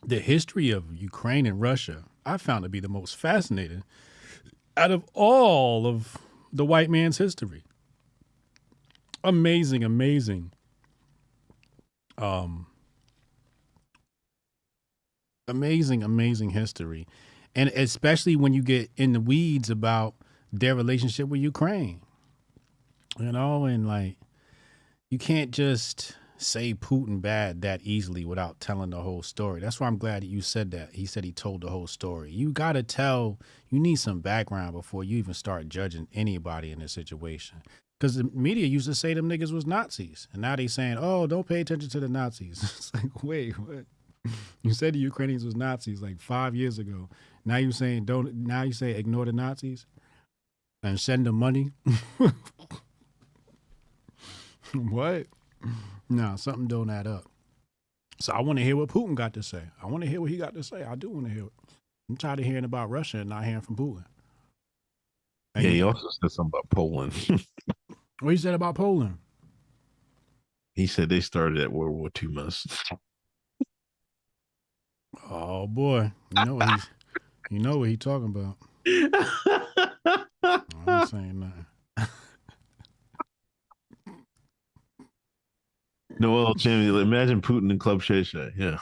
[SPEAKER 4] the history of Ukraine and Russia, I found to be the most fascinating out of all of the white man's history. Amazing, amazing. Amazing history. And especially when you get in the weeds about their relationship with Ukraine, and like, you can't just say Putin bad that easily without telling the whole story. That's why I'm glad that you said that. He said he told the whole story. You need some background before you even start judging anybody in this situation. Because the media used to say them niggas was Nazis. And now they saying, oh, don't pay attention to the Nazis. It's like, wait, what? You said the Ukrainians was Nazis like 5 years ago. Now you say ignore the Nazis and send them money. What? No, something don't add up. So I want to hear what Putin got to say. I want to hear what he got to say. I do want to hear it. I'm tired of hearing about Russia and not hearing from Putin. And
[SPEAKER 3] he also said something about Poland.
[SPEAKER 4] What he said about Poland?
[SPEAKER 3] He said they started at World War II mess.
[SPEAKER 4] Oh boy, you know what he's talking about. I ain't saying nothing.
[SPEAKER 3] Noel Champion, imagine Putin in Club Shay Shay. Yeah.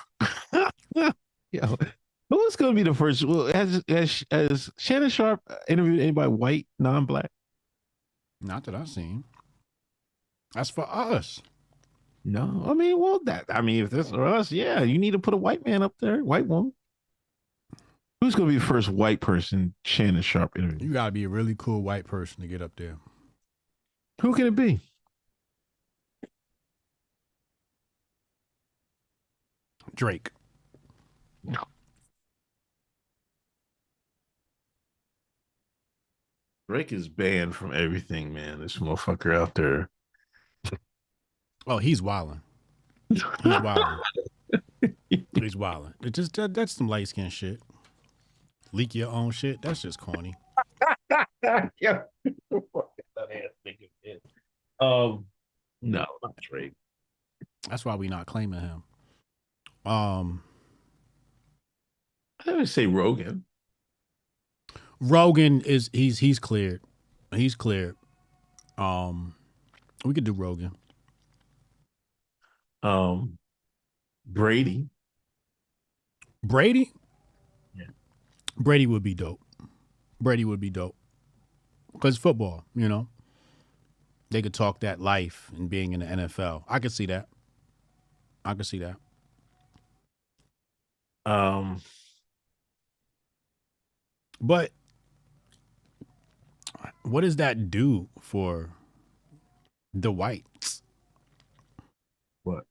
[SPEAKER 3] Yeah. Who's going to be the first? Well, has Shannon Sharpe interviewed anybody white, non-black?
[SPEAKER 4] Not that I've seen. That's for us.
[SPEAKER 3] No, I mean, if this for us, yeah, you need to put a white man up there, white woman. Who's going to be the first white person Shannon Sharpe interviewed?
[SPEAKER 4] You got to be a really cool white person to get up there.
[SPEAKER 3] Who can it be?
[SPEAKER 4] Drake.
[SPEAKER 3] No. Drake is banned from everything, man. This motherfucker out there.
[SPEAKER 4] Oh, he's wilding. He's wilding. He's wilding. That's some light skin shit. Leak your own shit. That's just corny.
[SPEAKER 3] Yeah. No, not Drake.
[SPEAKER 4] That's why we not claiming him.
[SPEAKER 3] I would say Rogan.
[SPEAKER 4] Rogan is he's cleared. He's cleared. We could do Rogan.
[SPEAKER 3] Brady.
[SPEAKER 4] Brady?
[SPEAKER 3] Yeah.
[SPEAKER 4] Brady would be dope. Brady would be dope. Because football, you know. They could talk that life and being in the NFL. I could see that. I could see that. But what does that do for the whites?
[SPEAKER 3] What?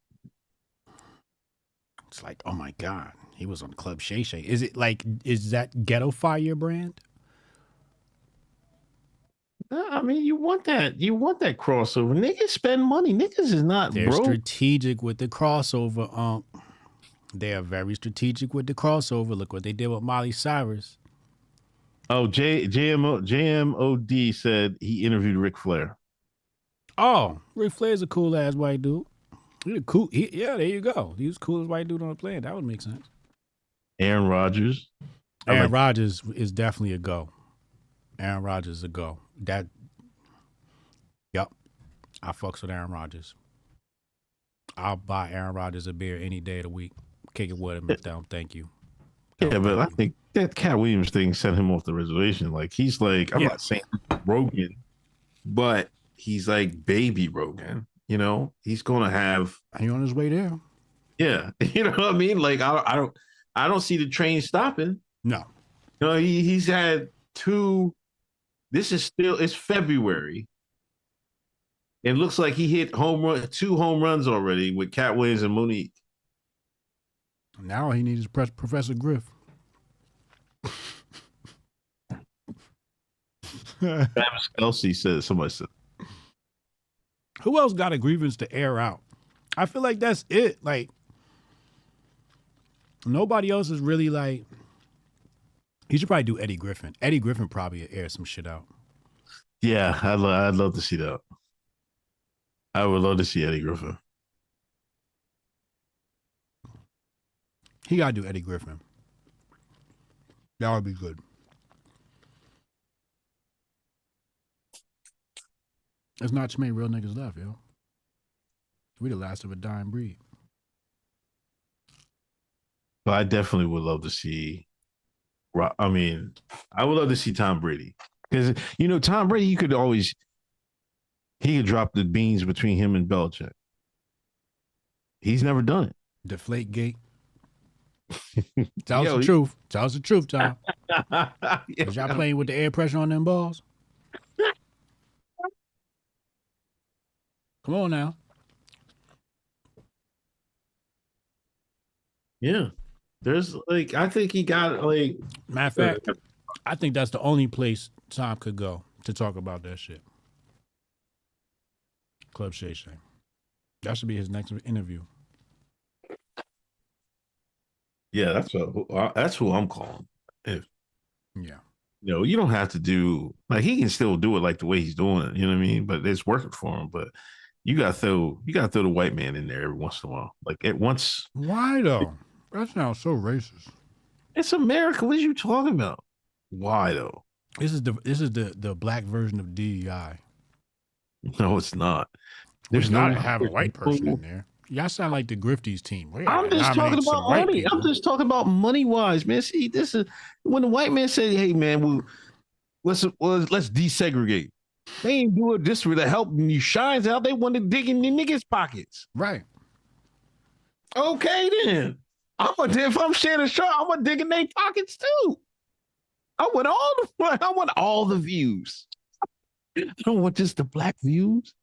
[SPEAKER 4] It's like, oh my God, he was on Club Shay Shay. Is it like, is that Ghetto Fire brand?
[SPEAKER 3] I mean, you want that crossover. Niggas spend money. Niggas is not
[SPEAKER 4] They're
[SPEAKER 3] broke.
[SPEAKER 4] strategic with the crossover. They are very strategic with the crossover. Look what they did with Miley Cyrus.
[SPEAKER 3] Oh, JMOD said he interviewed Ric Flair.
[SPEAKER 4] Oh, Ric Flair's a cool ass white dude. Yeah, there you go. He was cool as white dude on the plane. That would make sense.
[SPEAKER 3] Aaron Rodgers.
[SPEAKER 4] Aaron Rodgers is definitely a go. Aaron Rodgers is a go. Yep. I fucks with Aaron Rodgers. I'll buy Aaron Rodgers a beer any day of the week. Kick it with him if they don't thank you.
[SPEAKER 3] Yeah, but I think that Cat Williams thing sent him off the reservation. Like, he's like, I'm not saying Rogan, but he's like baby Rogan. You know, he's gonna have.
[SPEAKER 4] He on his way there.
[SPEAKER 3] Yeah, you know what I mean. Like, I don't see the train stopping.
[SPEAKER 4] No,
[SPEAKER 3] you know, he's had two. It's February. It looks like he hit two home runs already with Cat Williams and Monique.
[SPEAKER 4] Now all he needs is Professor Griff.
[SPEAKER 3] Travis Kelce said, somebody said.
[SPEAKER 4] Who else got a grievance to air out? I feel like that's it. Like, nobody else is really like. He should probably do Eddie Griffin. Eddie Griffin probably air some shit out.
[SPEAKER 3] Yeah, I'd love to see that. I would love to see Eddie Griffin.
[SPEAKER 4] He got to do Eddie Griffin. That would be good. There's not too many real niggas left, yo. We the last of a dying breed.
[SPEAKER 3] But I definitely would love to see. I mean, I would love to see Tom Brady because Tom Brady. He could drop the beans between him and Belichick. He's never done it.
[SPEAKER 4] Deflate gate. Tell us the truth. Tell us the truth, Tom. Is y'all playing with the air pressure on them balls? Come on now.
[SPEAKER 3] Yeah. There's I think he got
[SPEAKER 4] Matter of fact, I think that's the only place Tom could go to talk about that shit. Club Shay Shay. That should be his next interview.
[SPEAKER 3] Yeah, that's who I'm calling.
[SPEAKER 4] Yeah.
[SPEAKER 3] You don't have to do he can still do it like the way he's doing it. You know what I mean? But it's working for him. But you gotta throw the white man in there every once in a while. Like at once.
[SPEAKER 4] Why though? That sounds so racist.
[SPEAKER 3] It's America. What are you talking about? Why though?
[SPEAKER 4] This is the black version of DEI.
[SPEAKER 3] No, it's not.
[SPEAKER 4] There's not to have a white person in there. Y'all sound like the Grifties team.
[SPEAKER 3] I'm just talking about money. I'm just talking about money wise, man. See, this is when the white man said, "Hey, man, let's desegregate." They ain't do it just for the help you shines out. They want to dig in the niggas' pockets.
[SPEAKER 4] Right.
[SPEAKER 3] Okay, then. If I'm Shannon Sharpe, I'm gonna dig in their pockets too. I want all the views. I don't want just the black views.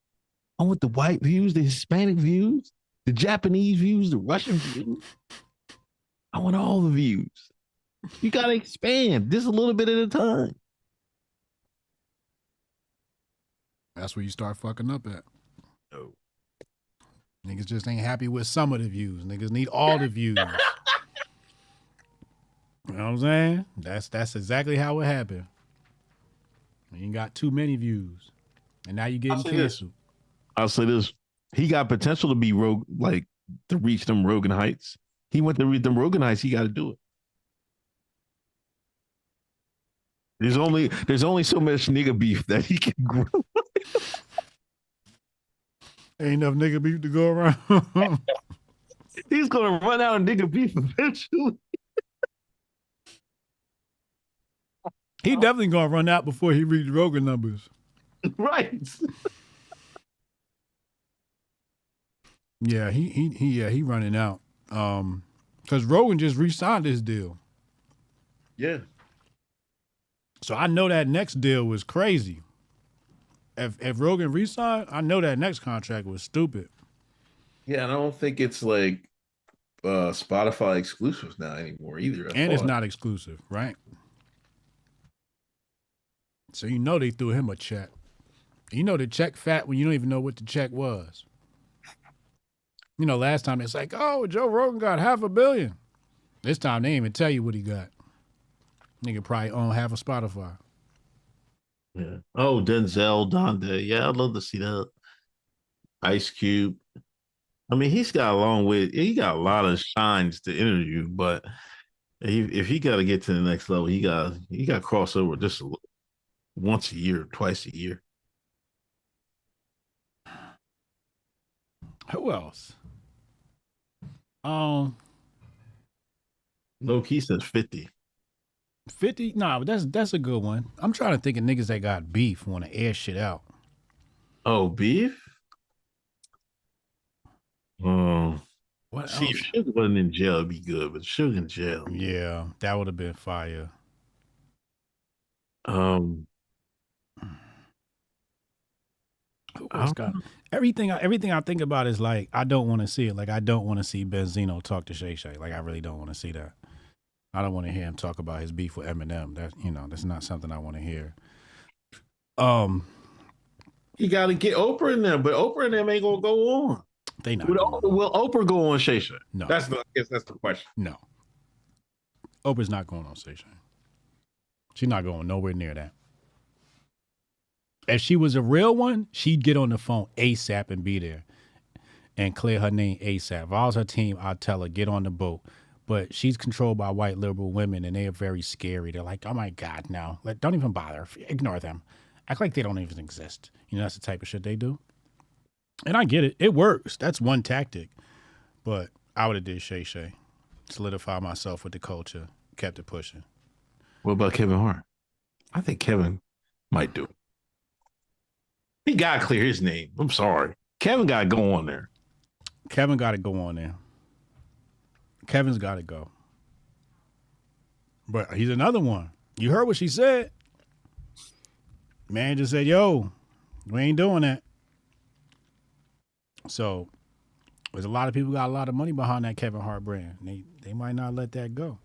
[SPEAKER 3] I want the white views, the Hispanic views, the Japanese views, the Russian views. I want all the views. You gotta expand just a little bit at a time.
[SPEAKER 4] That's where you start fucking up at.
[SPEAKER 3] No.
[SPEAKER 4] Niggas just ain't happy with some of the views. Niggas need all the views. You know what I'm saying? That's exactly how it happened. You ain't got too many views. And now you getting canceled.
[SPEAKER 3] I'll say this. He got potential to be rogue, to reach them Rogan heights. He went to reach them Rogan heights. He got to do it. There's only so much nigga beef that he can grow.
[SPEAKER 4] Ain't enough nigga beef to go around.
[SPEAKER 3] He's gonna run out of nigga beef eventually.
[SPEAKER 4] He definitely gonna run out before he reaches Rogan numbers.
[SPEAKER 3] Right.
[SPEAKER 4] Yeah, he running out. Because Rogan just re-signed his deal.
[SPEAKER 3] Yeah.
[SPEAKER 4] So I know that next deal was crazy. If Rogan re-signed, I know that next contract was stupid.
[SPEAKER 3] Yeah, and I don't think it's like Spotify exclusives now anymore either.
[SPEAKER 4] And it's not exclusive, right? So you know they threw him a check. You know the check fat when you don't even know what the check was. You know, last time it's like, oh, Joe Rogan got $500 million. This time they ain't even tell you what he got. Nigga probably own half of Spotify.
[SPEAKER 3] Yeah. Oh, Denzel, Donda. Yeah, I'd love to see that. Ice Cube. I mean, he's got a long way. He got a lot of shines to interview, but if he got to get to the next level, he got crossover just once a year, twice a year.
[SPEAKER 4] Who else?
[SPEAKER 3] Low key says 50.
[SPEAKER 4] 50? Nah, but that's a good one. I'm trying to think of niggas that got beef want to air shit out.
[SPEAKER 3] Oh, beef?
[SPEAKER 4] What
[SPEAKER 3] See,
[SPEAKER 4] else?
[SPEAKER 3] if Suge wasn't in jail, it'd be good, but Suge in jail.
[SPEAKER 4] Yeah, that would have been fire.
[SPEAKER 3] Who
[SPEAKER 4] else got everything I think about is like I don't want to see it. Like I don't want to see Benzino talk to Shay Shay. Like I really don't want to see that. I don't want to hear him talk about his beef with Eminem. That's not something I want to hear.
[SPEAKER 3] You got to get Oprah in there, but Oprah and them ain't gonna go on.
[SPEAKER 4] They not.
[SPEAKER 3] Will Oprah go on Shay Shay?
[SPEAKER 4] No,
[SPEAKER 3] I guess that's the question.
[SPEAKER 4] No, Oprah's not going on Shay Shay. She's not going nowhere near that. If she was a real one, she'd get on the phone ASAP and be there and clear her name ASAP. If I was her team, I'd tell her, get on the boat. But she's controlled by white liberal women, and they are very scary. They're like, oh, my God, no. Don't even bother. Ignore them. Act like they don't even exist. That's the type of shit they do. And I get it. It works. That's one tactic. But I would have did Shay Shay. Solidify myself with the culture. Kept it pushing.
[SPEAKER 3] What about Kevin Hart? I think Kevin might do it. He got to clear his name. I'm sorry. Kevin got to go on there.
[SPEAKER 4] Kevin got to go on there. Kevin's got to go. But he's another one. You heard what she said. Man just said, yo, we ain't doing that. So there's a lot of people got a lot of money behind that Kevin Hart brand. They might not let that go.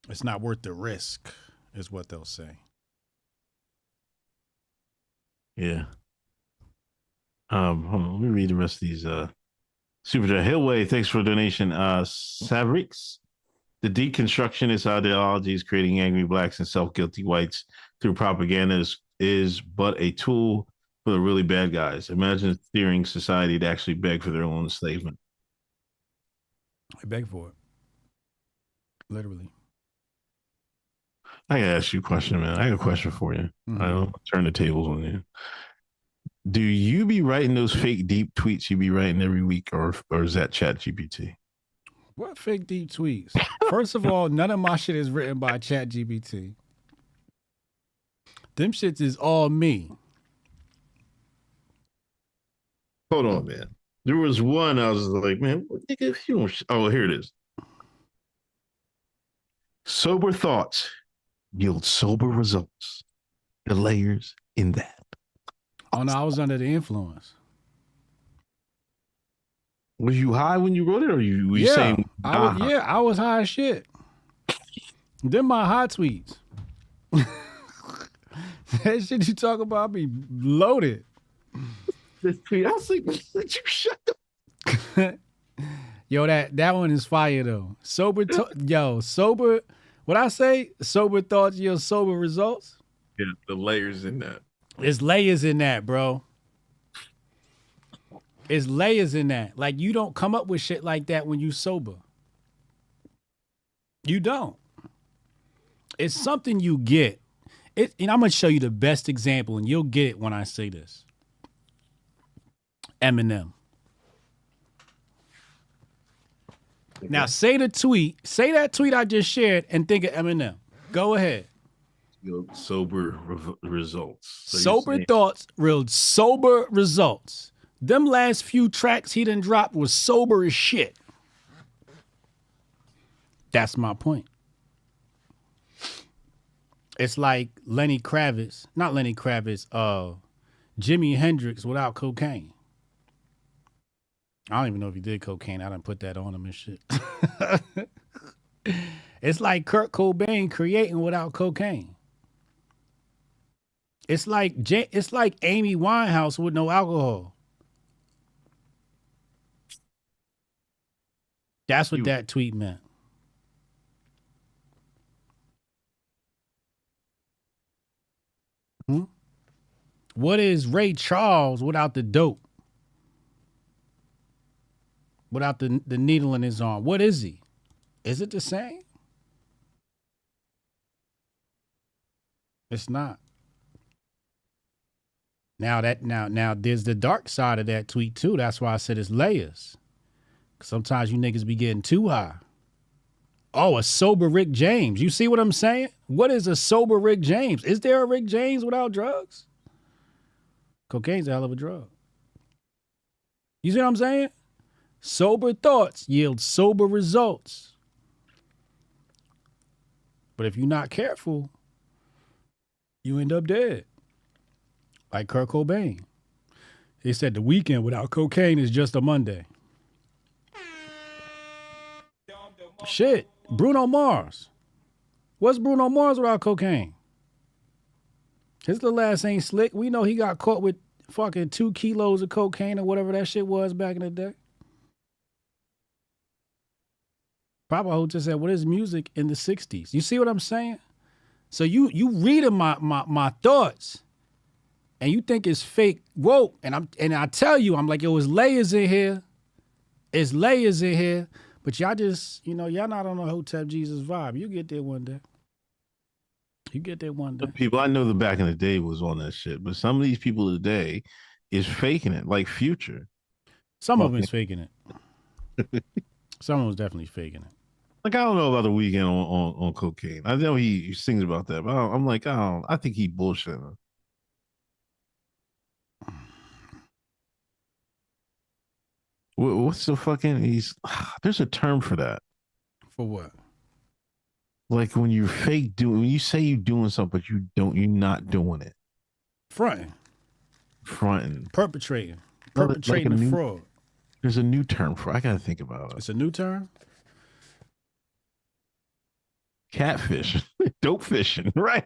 [SPEAKER 4] It's not worth the risk, is what they'll say.
[SPEAKER 3] Yeah. Hold on. Let me read the rest of these. Super Chat. Hillway, thanks for the donation. Savrix, the deconstructionist ideology is creating angry blacks and self-guilty whites through propaganda is but a tool for the really bad guys. Imagine steering society to actually beg for their own enslavement.
[SPEAKER 4] I beg for it. Literally.
[SPEAKER 3] I gotta ask you a question, man. I got a question for you.
[SPEAKER 4] Mm-hmm.
[SPEAKER 3] I don't turn the tables on you. Do you be writing those fake deep tweets you be writing every week, or is that ChatGPT?
[SPEAKER 4] What fake deep tweets? First of all, none of my shit is written by ChatGPT. Them shits is all me.
[SPEAKER 3] Hold on, man. There was one I was like, man, if you don't. Oh, here it is. Sober thoughts yield sober results. The layers in that.
[SPEAKER 4] Oh no, I was under the influence.
[SPEAKER 3] Was you high when you wrote it, or were you saying?
[SPEAKER 4] I was high as shit. Them my hot tweets. That shit you talk about be loaded.
[SPEAKER 3] This tweet, I was like, "Let you shut up."
[SPEAKER 4] Yo, that one is fire though. Sober. What I say? Sober thoughts yield sober results.
[SPEAKER 3] Yeah, the layers in that.
[SPEAKER 4] There's layers in that, bro. It's layers in that. Like, you don't come up with shit like that when you sober. You don't. It's something you get. And I'm gonna show you the best example, and you'll get it when I say this. Eminem. Now say that tweet I just shared, and think of Eminem. Go ahead.
[SPEAKER 3] Sober results. So
[SPEAKER 4] sober thoughts, real sober results. Them last few tracks he done dropped was sober as shit. That's my point. It's like Jimi Hendrix without cocaine. I don't even know if he did cocaine. I done put that on him and shit. It's like Kurt Cobain creating without cocaine. It's like Amy Winehouse with no alcohol. That's what that tweet meant. What is Ray Charles without the dope? Without the needle in his arm? What is he? Is it the same? It's not. Now there's the dark side of that tweet too. That's why I said it's layers. Sometimes you niggas be getting too high. Oh, a sober Rick James. You see what I'm saying? What is a sober Rick James? Is there a Rick James without drugs? Cocaine's a hell of a drug. You see what I'm saying? Sober thoughts yield sober results. But if you're not careful, you end up dead. Like Kurt Cobain. He said the weekend without cocaine is just a Monday. Shit. Bruno Mars. What's Bruno Mars without cocaine? His little ass ain't slick. We know he got caught with fucking 2 kilos of cocaine or whatever that shit was back in the day. Papa Hotep said, what is music in the 60s? You see what I'm saying? So you reading my thoughts and you think it's fake woke. And I tell you, I'm like, yo, it's layers in here. It's layers in here. But y'all just, y'all not on a Hotep Jesus vibe. You get there one day. You get there one day.
[SPEAKER 3] The people I know back in the day was on that shit, but some of these people today is faking it, like Future.
[SPEAKER 4] Some of them is faking it. Some of them is definitely faking it.
[SPEAKER 3] Like, I don't know about the weekend on cocaine. I know he sings about that, but I'm like, I think he bullshitting. What's the fucking? There's a term for that.
[SPEAKER 4] For what?
[SPEAKER 3] Like when you when you say you're doing something, but you're not doing it.
[SPEAKER 4] Fronting. Perpetrating the fraud.
[SPEAKER 3] There's a new term for it. I gotta think about it.
[SPEAKER 4] It's a new term?
[SPEAKER 3] Catfish. Dope fishing, right?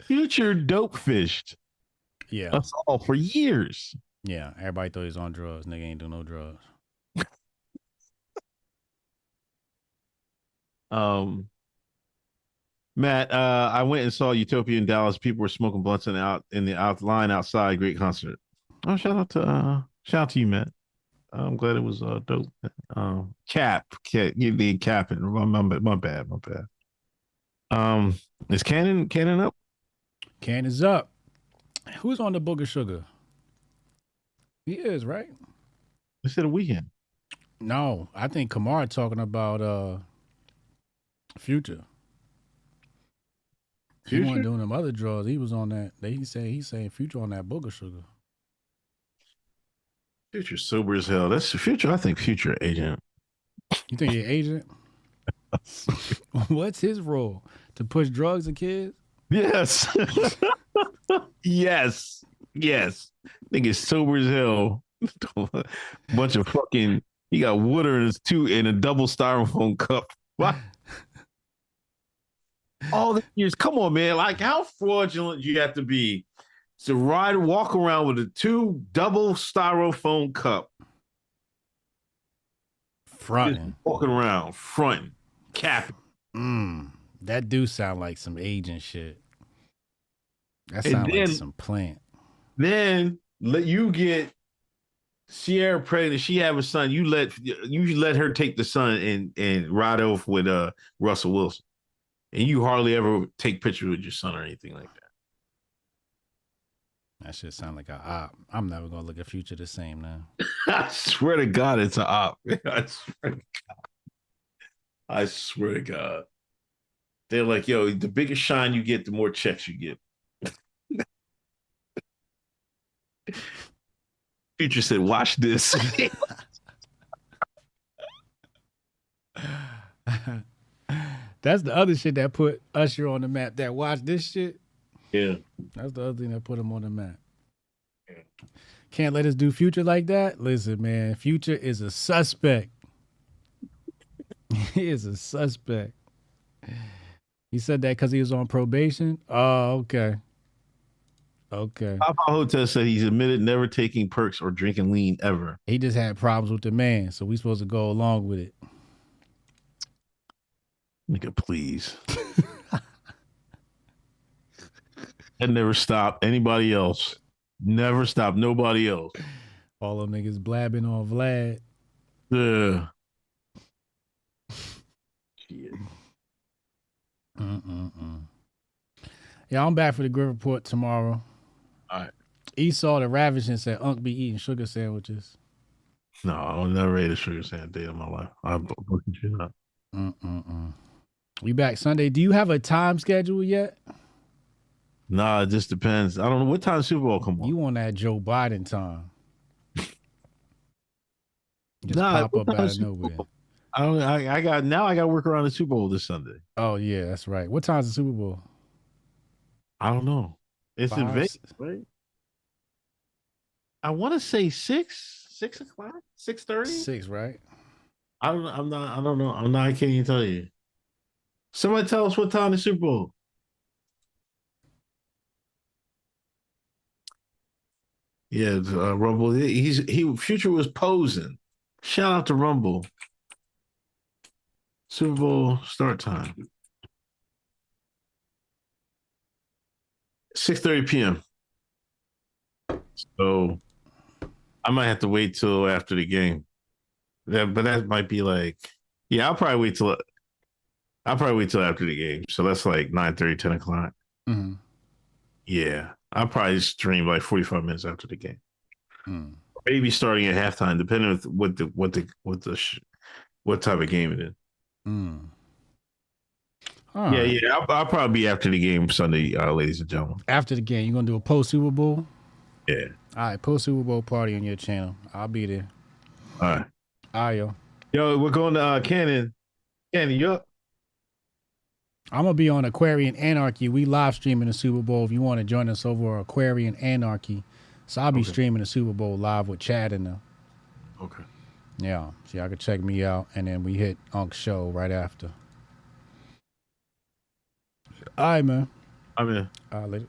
[SPEAKER 3] Future dope fished.
[SPEAKER 4] Yeah.
[SPEAKER 3] That's all for years.
[SPEAKER 4] Yeah. Everybody thought he was on drugs. Nigga ain't doing no drugs.
[SPEAKER 3] Matt, I went and saw Utopia in Dallas. People were smoking blunts in the line outside. Great concert. Oh, shout out to you, Matt. I'm glad it was dope. Cap, you need capping. My bad. Is Cannon up?
[SPEAKER 4] Cannon's up. Who's on the Booger Sugar? He is, right?
[SPEAKER 3] They said a weekend.
[SPEAKER 4] No, I think Kamar talking about Future. He wasn't doing them other drugs. He was on that. He's saying Future on that Booger Sugar.
[SPEAKER 3] Future sober as hell. That's Future. I think Future agent.
[SPEAKER 4] You think he's agent? What's his role? To push drugs to kids?
[SPEAKER 3] Yes. yes. Think it's sober as hell. Bunch of fucking. He got water in a double styrofoam cup. What? All the years. Come on, man. Like, how fraudulent you have to be to walk around with a 2 double styrofoam cup.
[SPEAKER 4] Fronting.
[SPEAKER 3] Walking around, fronting, capping.
[SPEAKER 4] That do sound like some agent shit. That sounds like some plant.
[SPEAKER 3] Then let you get Sierra pregnant, she have a son. You let her take the son and ride off with Russell Wilson. And you hardly ever take pictures with your son or anything like that.
[SPEAKER 4] That shit sound like a op. I'm never gonna look at Future the same now.
[SPEAKER 3] I swear to God, it's an op. I swear to God. They're like, yo, the bigger shine you get, the more checks you get. Future said, watch this.
[SPEAKER 4] That's the other shit that put Usher on the map. That watch this shit.
[SPEAKER 3] Yeah.
[SPEAKER 4] That's the other thing that put him on the map. Can't let us do Future like that. Listen, man, Future is a suspect. He is a suspect. He said that because he was on probation. Oh, okay. Okay.
[SPEAKER 3] Papa Hotep said he's admitted never taking perks or drinking lean ever.
[SPEAKER 4] He just had problems with the man, so we supposed to go along with it.
[SPEAKER 3] Nigga, please. And never stop anybody else. Never stop nobody else.
[SPEAKER 4] All them niggas blabbing on Vlad.
[SPEAKER 3] Yeah.
[SPEAKER 4] Shit. Yeah, I'm back for the Grift Report tomorrow.
[SPEAKER 3] All right.
[SPEAKER 4] Esau the Ravishing said Unc be eating sugar sandwiches.
[SPEAKER 3] No, I'll never ate a sugar sandwich day in my life. I'm looking you up.
[SPEAKER 4] We back Sunday. Do you have a time schedule yet?
[SPEAKER 3] Nah, it just depends. I don't know what time Super Bowl come on.
[SPEAKER 4] You on that Joe Biden time? Just
[SPEAKER 3] Nah,
[SPEAKER 4] pop up out of nowhere.
[SPEAKER 3] I got to work around the Super Bowl this Sunday.
[SPEAKER 4] Oh yeah, that's right. What time's the Super Bowl?
[SPEAKER 3] I don't know. It's in Vegas, right? I want to say 6 o'clock, 6:30.
[SPEAKER 4] 6, right?
[SPEAKER 3] I don't know. I can't even tell you. Somebody tell us what time the Super Bowl. Yeah, Rumble. Future was posing. Shout out to Rumble. Super Bowl start time. 6:30 p.m. So I might have to wait till after the game. But that might be like, yeah, I'll probably wait till after the game. So that's like 9:30, 10 o'clock.
[SPEAKER 4] Mm-hmm.
[SPEAKER 3] Yeah, I'll probably stream like 45 minutes after the game. Maybe starting at halftime, depending on what type of game it is.
[SPEAKER 4] Right.
[SPEAKER 3] Yeah. I'll probably be after the game Sunday, ladies and gentlemen.
[SPEAKER 4] After the game, you gonna do a post Super Bowl?
[SPEAKER 3] Yeah.
[SPEAKER 4] All right, post Super Bowl party on your channel. I'll be there.
[SPEAKER 3] All right.
[SPEAKER 4] All right, yo.
[SPEAKER 3] Yo, we're going to Cannon. Cannon, you up?
[SPEAKER 4] I'm gonna be on Aquarian Anarchy. We live streaming the Super Bowl. If you want to join us over Aquarian Anarchy, so I'll be streaming the Super Bowl live with Chad and them.
[SPEAKER 3] Okay.
[SPEAKER 4] Yeah, so y'all can check me out, and then we hit Unc's show right after. All right, man.
[SPEAKER 3] I'm in.
[SPEAKER 4] All right, later.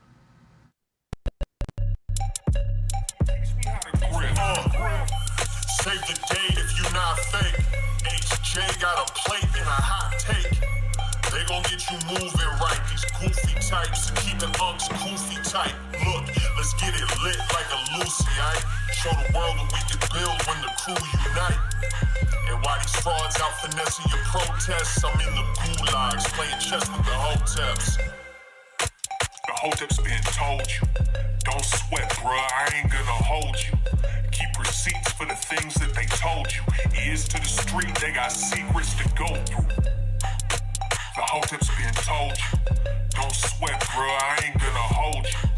[SPEAKER 2] Save the date if you not fake. HJ got a plate and a hot take. They gon' get you moving right. These goofy types and keeping unks goofy tight. Look, let's get it lit like a Lucy, aight? Show the world what we can build when the crew unite. And while these frauds out finessing your protests, I'm in the gulags playing chess with the Hoteps. The Hoteps been told you. Don't sweat, bruh, I ain't gonna hold you. Keep receipts for the things that they told you. Ears to the street, they got secrets to go through. The Hoteps been told you. Don't sweat, bruh, I ain't gonna hold you.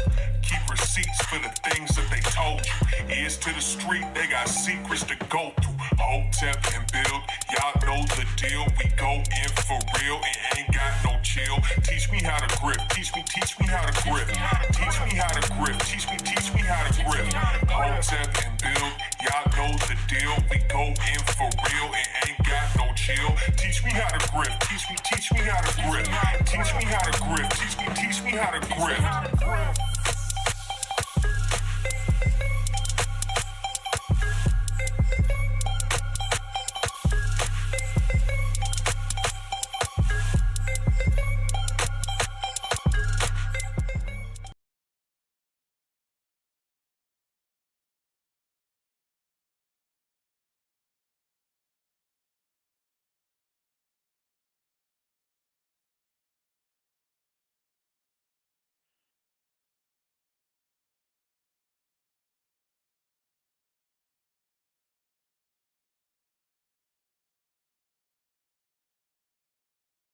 [SPEAKER 2] Keep receipts for the things that they told you. Ears to the street, they got secrets to go through. Hotep and build, y'all know the deal. We go in for real and ain't got no chill. Teach me how to grip, teach me how to grip. Teach me how to grip, teach me how to grip. Hotep and build, y'all know the deal. We go in for real and ain't got no chill. Teach me how to grip, teach me how to grip. Teach me how to grip, teach me how to grip.